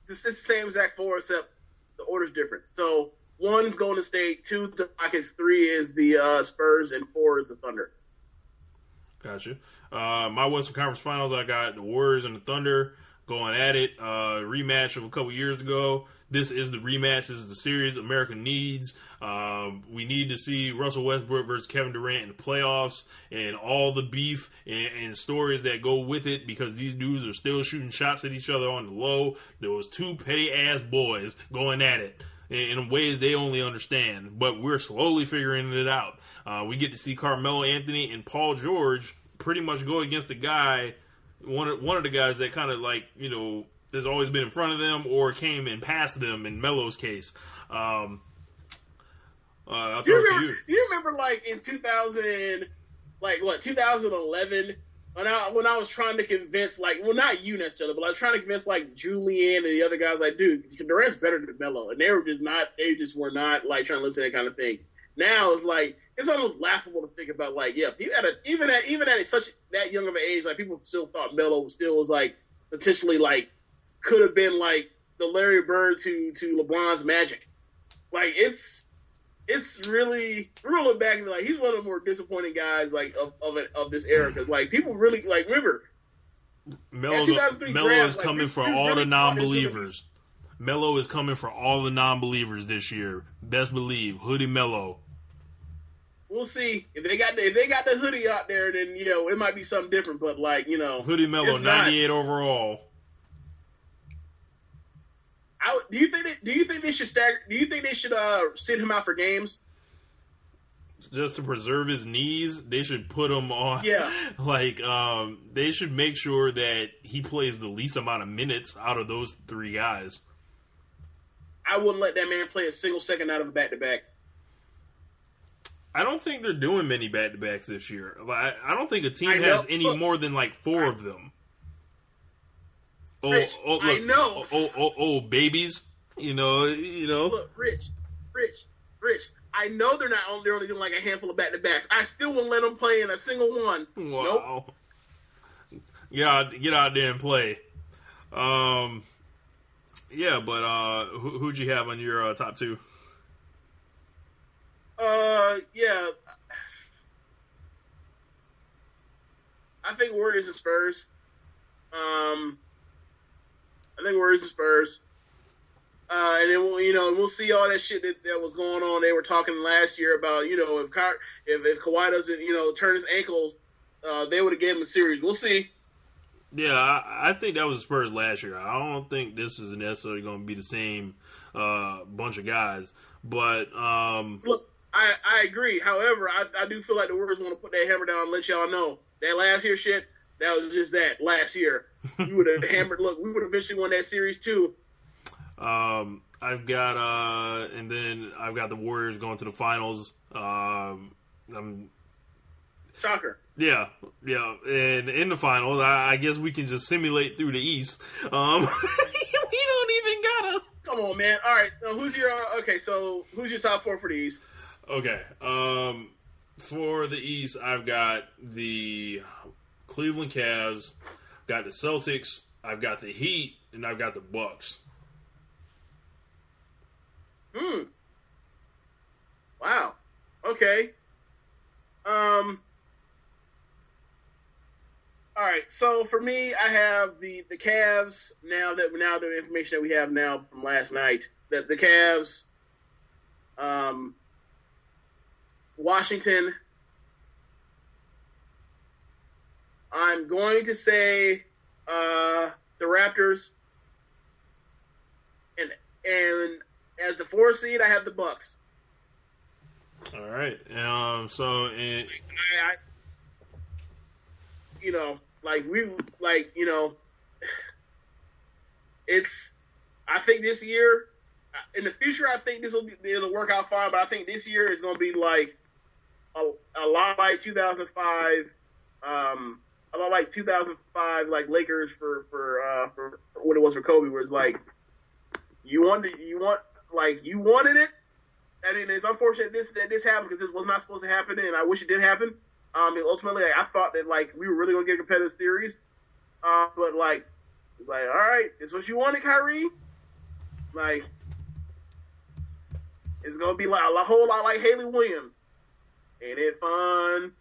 it's the same exact 4, except the order's different. So 1 is Golden State, 2 is the Rockets, 3 is the Spurs, and 4 is the Thunder. Gotcha. My Western Conference Finals, I got the Warriors and the Thunder going at it. Rematch of a couple years ago. This is the rematch. This is the series America needs. We need to see Russell Westbrook versus Kevin Durant in the playoffs and all the beef and stories that go with it, because these dudes are still shooting shots at each other on the low. There was 2 petty-ass boys going at it in ways they only understand, but we're slowly figuring it out. We get to see Carmelo Anthony and Paul George pretty much go against a guy, one of the guys that kind of like, has always been in front of them or came and passed them in Melo's case. I'll throw it to you. Do you remember like in 2011, when I was trying to convince, like, well, not you necessarily, but I was trying to convince like Julian and the other guys, like, dude, Durant's better than Melo, and they just were not like trying to listen to that kind of thing. Now it's like, it's almost laughable to think about, like, yeah, even at such that young of an age, like, people still thought Melo was like potentially like could have been like the Larry Bird to LeBron's Magic. Like, it's really, we're gonna look back and be like, he's one of the more disappointing guys like of this era, because like people really like remember Melo is coming for all the non-believers. Melo is coming for all the non-believers this year. Best believe, Hoodie Melo. We'll see if they got the hoodie out there, then it might be something different. But like Hoodie Melo, 98 overall. Do you think they should stagger? Do you think they should sit him out for games? Just to preserve his knees, they should put him on. Yeah. Like, they should make sure that he plays the least amount of minutes out of those 3 guys. I wouldn't let that man play a single second out of a back-to-back. I don't think they're doing many back-to-backs this year. I don't think a team has any more than like 4 of them. Rich, look, I know. Babies. Look, Rich. I know they're only doing like a handful of back-to-backs. I still wouldn't let them play in a single one. Wow. Nope. Get out there and play. Yeah, but who'd you have on your top 2? Yeah. I think Warriors and Spurs. And then we'll see all that shit that was going on. They were talking last year about if Kawhi doesn't turn his ankles, they would have given him a series. We'll see. Yeah, I think that was the Spurs last year. I don't think this is necessarily going to be the same bunch of guys. But look, I agree. However, I do feel like the Warriors want to put that hammer down and let y'all know that last year shit, that was just that last year. We would have hammered. Look, we would have eventually won that series too. I've got and then I've got the Warriors going to the finals. Shocker. Yeah, and in the finals, I guess we can just simulate through the East. We don't even gotta. Come on, man. All right, who's your top 4 for the East? Okay, for the East, I've got the Cleveland Cavs, got the Celtics, I've got the Heat, and I've got the Bucks. Wow. Okay. All right. So for me, I have the Cavs. Now the information that we have now from last night, that the Cavs, Washington. I'm going to say the Raptors, and as the 4 seed, I have the Bucks. All right. It's. I think this year, in the future, I think it'll work out fine. But I think this year is going to be like a lot like 2005. A lot like 2005, like Lakers for what it was for Kobe, where it's like you wanted it. I mean, it's unfortunate that this happened because this was not supposed to happen, and I wish it did happen. And ultimately, I thought that like we were really gonna get a competitive series, but like, all right, it's what you wanted, Kyrie. Like, it's gonna be like a whole lot like Haley Williams. Ain't it fun?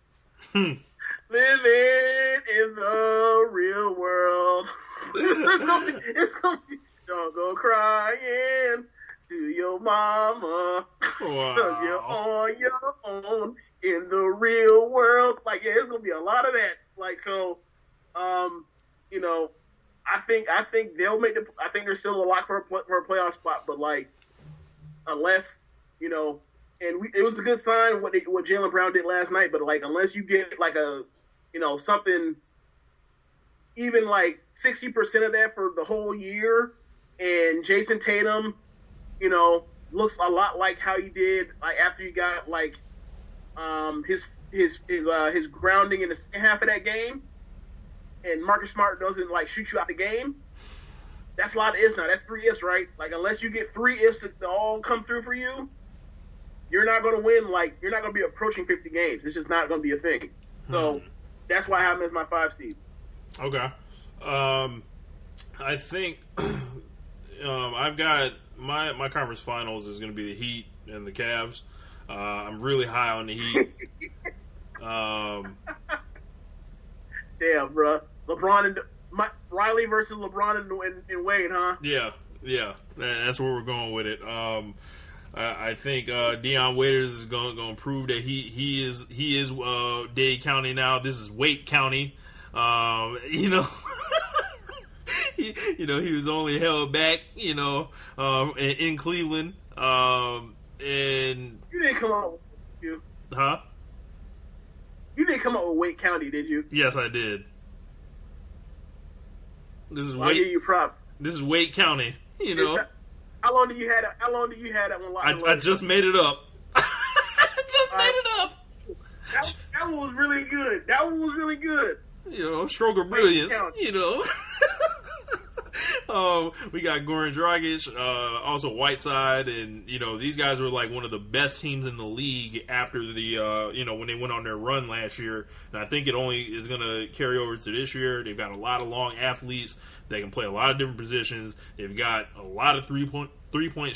Living in the real world. it's gonna be, don't go crying to your mama. Wow. 'Cause you're on your own in the real world. Like, yeah, it's gonna be a lot of that. Like, so, I think they'll make the. I think there's still a lot for a playoff spot, but like, unless and it was a good sign what Jaylen Brown did last night. But like, unless you get like something, even like 60% of that for the whole year, and Jason Tatum, looks a lot like how he did like after you got like his grounding in the second half of that game, and Marcus Smart doesn't like shoot you out the game. That's a lot of ifs now. That's 3 ifs, right? Like, unless you get 3 ifs that all come through for you, you're not going to win. Like, you're not going to be approaching 50 games. It's just not going to be a thing. So that's why I have him as my 5 seed. Okay. I think I've got my conference finals is going to be the Heat and the Cavs. I'm really high on the Heat. Damn, bro. LeBron and Riley versus LeBron and Wade, huh? Yeah. That's where we're going with it. I think Deion Waiters is going to prove that he is Dade County now. This is Wake County. He was only held back, in Cleveland. And you didn't come up with you. Huh? You didn't come up with Wake County, did you? Yes, I did. This is I'll give you props. This is Wake County. How long do you have that one locked? I just made it up. Made it up. That one was really good. That one was really good. Stroke of brilliance. We got Goran Dragic, also Whiteside, and these guys were like one of the best teams in the league after the when they went on their run last year, and I think it only is going to carry over to this year. They've got a lot of long athletes that can play a lot of different positions. They've got a lot of three-point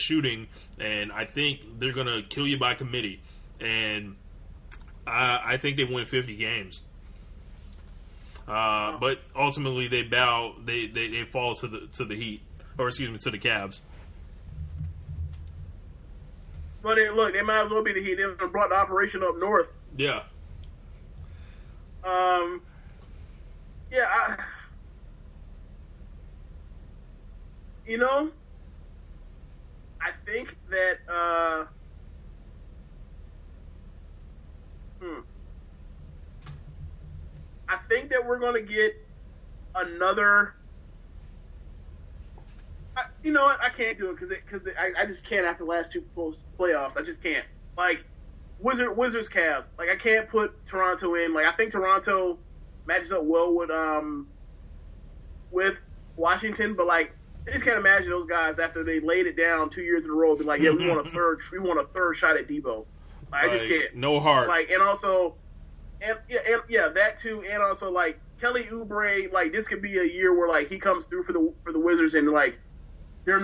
shooting, and I think they're going to kill you by committee. And I think they win 50 games. But ultimately they bow. They fall to the Heat, or excuse me, to the Cavs. But look, they might as well be the Heat. They brought the operation up north. Yeah. Yeah. I think that. I think that we're going to get another. You know what? I can't do it because I just can't after the last 2 playoffs. I just can't. Like Wizards Cavs. Like, I can't put Toronto in. Like, I think Toronto matches up well with Washington, but like I just can't imagine those guys after they laid it down 2 years in a row be like, yeah, we want a third shot at Debo. Like, I just can't. No heart. Like, and also. And that too, and also like Kelly Oubre, like this could be a year where like he comes through for the Wizards, and like they don't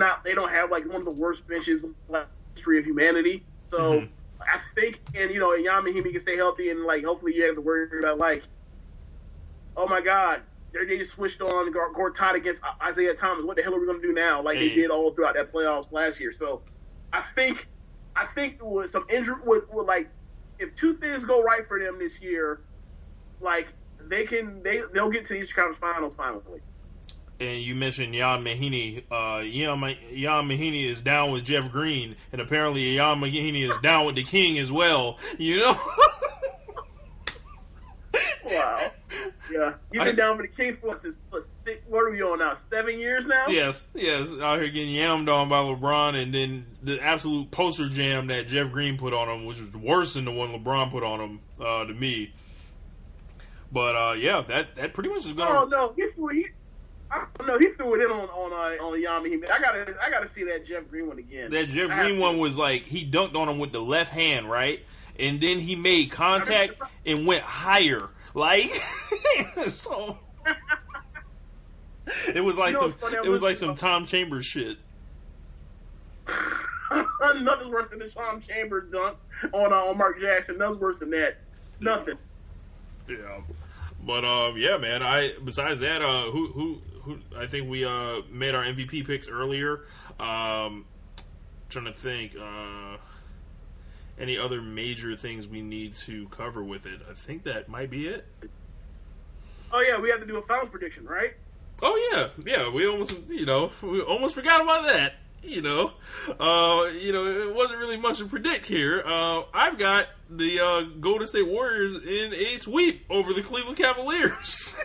have like one of the worst benches in the history of humanity. So I think, and Yamahimi can stay healthy, and like hopefully you have to worry about like, oh my God, they just switched on Gortat against Isaiah Thomas. What the hell are we gonna do now? Like they did all throughout that playoffs last year. So I think with some injury with like if two things go right for them this year, like they'll get to the Eastern Conference Finals finally. And you mentioned Jan Mahinmi. Jan Mahinmi is down with Jeff Green, and apparently Jan Mahinmi is down with the King as well. You know? Wow. Yeah. You've been down with the King for six, what are we on now? 7 years now? Yes. Out here getting yammed on by LeBron, and then the absolute poster jam that Jeff Green put on him, which was worse than the one LeBron put on him, to me. But, yeah, that pretty much is going to... Oh, no. He threw it in on Jan Mahinmi. I gotta see that Jeff Green one again. That Jeff Green one was like, he dunked on him with the left hand, right? And then he made contact and went higher. Like, so... It was like some Tom Chambers shit. Nothing's worse than the Tom Chambers dunk on Mark Jackson. Nothing's worse than that. Nothing. Yeah. But yeah, man. Besides that, who I think we made our MVP picks earlier. Trying to think, any other major things we need to cover with it. I think that might be it. Oh yeah, we have to do a finals prediction, right? Oh yeah. We almost forgot about that. It wasn't really much to predict here. I've got the Golden State Warriors in a sweep over the Cleveland Cavaliers.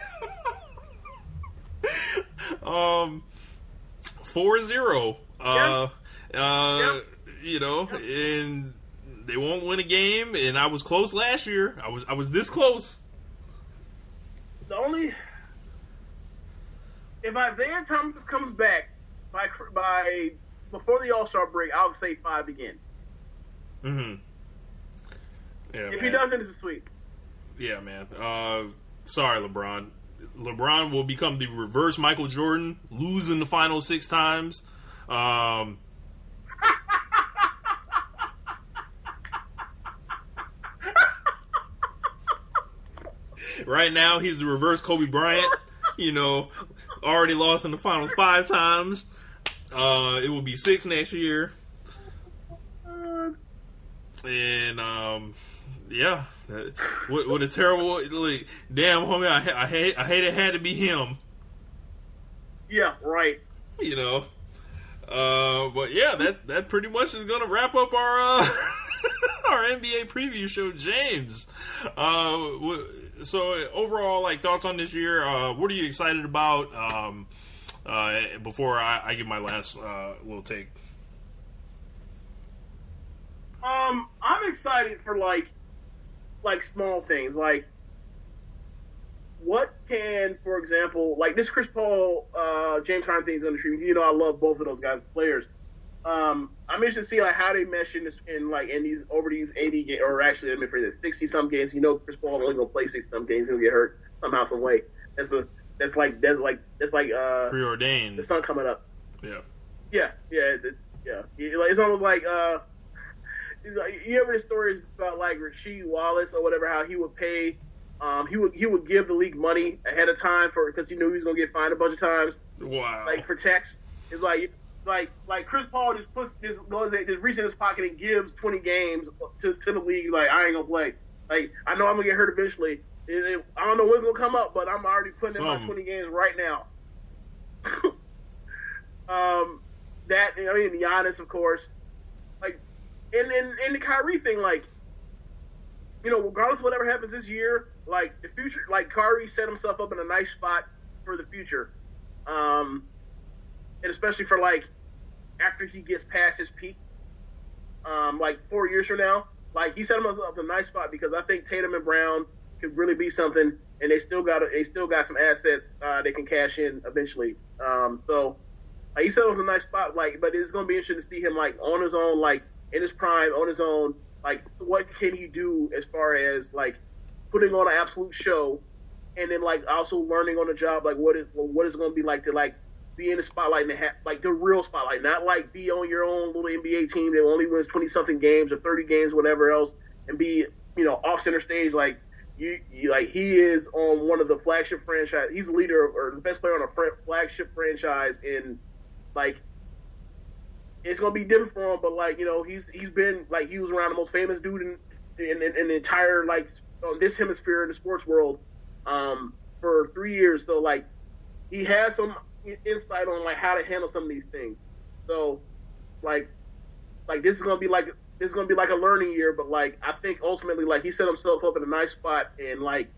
4-0. And they won't win a game, and I was close last year. I was this close. If Isaiah Thomas comes back by before the All-Star break, I'll say 5 again. Mm-hmm. Yeah, if he doesn't, it's a sweep. Yeah, man. Sorry, LeBron. LeBron will become the reverse Michael Jordan, losing the final 6 times. Right now, he's the reverse Kobe Bryant. Already lost in the finals 5 times. It will be 6 next year. And yeah, what a terrible, like, damn homie. I hate it had to be him. Yeah, right. But yeah, that pretty much is gonna wrap up our our NBA preview show, James. So overall, like, thoughts on this year? What are you excited about? Before I give my last little take. I'm excited for like small things, like what can, for example, like this Chris Paul, James Harden things on the stream. I love both of those guys, players. I'm interested to see like how they mesh in this in these over these 80 games, or actually let me phrase it, 60 some games. Chris Paul only gonna play 60 some games. He'll get hurt somehow, some way. That's like preordained. The sun coming up. Yeah. It's almost like you ever heard stories about like Rasheed Wallace or whatever, how he would pay, he would give the league money ahead of time because he knew he was gonna get fined a bunch of times. Wow. Like for checks, it's like Chris Paul just reaches in his pocket and gives 20 games to the league. Like, I ain't gonna play. Like, I know I'm gonna get hurt eventually. I don't know what's gonna come up, but I'm already putting in my 20 games right now. And Giannis, of course. Like, and the Kyrie thing, like, regardless of whatever happens this year, like the future, like Kyrie set himself up in a nice spot for the future. And especially for like after he gets past his peak, like 4 years from now, like he set himself up in a nice spot because I think Tatum and Brown could really be something, and they still got some assets they can cash in eventually. So he set himself in a nice spot, like, but it's gonna be interesting to see him like on his own, like in his prime, on his own, like what can he do as far as like putting on an absolute show, and then like also learning on the job, like what is it gonna be like to like be in the spotlight and like the real spotlight, not like be on your own little NBA team that only wins 20-something games or 30 games, whatever else, and be off center stage like you like he is on one of the flagship franchise. He's the leader or the best player on a flagship franchise, in like it's gonna be different for him. But like he's been like he was around the most famous dude in the entire this hemisphere in the sports world for 3 years. So like he has some insight on like how to handle some of these things. So like this is gonna be like a learning year. But like I think ultimately like he set himself up in a nice spot, and like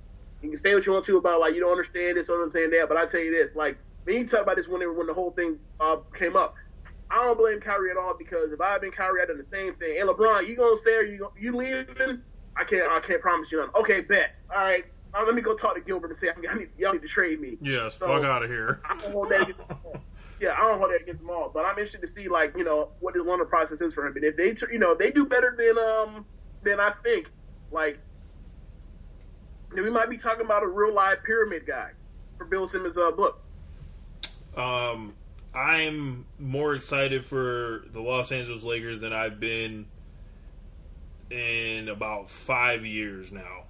you can say what you want to about like you don't understand this or understand that. But I tell you this, like when you talk about this when the whole thing came up. I don't blame Kyrie at all, because if I had been Kyrie, I'd done the same thing. Hey, LeBron, you gonna stay or you leaving? I can't promise you nothing. Okay, bet. All right, let me go talk to Gilbert and say y'all need to trade me. Yes, so, fuck out of here. I don't hold that against them all. Yeah, I don't hold that against them all. But I'm interested to see what the London process is for him. And if they they do better than I think, like then we might be talking about a real live pyramid guy for Bill Simmons' book. I'm more excited for the Los Angeles Lakers than I've been in about 5 years now.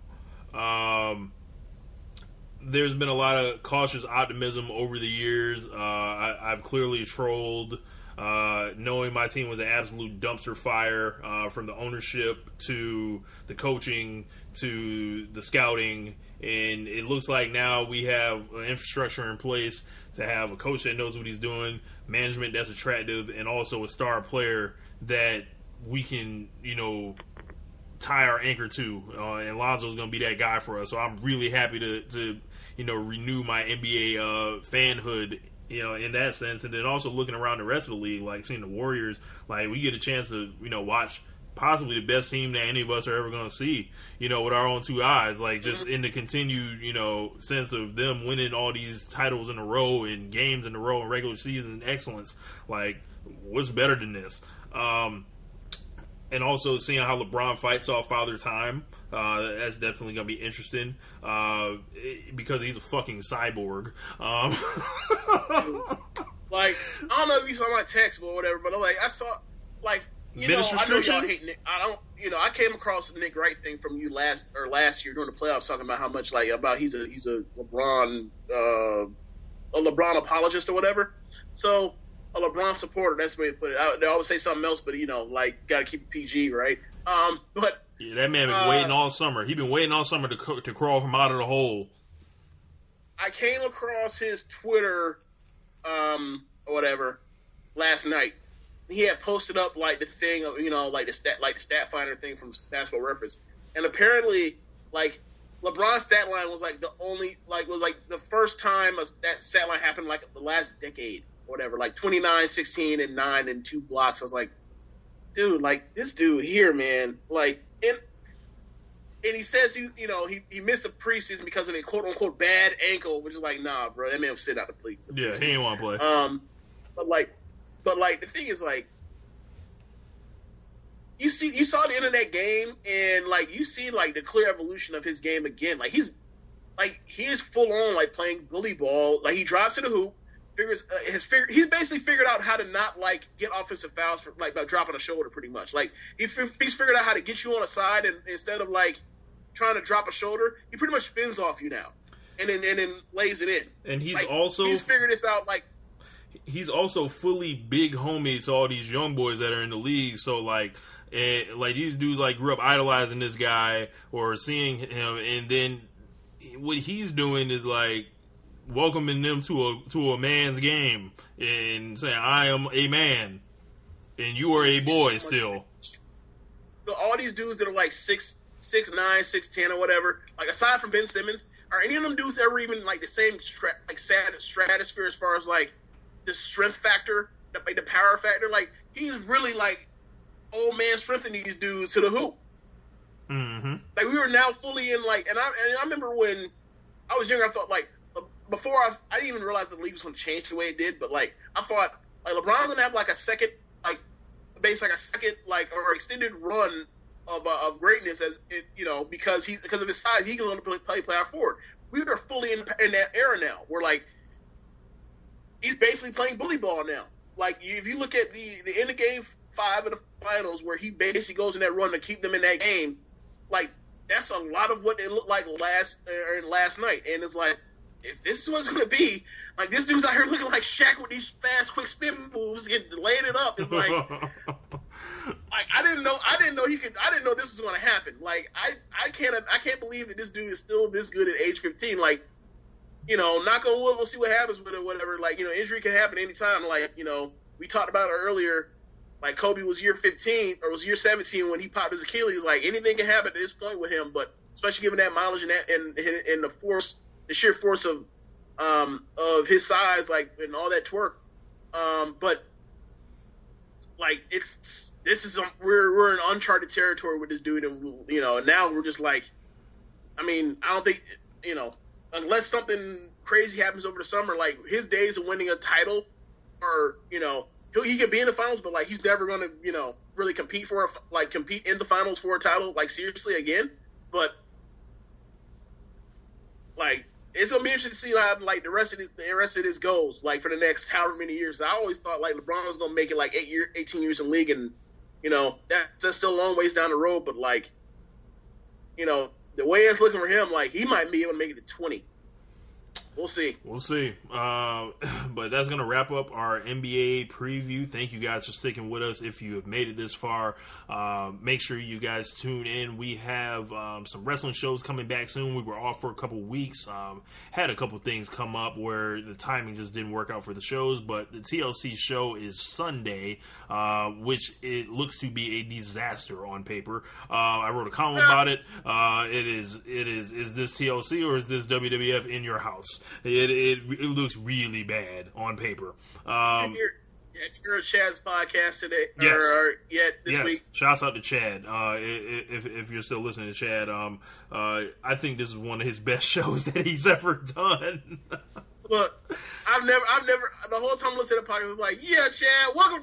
There's been a lot of cautious optimism over the years. I've clearly trolled, knowing my team was an absolute dumpster fire, from the ownership to the coaching to the scouting. And it looks like now we have an infrastructure in place to have a coach that knows what he's doing, management that's attractive, and also a star player that we can, tie our anchor to. And Lonzo's going to be that guy for us. So I'm really happy to renew my NBA fanhood, in that sense. And then also looking around the rest of the league, like seeing the Warriors, like we get a chance to, watch possibly the best team that any of us are ever going to see, with our own two eyes, like just in the continued, sense of them winning all these titles in a row and games in a row and regular season excellence. Like, what's better than this? And also seeing how LeBron fights off Father Time, that's definitely going to be interesting, because he's a fucking cyborg. Like, I don't know if you saw my text or whatever, but I saw, like, I know y'all hate Nick. I came across the Nick Wright thing from you last year during the playoffs, talking about how much he's a LeBron apologist or whatever. So a LeBron supporter, that's the way to put it. They always say something else, but got to keep it PG, right? But yeah, that man been waiting all summer. He been waiting all summer to crawl from out of the hole. I came across his Twitter, or whatever, last night. He had posted up the thing of the stat finder thing from Basketball Reference, and apparently LeBron's stat line was the first time that stat line happened the last decade or whatever, 29, 16, and 9 and 2 blocks. I was like, dude, this dude here, man, and he says he missed a preseason because of a quote unquote bad ankle, which is nah, bro, that man was sitting out the plea. Yeah, he didn't want to play. But the thing is, you saw the end of that game, and you see the clear evolution of his game again. He is full on playing bully ball. He drives to the hoop, he's basically figured out how to not get offensive fouls for by dropping a shoulder, pretty much. He's figured out how to get you on a side, and instead of trying to drop a shoulder, he pretty much spins off you now, and then lays it in. And he's he's figured this out he's also fully big homie to all these young boys that are in the league. So these dudes grew up idolizing this guy or seeing him, and then what he's doing is welcoming them to a man's game and saying, I am a man and you are a boy still. All these dudes that are 6'9", 6'10", or whatever, aside from Ben Simmons, are any of them dudes ever even the same stratosphere as far as the strength factor, the power factor? He's really old man strengthening these dudes to the hoop. Mm-hmm. We were now fully in and I remember when I was younger, I thought before I didn't even realize the league was going to change the way it did, but I thought LeBron's going to have a second or extended run of greatness as it, because of his size, he can only play power forward. We are fully in that era now where he's basically playing bully ball now. If you look at the end of Game 5 of the finals, where he basically goes in that run to keep them in that game, that's a lot of what it looked like last night. And it's if this is what's going to be, this dude's out here looking like Shaq with these fast, quick spin moves, laying it up. It's Like I didn't know this was going to happen. Like I can't believe that this dude is still this good at age 15. Like, you know, knock on wood, we'll see what happens with it, whatever. Like, you know, injury can happen anytime. Like, you know, we talked about it earlier. Like Kobe was year 15 or was year 17 when he popped his Achilles. Like anything can happen at this point with him, but especially given that mileage and the sheer force of his size, like, and all that twerk. But like we're in uncharted territory with this dude, and you know, now we're just like, I mean, I don't think, you know, unless something crazy happens over the summer, like his days of winning a title, or you know, he could be in the finals, but like he's never going to, you know, really compete in the finals for a title, like seriously again. But like it's gonna be interesting to see how like the rest of this goes, like for the next however many years. I always thought like LeBron was gonna make it like 18 years in the league, and you know that's still a long ways down the road. But like, you know, the way it's looking for him, like he might be able to make it to 20. We'll see. But that's going to wrap up our NBA preview. Thank you guys for sticking with us. If you have made it this far, make sure you guys tune in. We have some wrestling shows coming back soon. We were off for a couple weeks. Had a couple things come up where the timing just didn't work out for the shows. But the TLC show is Sunday, which it looks to be a disaster on paper. I wrote a column about it. Is this TLC or is this WWF in your house? It looks really bad on paper. You're a Chad's podcast today. Yes. This week. Shouts out to Chad. If you're still listening to Chad, I think this is one of his best shows that he's ever done. Look, I've never. The whole time listening to the podcast, I was like, yeah, Chad, welcome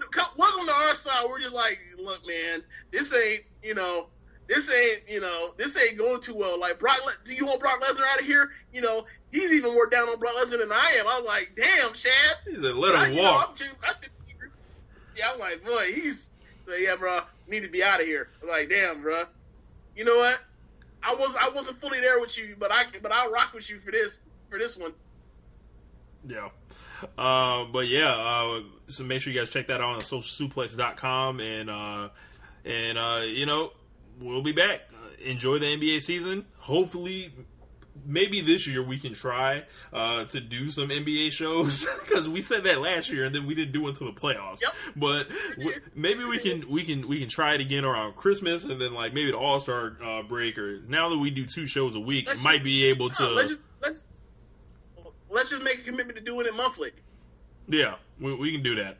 to our side. We're just like, look, man, this ain't going too well. Like, do you want Brock Lesnar out of here? You know, he's even more down on Brock Lesnar than I am. I was like, damn, Chad. He said, let him walk. I'm like, boy, yeah, bro, need to be out of here. I'm like, damn, bro. You know what? I wasn't fully there with you, but I'll rock with you for this one. Yeah. So make sure you guys check that out on socialsuplex.com, and you know, we'll be back. Enjoy the NBA season. Hopefully, maybe this year we can try to do some NBA shows, because we said that last year and then we didn't do it until the playoffs. Yep. But maybe we can try it again around Christmas, and then like maybe the All-Star break, or now that we do 2 shows a week, might be able to. Let's just make a commitment to doing it monthly. Yeah, we can do that.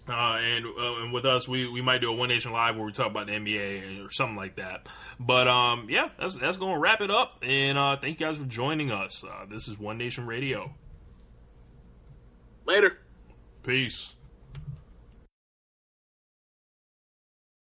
And with us, we might do a One Nation Live where we talk about the NBA or something like that. But yeah, that's going to wrap it up. And thank you guys for joining us. This is One Nation Radio. Later. Peace.